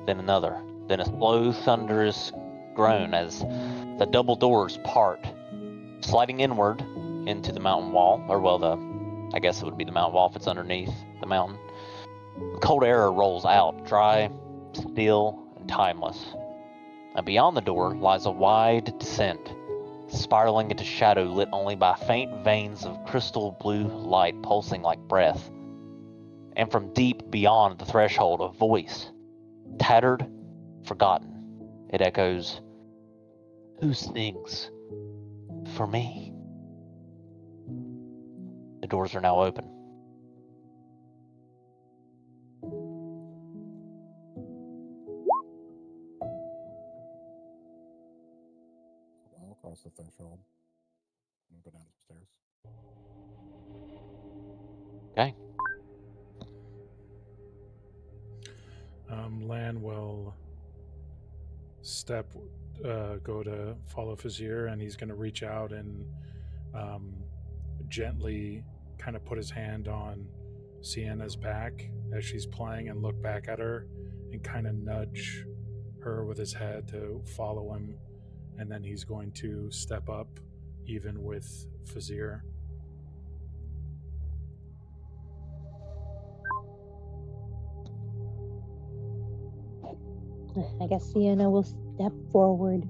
then another, then a slow, thunderous groan as the double doors part, sliding inward into the mountain wall, or I guess it would be the mountain wall if it's underneath the mountain. The cold air rolls out, dry, still, and timeless. And beyond the door lies a wide descent, spiraling into shadow lit only by faint veins of crystal blue light pulsing like breath. And from deep beyond the threshold, a voice, tattered, forgotten. It echoes, "Who sings for me?" The doors are now open. I'll cross the threshold and go down the stairs. Okay. Lan will go to follow Fazir, and he's going to reach out and gently kind of put his hand on Sienna's back as she's playing and look back at her and kind of nudge her with his head to follow him. And then he's going to step up even with Fazir. I guess Sienna will step forward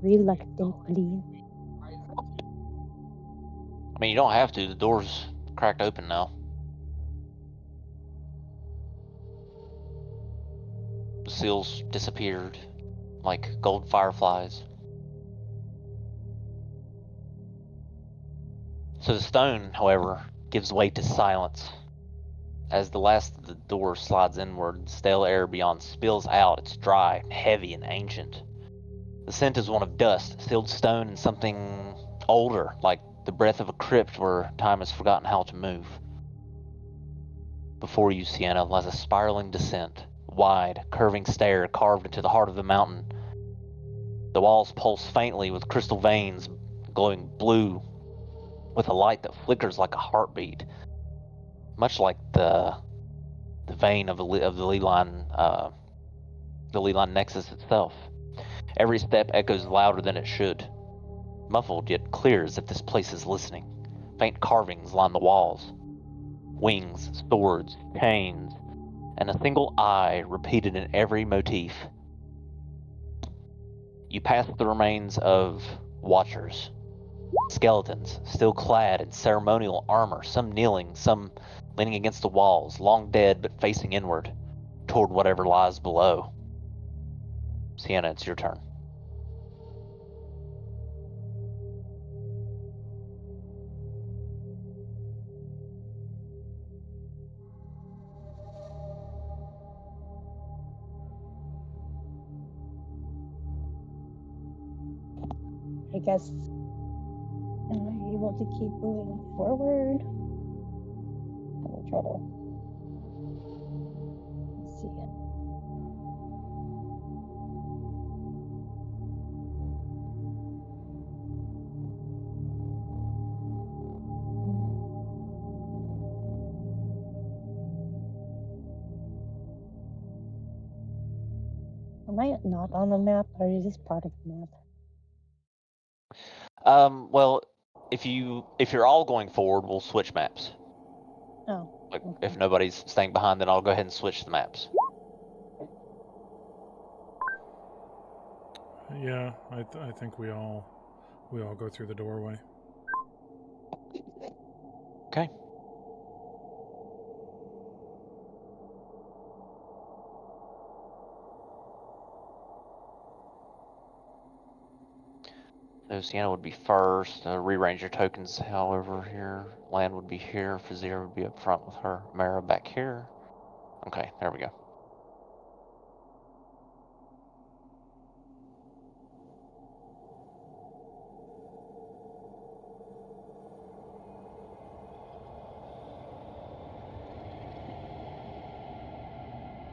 reluctantly. I mean, you don't have to. The door's cracked open now. The seals disappeared like gold fireflies. So the stone, however, gives way to silence. As the last of the door slides inward, stale air beyond spills out. It's dry, heavy, and ancient. The scent is one of dust, sealed stone, and something older, like the breath of a crypt where time has forgotten how to move. Before you, Sienna, lies a spiraling descent, wide, curving stair carved into the heart of the mountain. The walls pulse faintly with crystal veins glowing blue, with a light that flickers like a heartbeat, much like the vein of the ley line nexus itself. Every step echoes louder than it should, muffled yet clear as if this place is listening. Faint carvings line the walls, wings, swords, chains, and a single eye repeated in every motif. You pass the remains of watchers, Skeletons, still clad in ceremonial armor, some kneeling, some leaning against the walls, long dead but facing inward, toward whatever lies below. Sienna, it's your turn. I guess. Am I able to keep moving forward? Let me try to see it. Am I not on the map, or is this part of the map? Well, if you're all going forward, we'll switch maps. Oh. Like, Okay. if nobody's staying behind, then I'll go ahead and switch the maps. Yeah, I think we all go through the doorway. Okay. So Sienna would be first. Rearrange your tokens, however, here. Land would be here. Fazira would be up front with her. Mara back here. Okay, there we go.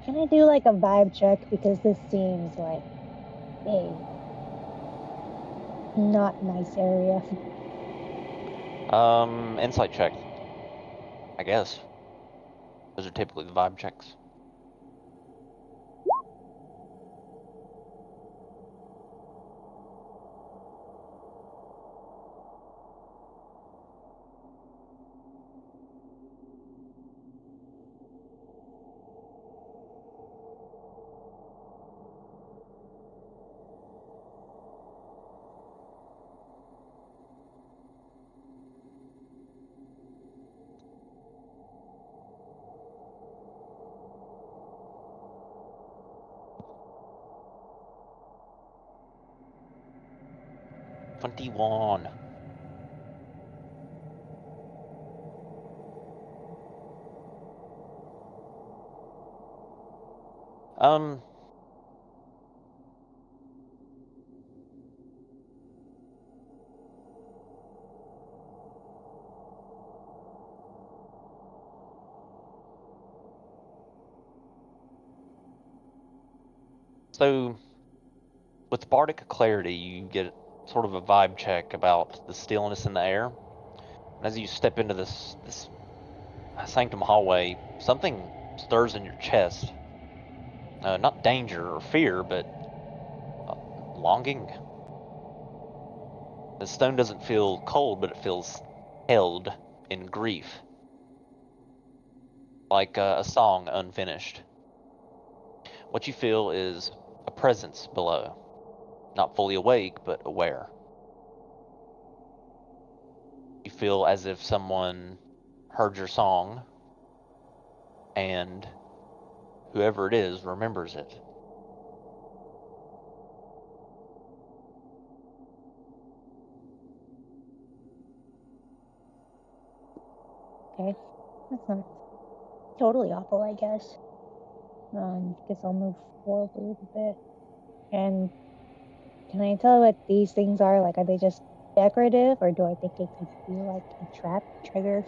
Can I do like a vibe check, because this seems like a not nice area? Insight check, I guess. Those are typically the vibe checks. $21. So, with Bardic Clarity, you get sort of a vibe check about the stillness in the air. And as you step into this sanctum hallway, something stirs in your chest. Not danger or fear, but longing. The stone doesn't feel cold, but it feels held in grief. Like a song unfinished. What you feel is a presence below. Not fully awake, but aware. You feel as if someone heard your song, and whoever it is remembers it. Okay, that's not totally awful, I guess. Guess I'll move forward a bit. And can I tell what these things are? Like, are they just decorative, or do I think it could be like a trap trigger?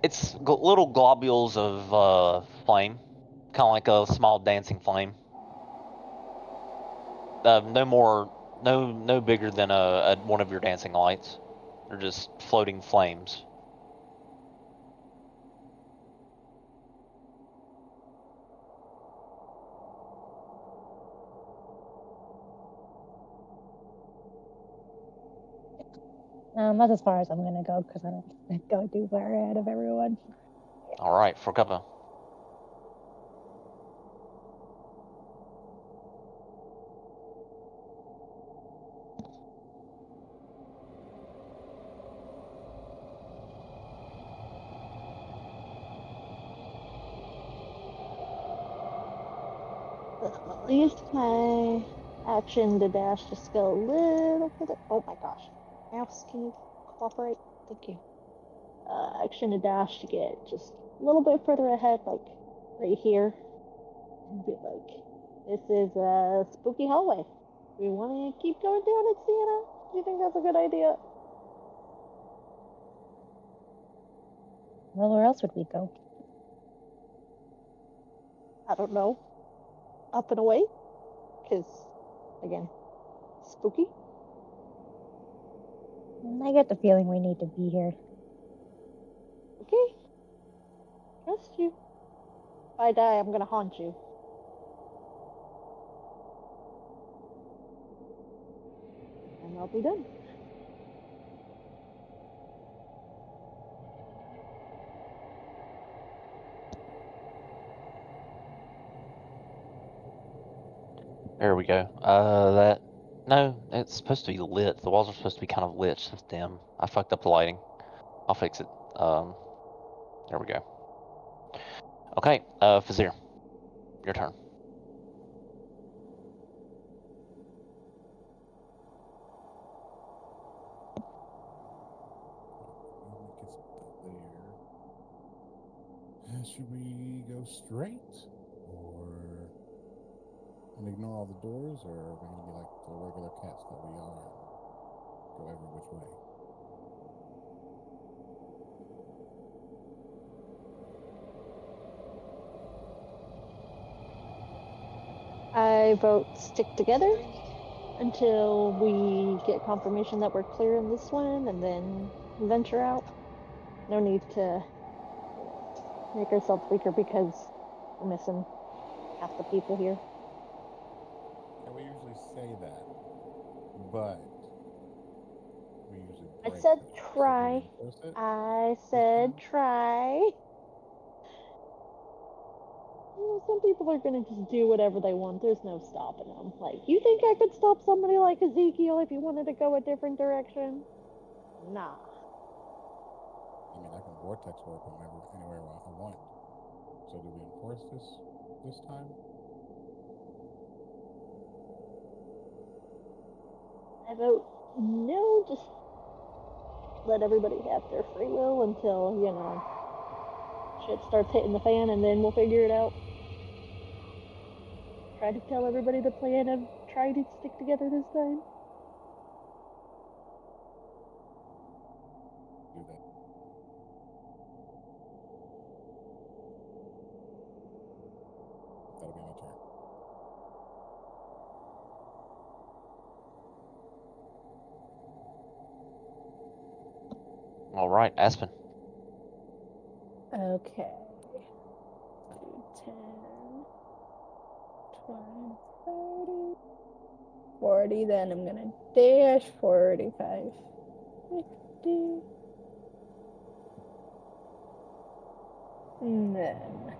It's little globules of flame, kind of like a small dancing flame. No bigger than one of your dancing lights. They're just floating flames. That's as far as I'm gonna go, because I don't go too far ahead of everyone. All right, for cover. I'll use my action to dash just go a little further. Oh my gosh. Mouse, can you cooperate? Thank you. Action to dash to get just a little bit further ahead, like right here. And be like, this is a spooky hallway. Do we want to keep going down it, Sienna? Do you think that's a good idea? Well, where else would we go? I don't know. Up and away? Because, again, spooky? I get the feeling we need to be here. Okay. Trust you. If I die, I'm gonna haunt you. And I'll be done. There we go. No, it's supposed to be lit. The walls are supposed to be kind of lit, it's just dim. I fucked up the lighting. I'll fix it. There we go. Okay, Fazir, your turn. Should we go straight, or and ignore all the doors, or are we gonna be like the regular cats that we are, and go every which way? I vote stick together until we get confirmation that we're clear in this one and then venture out. No need to make ourselves weaker because we're missing half the people here. Yeah, we usually say that, but we usually I break said that. So do we try. enforce it I this said time? try. Some people are gonna just do whatever they want. There's no stopping them. Like, you think I could stop somebody like Ezekiel if he wanted to go a different direction? Nah. I mean, I can vortex warp them anywhere I want. So do we enforce this time? I vote no, just let everybody have their free will until, shit starts hitting the fan and then we'll figure it out. Try to tell everybody the plan of try to stick together this time. Do that. That'll be my turn. All right, Aspen. Okay. 10, 20, 30, 40. Then I'm gonna dash 45, 50. And then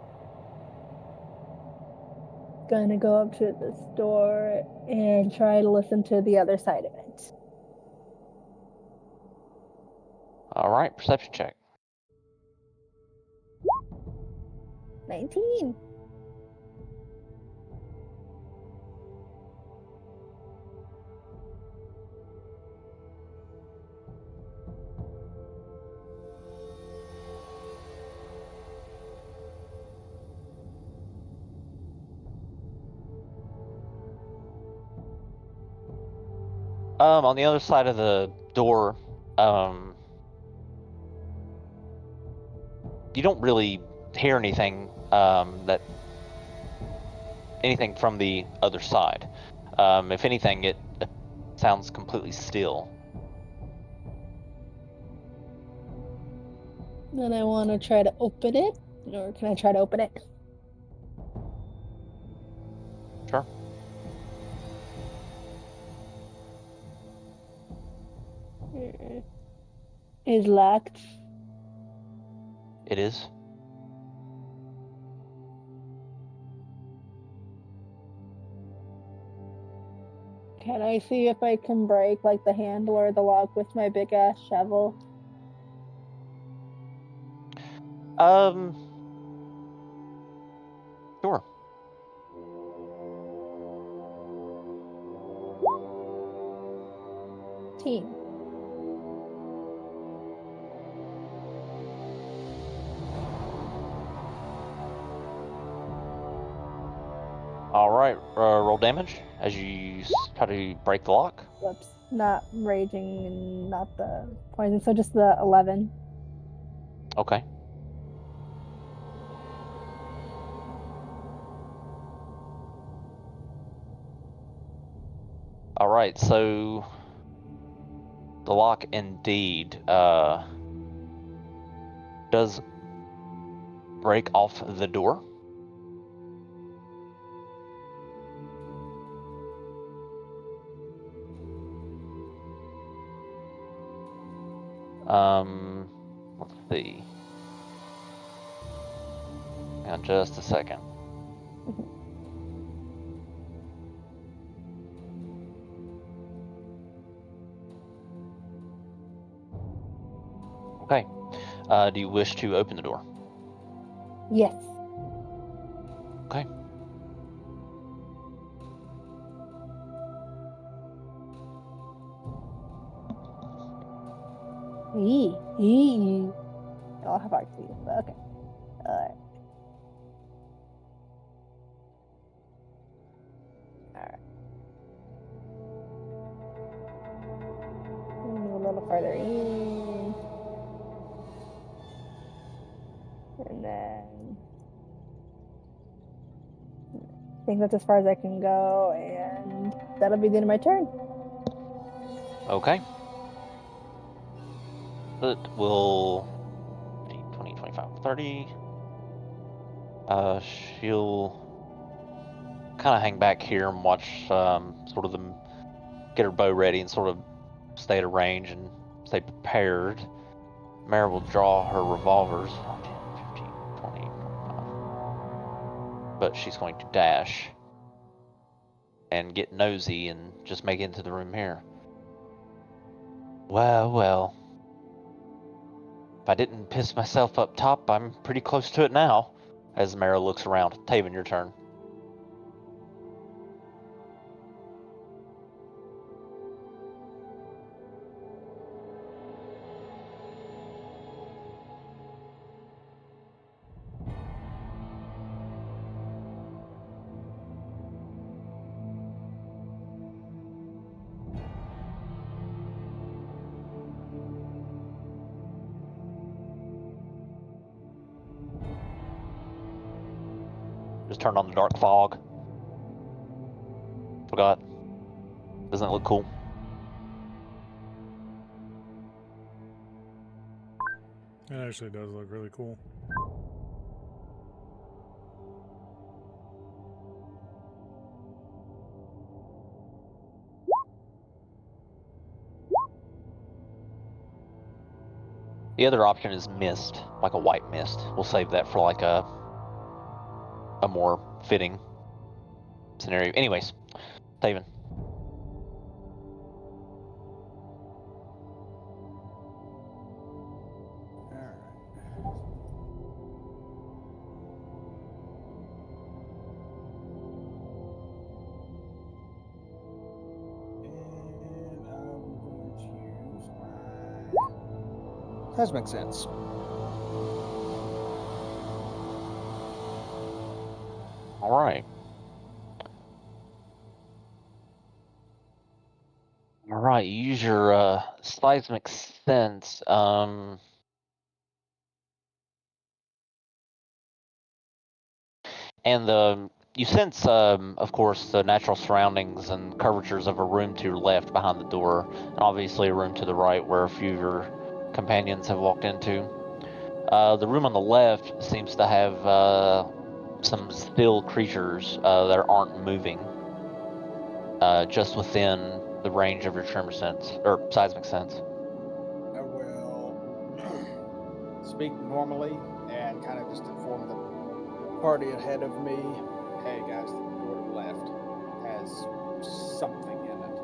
gonna go up to this door and try to listen to the other side of it. All right, perception check. 19. On the other side of the door, you don't really hear anything anything from the other side. If anything, it sounds completely still. Then I want to try to open it. Or can I try to open it? Sure. Is locked. It is. Can I see if I can break like the handle or the lock with my big ass shovel? Sure. 13. All right, roll damage as you try to break the lock. Whoops. Not raging and not the poison, so just the 11. Okay. All right, so the lock indeed does break off the door. Let's see. Hang on just a second. Okay. Do you wish to open the door? Yes. Okay. I'll have back to you, but okay. Alright. Alright. Move a little farther in. And then I think that's as far as I can go, and that'll be the end of my turn. Okay. It will 15, 20, 25, 30. She'll kind of hang back here and watch sort of them get her bow ready and sort of stay at a range and stay prepared. Mara will draw her revolvers. 5, 10, 15, 20, 25. But she's going to dash and get nosy and just make it into the room here. Well, well. If I didn't piss myself up top, I'm pretty close to it now. As Mara looks around. Taven, your turn. Just turned on the dark fog. Forgot. Doesn't it look cool? It actually does look really cool. The other option is mist, like a white mist. We'll save that for like a more fitting scenario. Anyways, Taven. Seismic sense. All right. All right. Use your seismic sense. And you sense, of course, the natural surroundings and curvatures of a room to your left behind the door, and obviously a room to the right where a few of your companions have walked into. The room on the left seems to have some still creatures that aren't moving, just within the range of your tremor sense or seismic sense. I will speak normally and kind of just inform the party ahead of me. Hey guys, the door to the left has something in it.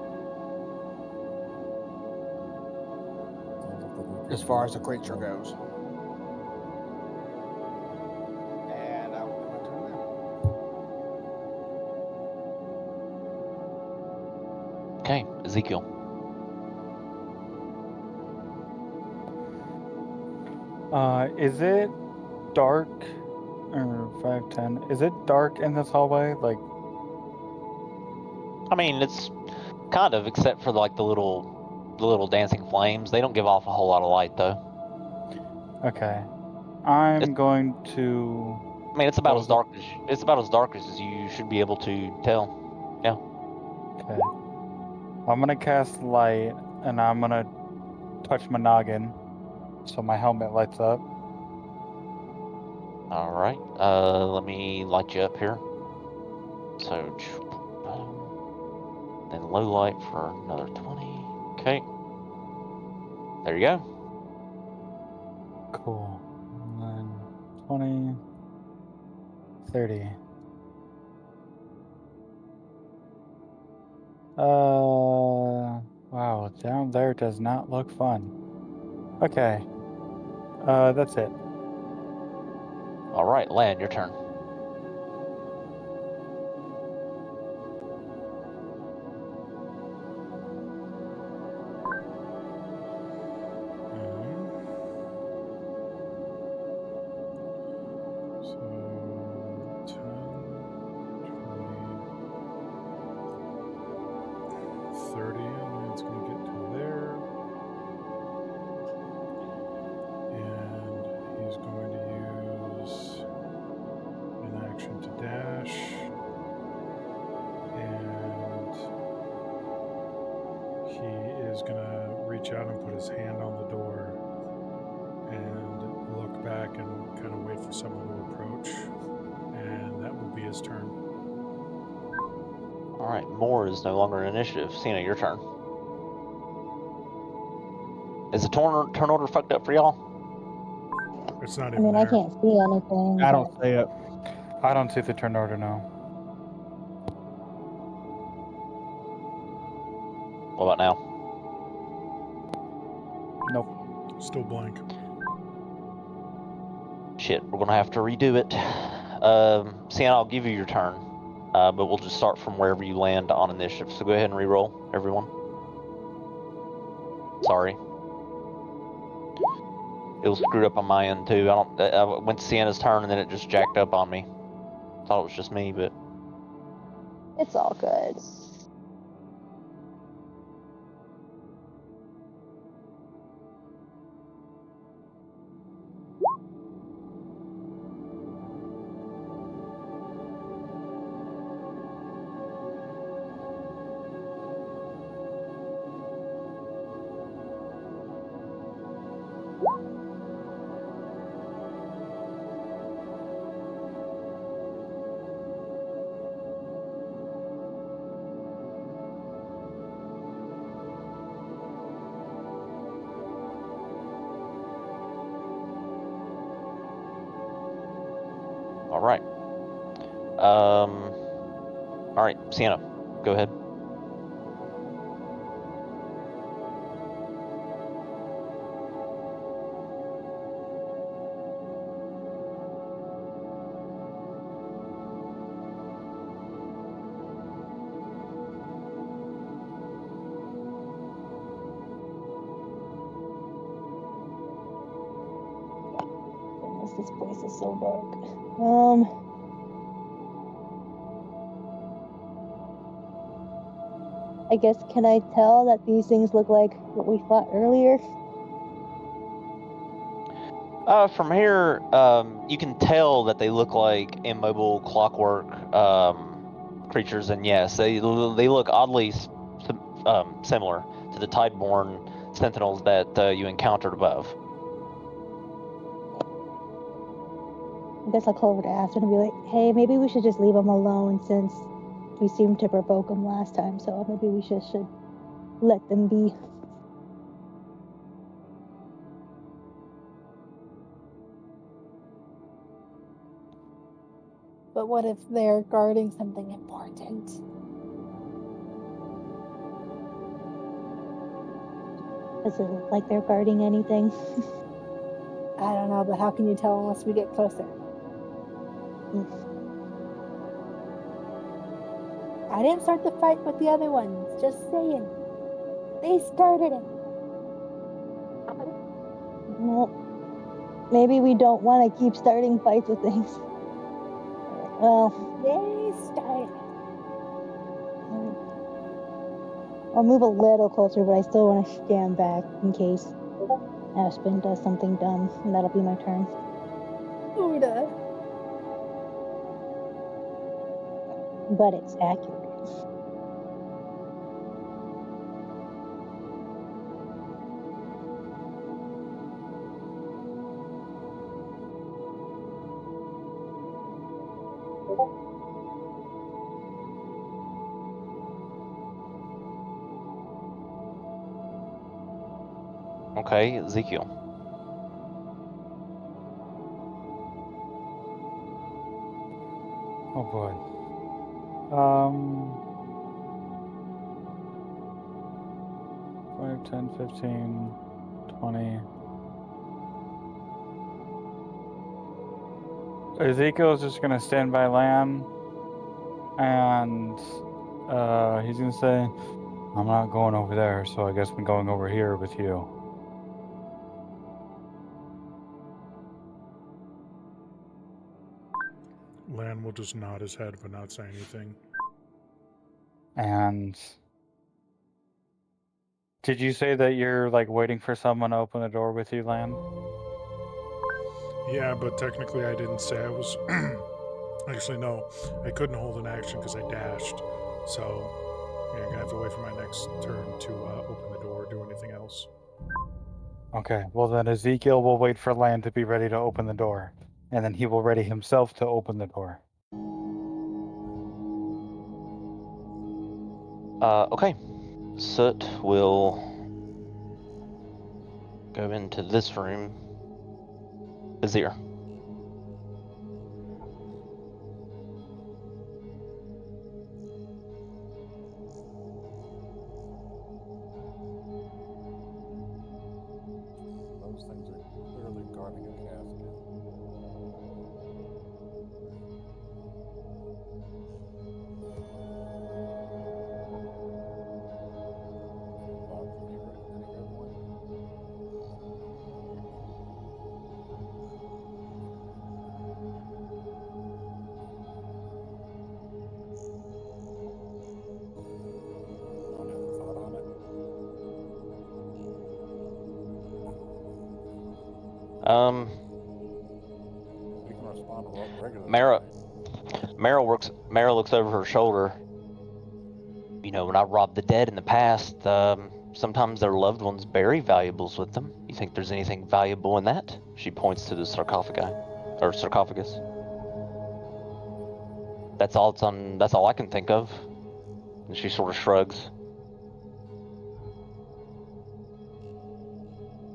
As far as the creature goes. And I will do my turn there. Okay, Ezekiel. Is it dark? Or 5:10? Is it dark in this hallway? Like, I mean, it's kind of, except for like the little dancing flames. They don't give off a whole lot of light, though. okay. I'm It- going to. I mean, it's about as close dark as you should be able to tell. Okay. I'm gonna cast light, and I'm gonna touch my noggin, so my helmet lights up. All right. Let me light you up here. So, then low light for another 20. Okay. There you go. Cool. And then 20, 30. Wow, down there does not look fun. Okay. That's it. All right, Lan, your turn. So 10, 20, 30, and then it's going to get to there. And he's going to use an action to dash. And he is going to reach out and put his hand on the door and look back and kind of wait for someone to approach. And that will be his turn. All right, Moore is no longer in initiative. Cena, your turn. Is the turn order fucked up for y'all? It's not I even mean, I there. can't see anything. I don't but- see it. I don't see the turn order now. What about now? Nope. Still blank. Shit, we're gonna have to redo it. Sienna, I'll give you your turn, but we'll just start from wherever you land on initiative. So go ahead and re-roll, everyone. Sorry. It was screwed up on my end too. I went to Sienna's turn and then it just jacked up on me. Thought it was just me, but It's all good. all right. All right, Sienna, go ahead. Goodness, this place is so dark. I guess, can I tell that these things look like what we fought earlier? From here, you can tell that they look like immobile clockwork creatures, and yes, they look oddly similar to the Tideborn sentinels that you encountered above. I guess I'll call over to Aspen and be like, hey, maybe we should just leave them alone since we seemed to provoke them last time, so maybe we should let them be. But what if they're guarding something important? Does it look like they're guarding anything? I don't know, but how can you tell unless we get closer? I didn't start the fight with the other ones. Just saying. They started it. Well, Maybe we don't want to keep starting fights with things. Well, Yay, start. I'll move a little closer, but I still want to stand back in case Aspen does something dumb, and that'll be my turn. Uda. But it's accurate. Okay, Ezekiel. Oh boy. 5, 10, 15, 20. Ezekiel's just gonna stand by Lan, and he's gonna say, I'm not going over there, so I guess I'm going over here with you. Lan will just nod his head but not say anything. And did you say that you're like waiting for someone to open the door with you, Lan? Yeah, but technically I didn't say I was. Actually, no, I couldn't hold an action because I dashed. So, yeah, I'm gonna have to wait for my next turn to open the door or do anything else. Okay, well then Ezekiel will wait for Lan to be ready to open the door, and then he will ready himself to open the door. Okay. Soot will go into this room. Azir. Those things are clearly guarding a casket. Thoughts? Any red wine? Anyone has a thought on it? We can respond regularly. Mara Right? Mara looks over her shoulder. You know, when I robbed the dead in the past, sometimes their loved ones bury valuables with them. You think there's anything valuable in that? She points to the sarcophagus. That's all I can think of. And she sort of shrugs.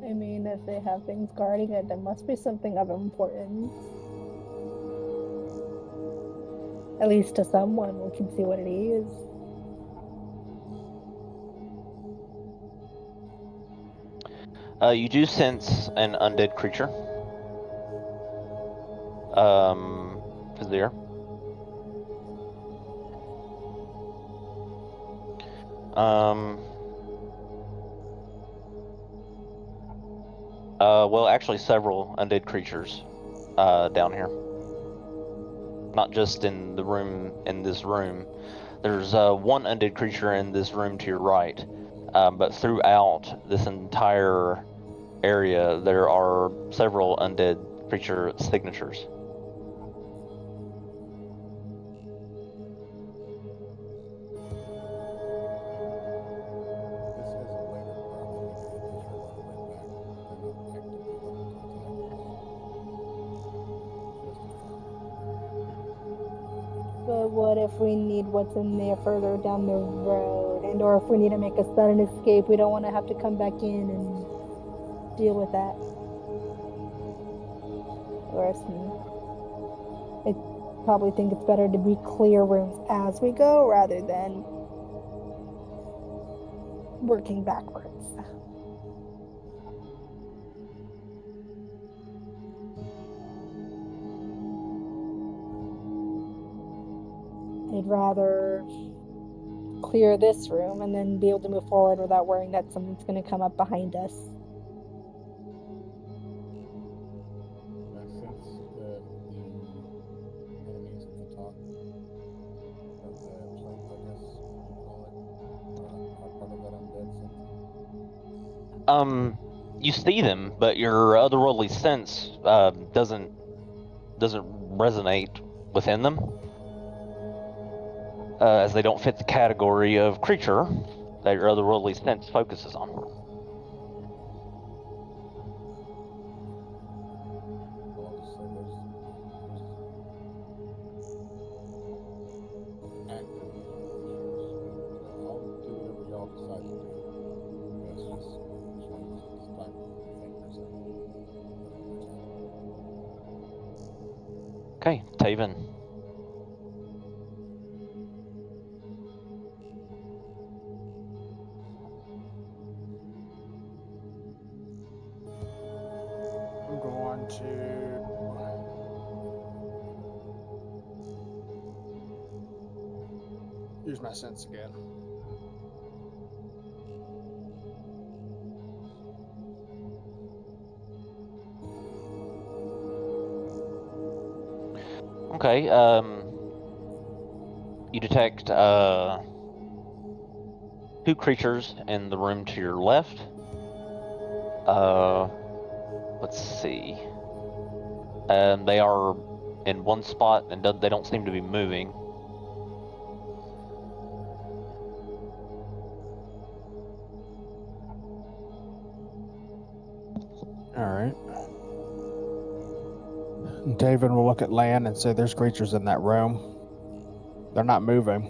I mean, if they have things guarding it, there must be something of importance. At least to someone, we can see what it is. You do sense an undead creature. Azir. Well, actually, several undead creatures down here. Not just in this room. There's one undead creature in this room to your right, but throughout this entire area, there are several undead creature signatures. This is a later problem. We could just run right back. They're not actively looking to attack us. Just a thought. But what if we need what's in there further down the road? And or if we need to make a sudden escape, we don't want to have to come back in and deal with that. Or I probably think it's better to be clear rooms as we go rather than working backwards. I'd rather clear this room and then be able to move forward without worrying that something's going to come up behind us. You see them, but your otherworldly sense doesn't resonate within them, as they don't fit the category of creature that your otherworldly sense focuses on. Well, I'll just say there's active creatures. So I'll do whatever y'all decide to do. But it's just want to stop and think for a second. Let it be my turn. Okay, Taven. I'm going to use my sense again. Okay, you detect two creatures in the room to your left. Let's see. They are in one spot and they don't seem to be moving. All right. David will look at Lan and say, "There's creatures in that room. They're not moving.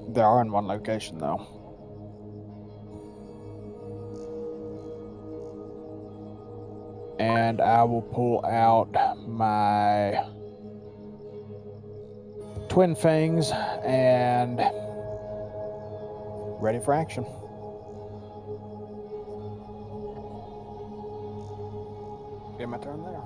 They are in one location, though." And I will pull out my twin fangs and ready for action. Get my turn there.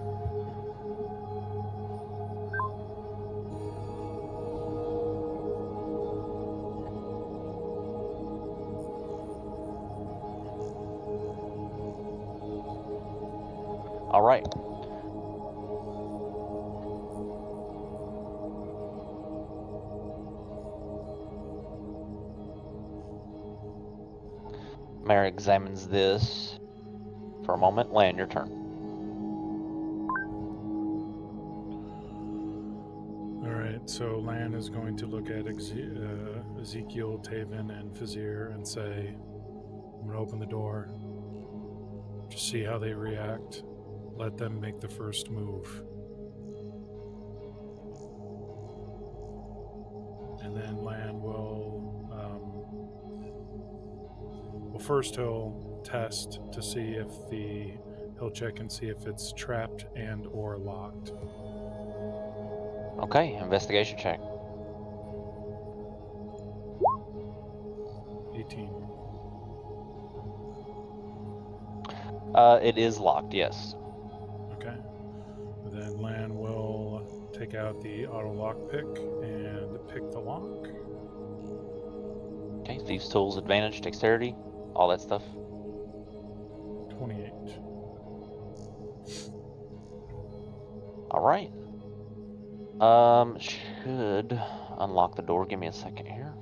All right. Mary examines this for a moment. Lan, your turn. All right, so Lan is going to look at Ezekiel, Taven, and Fazir and say, I'm going to open the door, just see how they react. Let them make the first move. And then Lan will, first he'll test to see if he'll check and see if it's trapped and or locked. Okay, investigation check. 18. It is locked, yes. Okay. Then Lan will take out the auto lock pick and pick the lock. Okay, thieves' tools, advantage, dexterity, all that stuff. 28. All right. Should unlock the door. Give me a second here.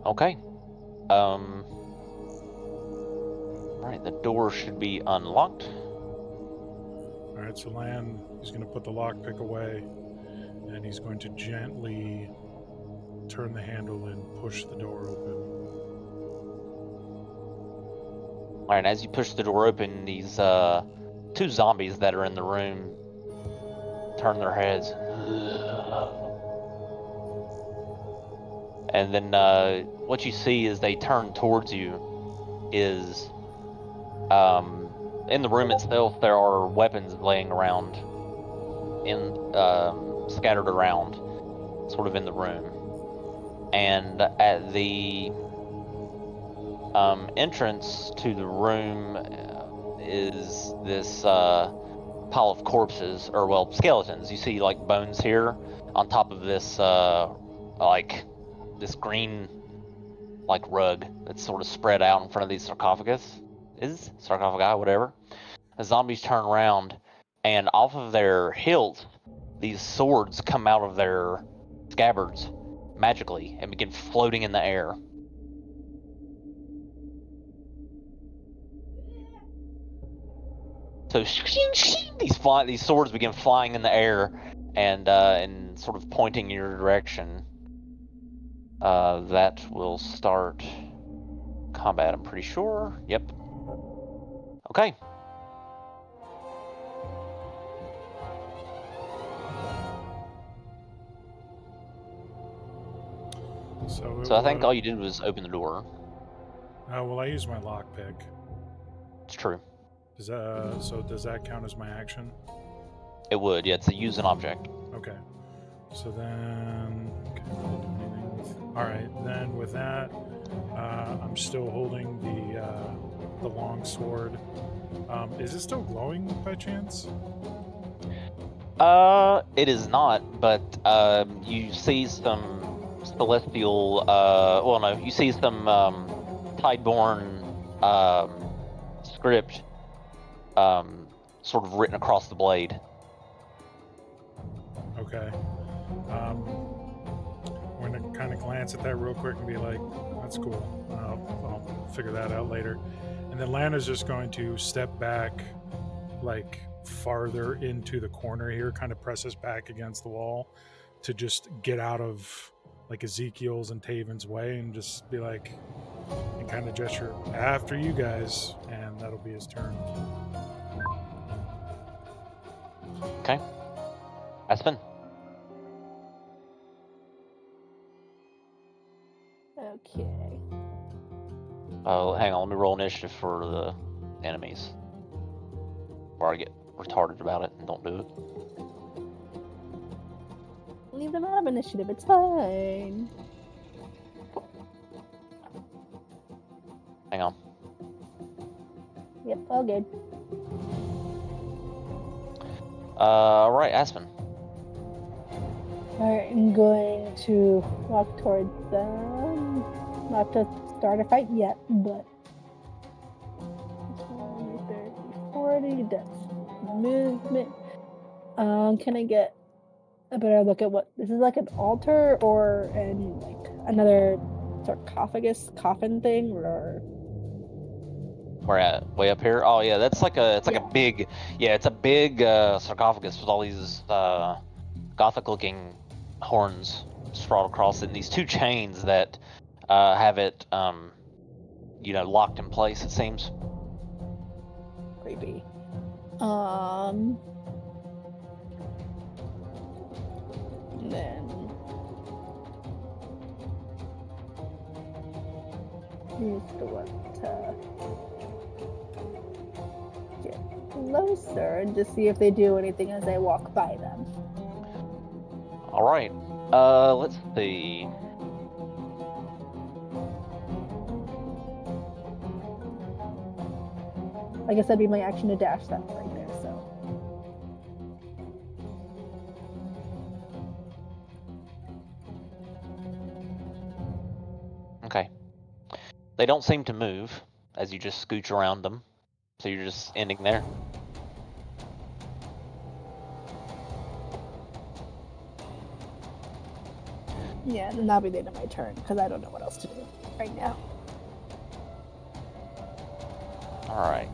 Okay. Alright, the door should be unlocked. Alright, so Lan, he's going to put the lockpick away, and he's going to gently turn the handle and push the door open. Alright, as you push the door open, these two zombies that are in the room turn their heads And then what you see as they turn towards you is in the room itself there are weapons laying around, scattered around, sort of in the room. And at the entrance to the room is this pile of corpses, or well, skeletons. You see like bones here on top of this like this green like rug that's sort of spread out in front of these sarcophagi, whatever. The zombies turn around, and off of their hilts, these swords come out of their scabbards magically and begin floating in the air. So these swords begin flying in the air and sort of pointing in your direction. That will start combat, I'm pretty sure. Yep. Okay. So I think all you did was open the door. Well, I used my lockpick. It's true. Does that count as my action? It would, yeah. It's a use an object. Okay. So then, can't really do anything with. All right, then with that, I'm still holding the long sword. Is it still glowing by chance? It is not, but you see some celestial. Well, no, you see some Tideborn script, sort of written across the blade. Okay. I'm going to kind of glance at that real quick and be like, that's cool. I'll figure that out later. And then Lana's just going to step back, like, farther into the corner here, kind of presses back against the wall to just get out of, like, Ezekiel's and Taven's way and just be like, and kind of gesture, after you guys, and that'll be his turn. Okay. Aspen. Okay. Oh, hang on. Let me roll initiative for the enemies. Or I get retarded about it and don't do it. Leave them out of initiative. It's fine. Hang on. Yep, all good. All right, Aspen. Alright, I'm going to walk towards them. Not to start a fight yet, but 20, 30, 40, that's movement. Can I get a better look at what this is, like an altar or like another sarcophagus coffin thing, or We're at way up here. Oh yeah, that's like a a big it's a big sarcophagus with all these gothic looking horns sprawled across it, and these two chains that have it locked in place, it seems. creepy. Then use the one to get closer and just see if they do anything as I walk by them. All right. Let's see. I guess that'd be my action to dash that right there, so. Okay. They don't seem to move as you just scooch around them, so you're just ending there. Yeah, then that'll be the end of my turn, because I don't know what else to do right now. Alright.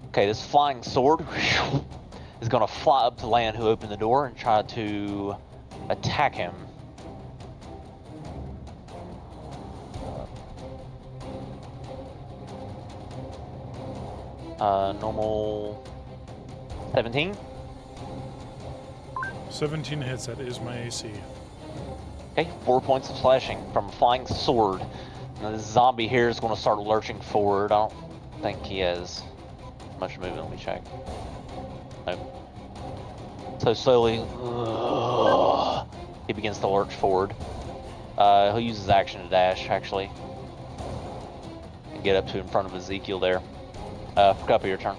Okay, this flying sword is going to fly up to Lan, who opened the door, and try to attack him. Normal 17. 17 hits, that is my AC. Okay, 4 points of slashing from a flying sword. Now this zombie here is going to start lurching forward. I don't think he has much movement. Let me check. Nope. So slowly, he begins to lurch forward. He'll use his action to dash, actually, and get up to in front of Ezekiel there. Cup, your turn.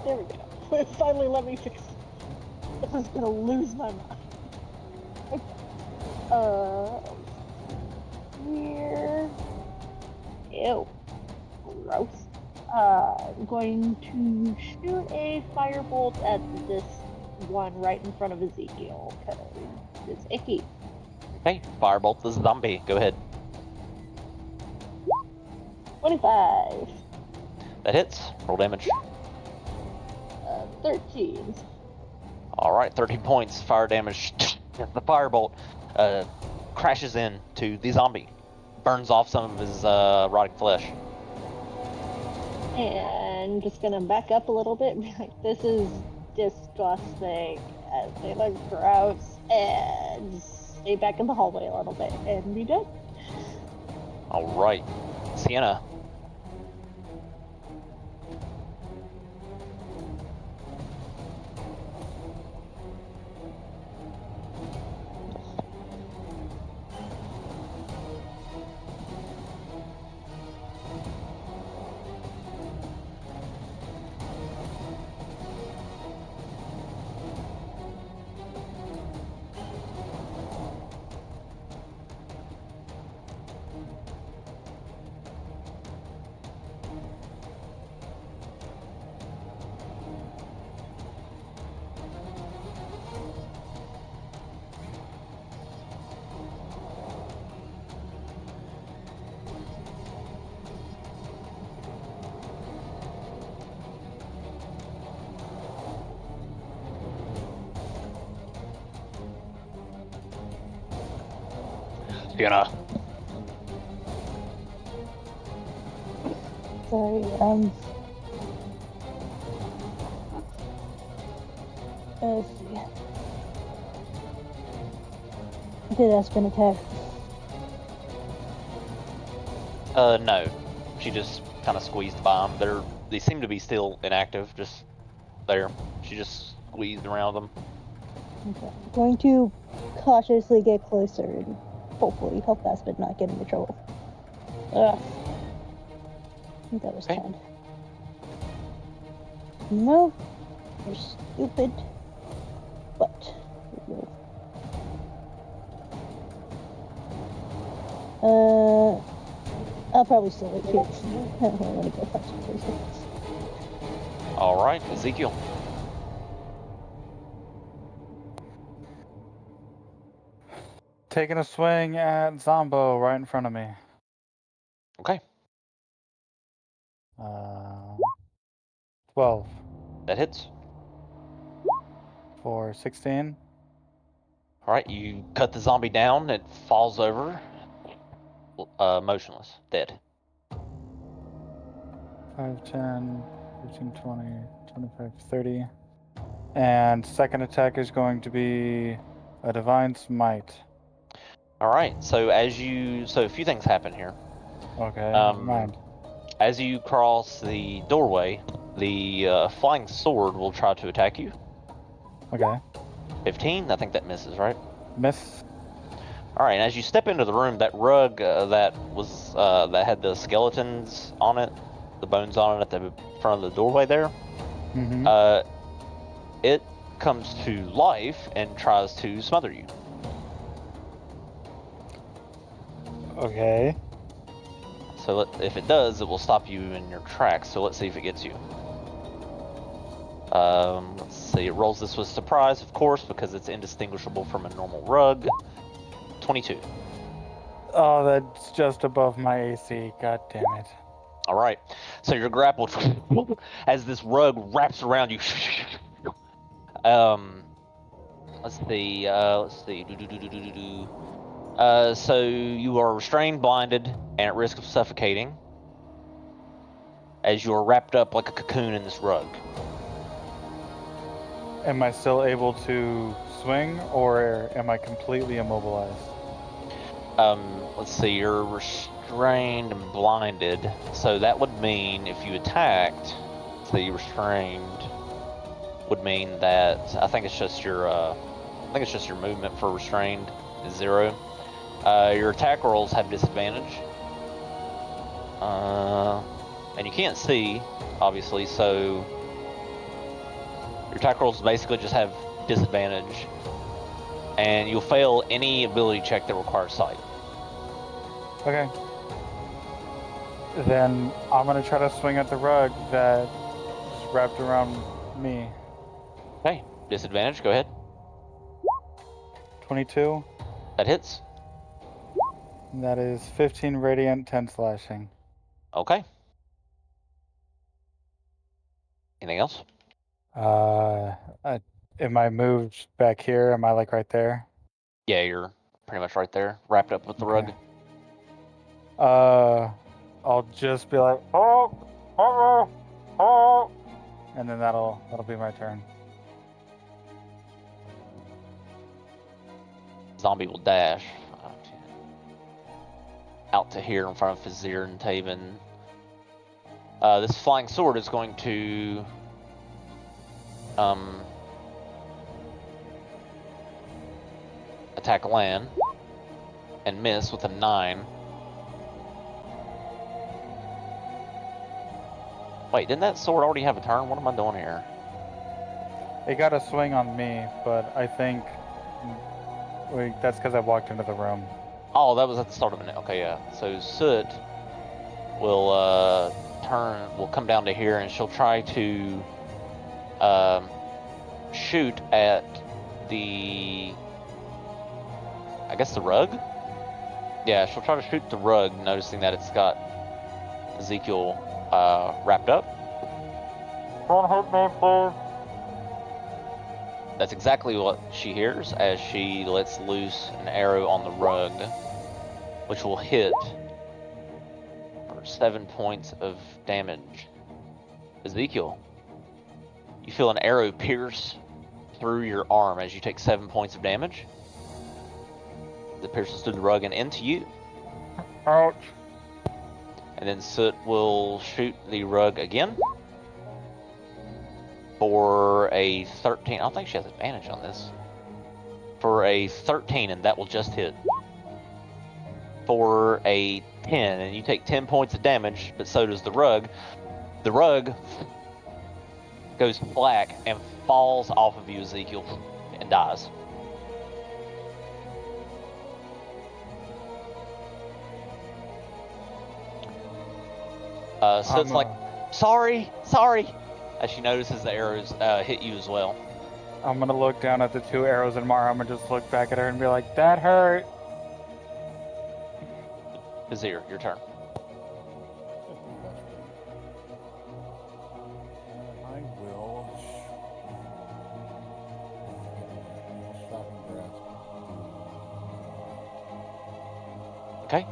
There we go. It finally let me fix. I was gonna lose my mind. Here. Ew. Gross. I'm going to shoot a firebolt at this one right in front of Ezekiel because it's icky. Okay, firebolt the zombie. Go ahead. 25. That hits. Roll damage. 13. All right, 30 points fire damage. The firebolt crashes into the zombie, burns off some of his rotting flesh. And just gonna back up a little bit and be like, this is disgusting. And they look gross. And stay back in the hallway a little bit and be done. All right, Sienna. Sienna. Sorry, let's see. Did Aspen attack? No. She just kind of squeezed by them. They seem to be still inactive, just there. She just squeezed around them. Okay. I'm going to cautiously get closer and hopefully help Aspen not get into trouble. Ugh. I think that was Okay. 10. No, you're stupid. But I'll probably still wait here. I don't want to go touch it. All right, Ezekiel. Taking a swing at Zombo right in front of me. Okay, 12 that hits. for 16. All right, you cut the zombie down. It falls over, motionless, dead. 5, 10, 15, 20, 25, 30. And second attack is going to be a Divine Smite. All right, so a few things happen here. Okay, never mind. As you cross the doorway, the flying sword will try to attack you. Okay. 15, I think that misses, right? Miss. All right, and as you step into the room, that rug that had the skeletons on it, the bones on it at the front of the doorway there, Mm-hmm. it comes to life and tries to smother you. Okay. So if it does, it will stop you in your tracks. So let's see if it gets you. Let's see. It rolls this with surprise, of course, because it's indistinguishable from a normal rug. 22. Oh, that's just above my AC. God damn it. All right. So you're grappled as this rug wraps around you. Let's see. So you are restrained, blinded, and at risk of suffocating as you are wrapped up like a cocoon in this rug. Am I still able to swing, or am I completely immobilized? Let's see. You're restrained and blinded, so that would mean if you attacked, say restrained, would mean that I think it's just your movement for restrained is 0. Your attack rolls have disadvantage. And you can't see, obviously, so your attack rolls basically just have disadvantage. And you'll fail any ability check that requires sight. Okay. Then I'm gonna try to swing at the rug that just wrapped around me. Okay, disadvantage, go ahead. 22. That hits. And that is 15 radiant, 10 slashing. Okay. Anything else? Am I moved back here? Am I like right there? Yeah, you're pretty much right there, wrapped up with the rug. I'll just be like, oh, oh, oh, and then that'll be my turn. Zombie will dash out to here in front of Fazir and Taven. This flying sword is going to attack Lan and miss with a 9. Wait, didn't that sword already have a turn? What am I doing here? It got a swing on me, but I think that's because I walked into the room. Oh, that was at the start of a minute. Okay, yeah. So Soot will will come down to here, and she'll try to shoot at the, I guess, the rug? Yeah, she'll try to shoot the rug, noticing that it's got Ezekiel wrapped up. Don't hurt me, please. That's exactly what she hears as she lets loose an arrow on the rug, which will hit for 7 points of damage. Ezekiel, you feel an arrow pierce through your arm as you take 7 points of damage. It pierces through the rug and into you. Ouch. And then Soot will shoot the rug again for a 13. I don't think she has advantage on this. For a 13, and that will just hit. For a 10, and you take 10 points of damage, but so does the rug. The rug goes black and falls off of you, Ezekiel, and dies. So it's like, sorry, as she notices the arrows hit you as well. I'm gonna look down at the 2 arrows in my arm and just look back at her and be like, that hurt. Vizier, your turn. I will shopping grasp. Okay.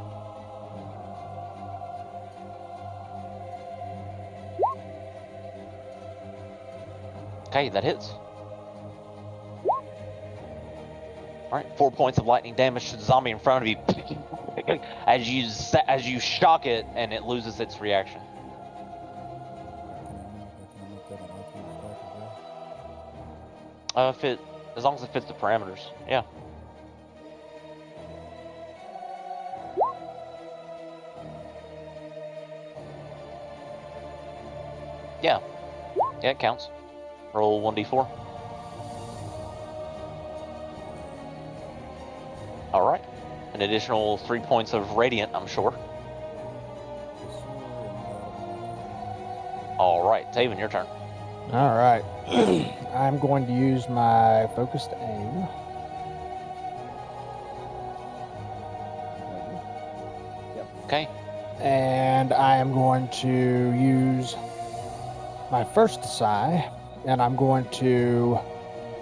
Okay, that hits. Alright, 4 points of lightning damage to the zombie in front of you as you shock it and it loses its reaction. Can I make that an RPG attack as well? As long as it fits the parameters, yeah. Yeah, it counts. Roll 1d4. All right, an additional 3 points of radiant, I'm sure. All right, Taven, your turn. All right. I'm going to use my focused aim. Okay. and I am going to use my first Psy, and I'm going to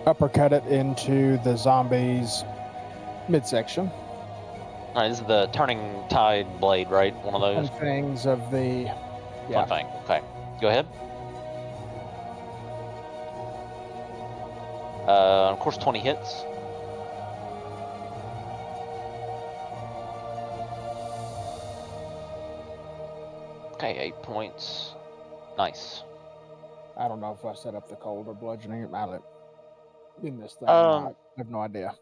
uppercut it into the zombie's midsection. All right, this is the turning tide blade, right? One of those. One fangs of the One thing. Okay, go ahead. Of course, 20 hits. Okay, 8 points. Nice. I don't know if I set up the cold or bludgeoning in this thing. Um, I have no idea.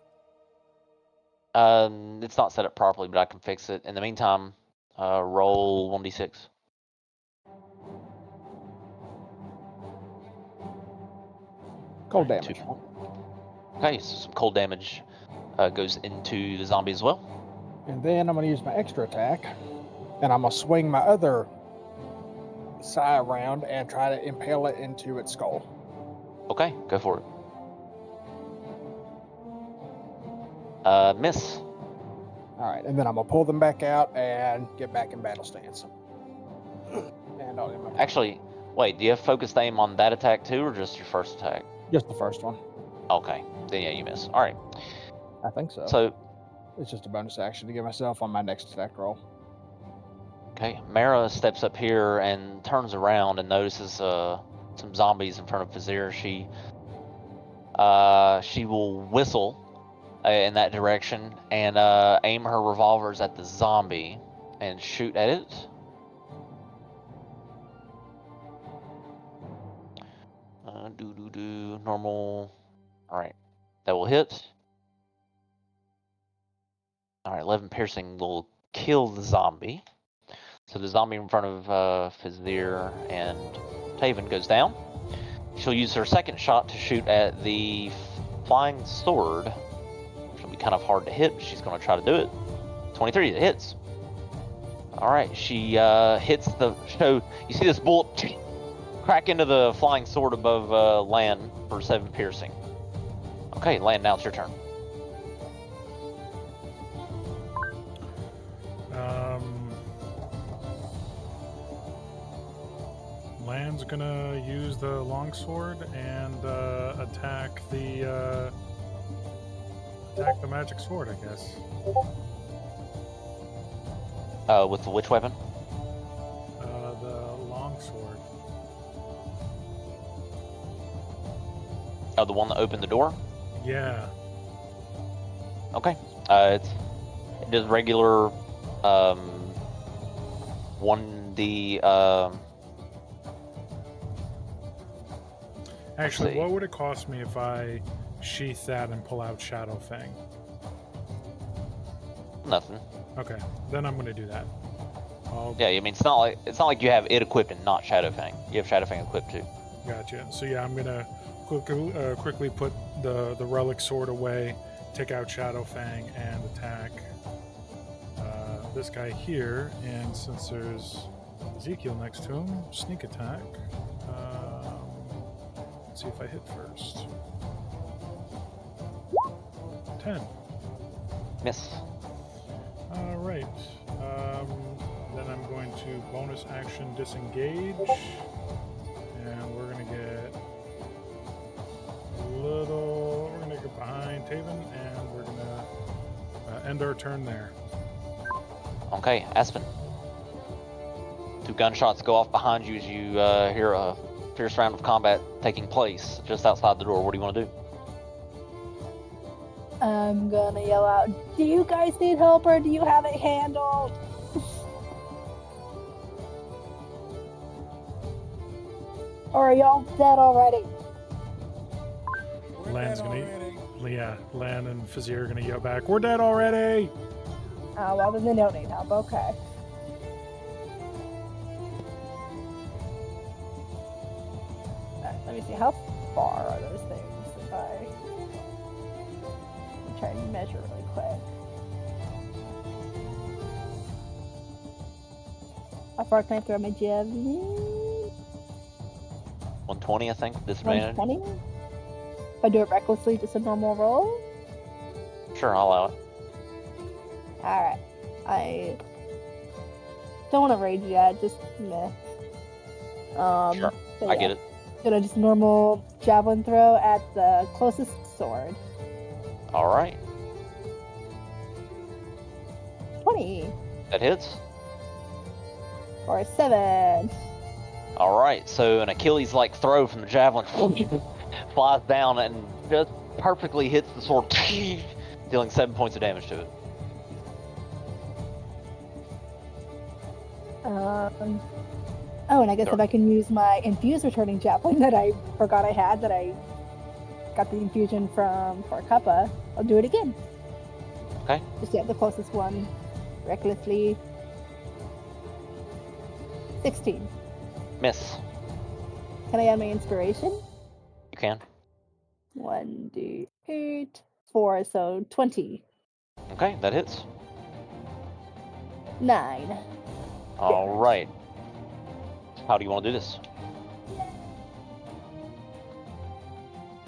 It's not set up properly, but I can fix it. In the meantime, roll 1d6. Cold Right, damage. Okay, so some cold damage goes into the zombie as well. And then I'm going to use my extra attack, and I'm going to swing my other Psy around and try to impale it into its skull. Okay, go for it. Miss. All right, and then I'm going to pull them back out and get back in battle stance. And I'll end my turn. Actually, wait, do you have focused aim on that attack too, or just your first attack? Just the first one. Okay, then yeah, you miss. All right. I think so. So, It's just a bonus action to give myself on my next attack roll. okay, Mara steps up here and turns around and notices some zombies in front of Vizier. She will whistle in that direction and aim her revolvers at the zombie and shoot at it. Normal. All right, that will hit. All right, 11 piercing will kill the zombie. So the zombie in front of Vizier and Taven goes down. She'll use her second shot to shoot at the flying sword, which will be kind of hard to hit, but she's going to try to do it. 23, it hits. All right, she hits the... So you see this bullet crack into the flying sword above Lan for 7 piercing. Okay, Lan, now it's your turn. Lan's gonna use the longsword and attack the magic sword, I guess. With which weapon? The longsword. Oh, the one that opened the door? Yeah. Okay. It does regular 1d. Actually, see. what would it cost me if I sheath that and pull out Shadow Fang? Nothing. Okay, then I'm gonna do that. Yeah, I mean it's not like you have it equipped and not Shadowfang. You have Shadowfang equipped too. Gotcha. So yeah, I'm gonna quickly put the relic sword away, take out Shadowfang, and attack this guy here. And since there's Ezekiel next to him, sneak attack. Let's see if I hit first. 10. Miss. All right. Then I'm going to bonus action disengage, and we're gonna get We're gonna get behind Taven, and we're gonna end our turn there. Okay, Aspen. 2 gunshots go off behind you as you hear a fierce round of combat taking place just outside the door. What do you want to do? I'm gonna yell out, "Do you guys need help, or do you have it handled?" Or are y'all dead already? Lan's gonna, Lan and Vizier are gonna yell back, "We're dead already!" Oh, well, then they don't need help. Okay. Alright, let me see. How far are those things? If I'm trying to measure really quick. How far can I throw my javelin? 120, I think. Disadvantage. 120? If I do it recklessly, just a normal roll? Sure, I'll allow it. Alright. I don't want to rage yet. Just meh. Sure, but I get it. Gonna just normal javelin throw at the closest sword. All right, 20 that hits. or 7. All right, so an Achilles-like throw from the javelin flies down and just perfectly hits the sword, dealing 7 points of damage to it. Oh, and I guess Sure. if I can use my infused returning javelin that I forgot I had, that I got the infusion from for Kappa, I'll do it again. Okay. Just the closest one, recklessly. 16. Miss. Can I add my inspiration? You can. 1d8, 4, so 20. Okay, that hits. 9. All Damage. right. How do you want to do this?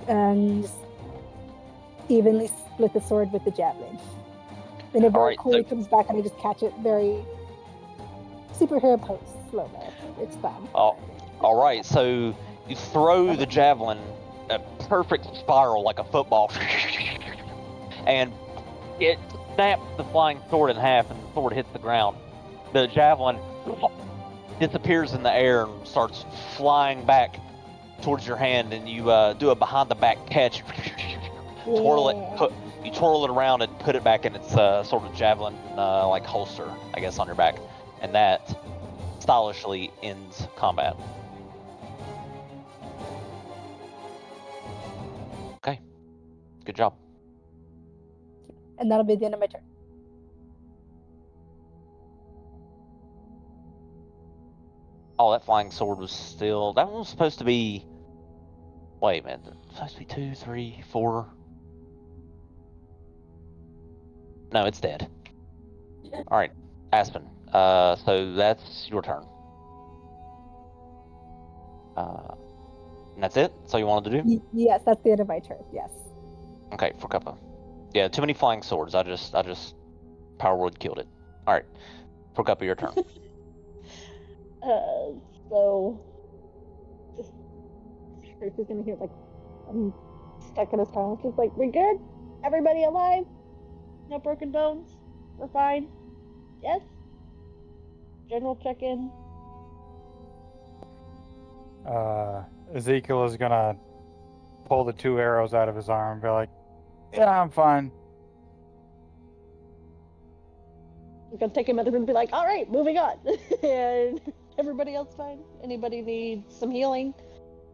And just evenly split the sword with the javelin. Then it very Alright, coolly so- comes back and I just catch it very superhero pose, slow-mo. It's fun. All right, so you throw the javelin a perfect spiral like a football, and it snaps the flying sword in half, and the sword hits the ground. The javelin disappears in the air and starts flying back towards your hand, and you do a behind-the-back catch. Twirl it, you twirl it around and put it back in its sort of javelin like holster, I guess, on your back, and that stylishly ends combat. Okay, good job. And that'll be the end of my turn. Oh, that flying sword was still... That one was supposed to be... Wait a minute. It's supposed to be 2, 3, 4... No, it's dead. Alright, Aspen. So that's your turn. And that's it? That's all you wanted to do? Yes, that's the end of my turn. Yes. Okay, for Kappa. Yeah, too many flying swords. I just Power Word killed it. Alright. For Kappa, your turn. So just Tracy's gonna hear like I'm stuck in his silence. Just like, we good? Everybody alive? No broken bones? We're fine? Yes? General check-in. Ezekiel is gonna pull the 2 arrows out of his arm and be like, "Yeah, I'm fine." I'm gonna take him at the room and be like, all right, moving on. And everybody else fine? Anybody need some healing?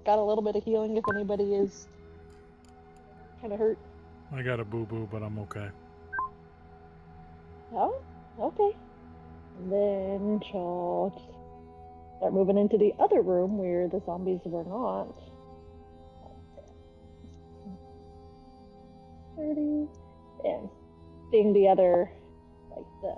Got a little bit of healing if anybody is kind of hurt. I got a boo-boo, but I'm okay. Oh, okay. And then shall start moving into the other room where the zombies were not. 30. And seeing the other, like the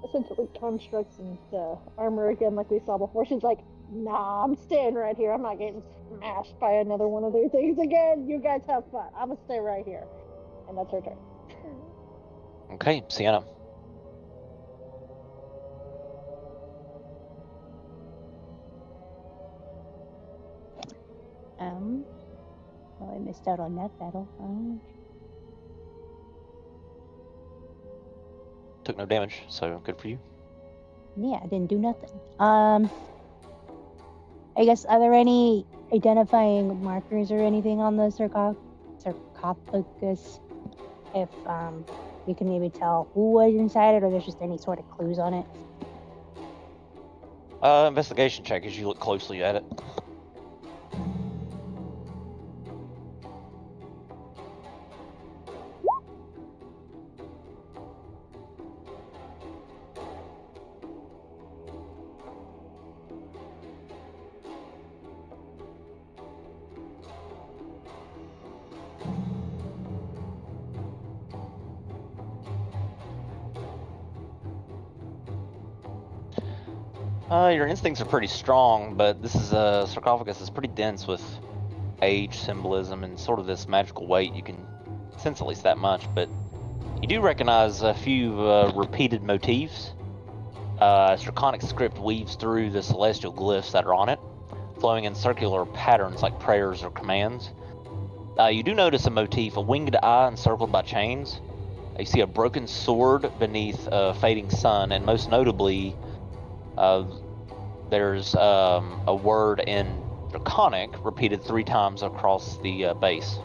essentially constructs and the armor again, like we saw before. She's like, nah, I'm staying right here. I'm not getting smashed by another one of their things again. You guys have fun. I'm gonna stay right here. And that's her turn. Okay, Sienna. Well, I missed out on that battle. Took no damage, so good for you. Yeah, I didn't do nothing. I guess, are there any identifying markers or anything on the sarcophagus? If you can maybe tell who was inside it, or there's just any sort of clues on it? Investigation check as you look closely at it. Your instincts are pretty strong, but this is a sarcophagus is pretty dense with age symbolism and sort of this magical weight. You can sense at least that much, but you do recognize a few repeated motifs. Draconic script weaves through the celestial glyphs that are on it, flowing in circular patterns like prayers or commands. You do notice a motif, a winged eye encircled by chains. You see a broken sword beneath a fading sun, and most notably, there's a word in Draconic repeated 3 times across the base.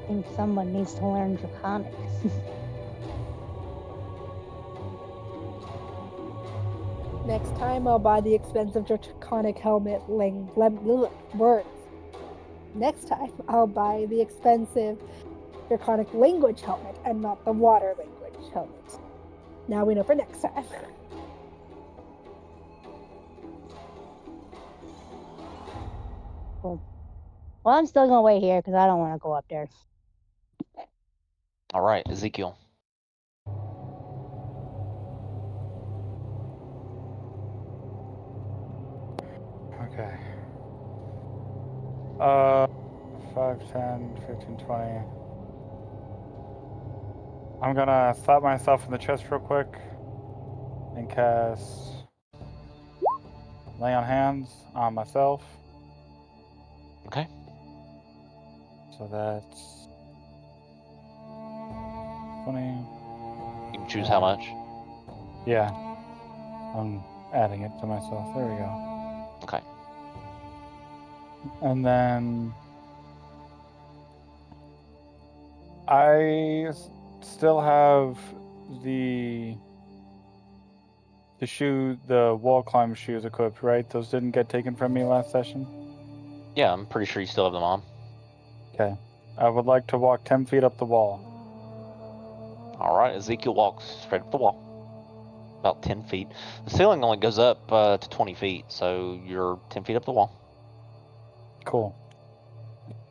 I think someone needs to learn Draconic. Next time, I'll buy the expensive Draconic helmet. Words. Next time, I'll buy the expensive Draconic language helmet and not the water language helmet. Now we know for next time. Cool. Well, I'm still gonna wait here because I don't want to go up there. All right, Ezekiel. Okay. 5, 10, 15, 20. I'm gonna slap myself in the chest real quick and cast Lay on Hands on myself. Okay. So that's 20. You can choose how much. Yeah. I'm adding it to myself. There we go. Okay. And then I still have the wall climb shoes equipped, right? Those didn't get taken from me last session? Yeah, I'm pretty sure you still have them on. Okay. I would like to walk 10 feet up the wall. All right, Ezekiel walks straight up the wall. About 10 feet. The ceiling only goes up to 20 feet, so you're 10 feet up the wall. Cool.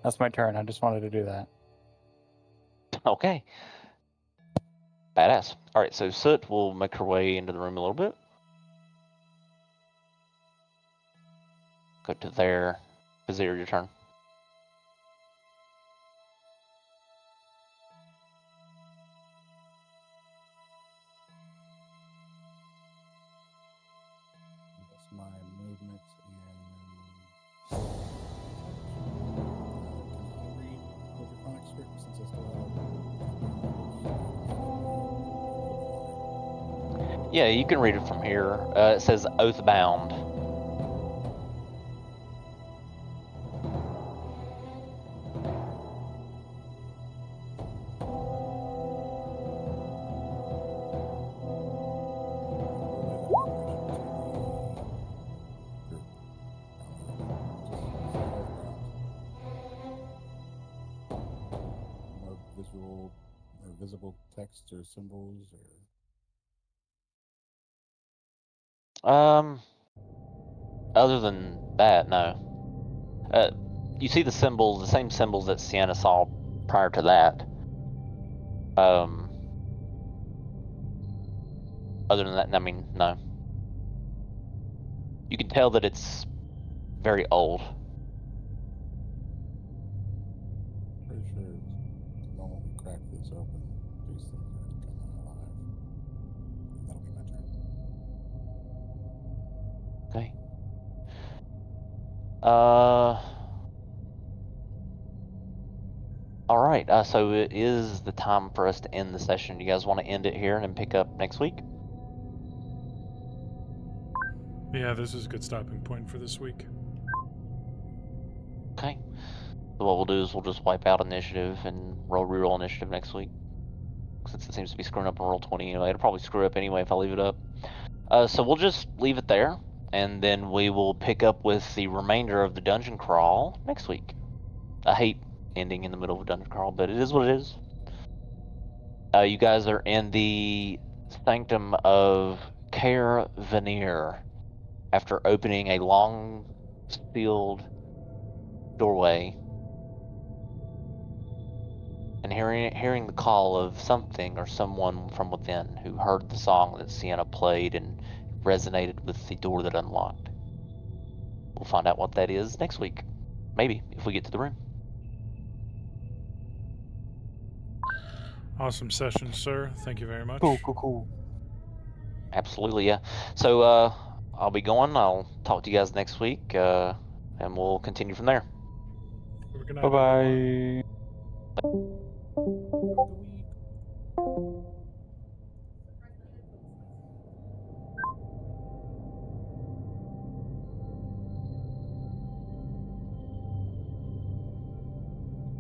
That's my turn. I just wanted to do that. Okay. Badass. All right, so Soot will make her way into the room a little bit. Go to there. Vizier, your turn. That's my movement and. Can I read the Draconic script since I still have? Yeah, you can read it from here. It says Oathbound. Visual or visible text or symbols or Other than that, no. You see the symbols, the same symbols that Sienna saw prior to that. Other than that, I mean, no. You can tell that it's very old. pretty sure the moment we crack this open, these things are going to come alive. And that'll be my turn. Okay. All right. So it is the time for us to end the session. You guys want to end it here and then pick up next week? Yeah, this is a good stopping point for this week. Okay. So what we'll do is we'll just wipe out initiative and reroll initiative next week. Since it seems to be screwing up on roll 20 anyway. It'll probably screw up anyway if I leave it up. So we'll just leave it there, and then we will pick up with the remainder of the dungeon crawl next week. I hate ending in the middle of a dungeon crawl, but it is what it is. You guys are in the Sanctum of Care Veneer after opening a long sealed doorway and hearing the call of something or someone from within who heard the song that Sienna played and resonated with the door that unlocked. We'll find out what that is next week. Maybe, if we get to the room. Awesome session, sir. Thank you very much. Cool. Absolutely, yeah. So I'll be going. I'll talk to you guys next week, and we'll continue from there. Have a good night, Bye everyone. bye.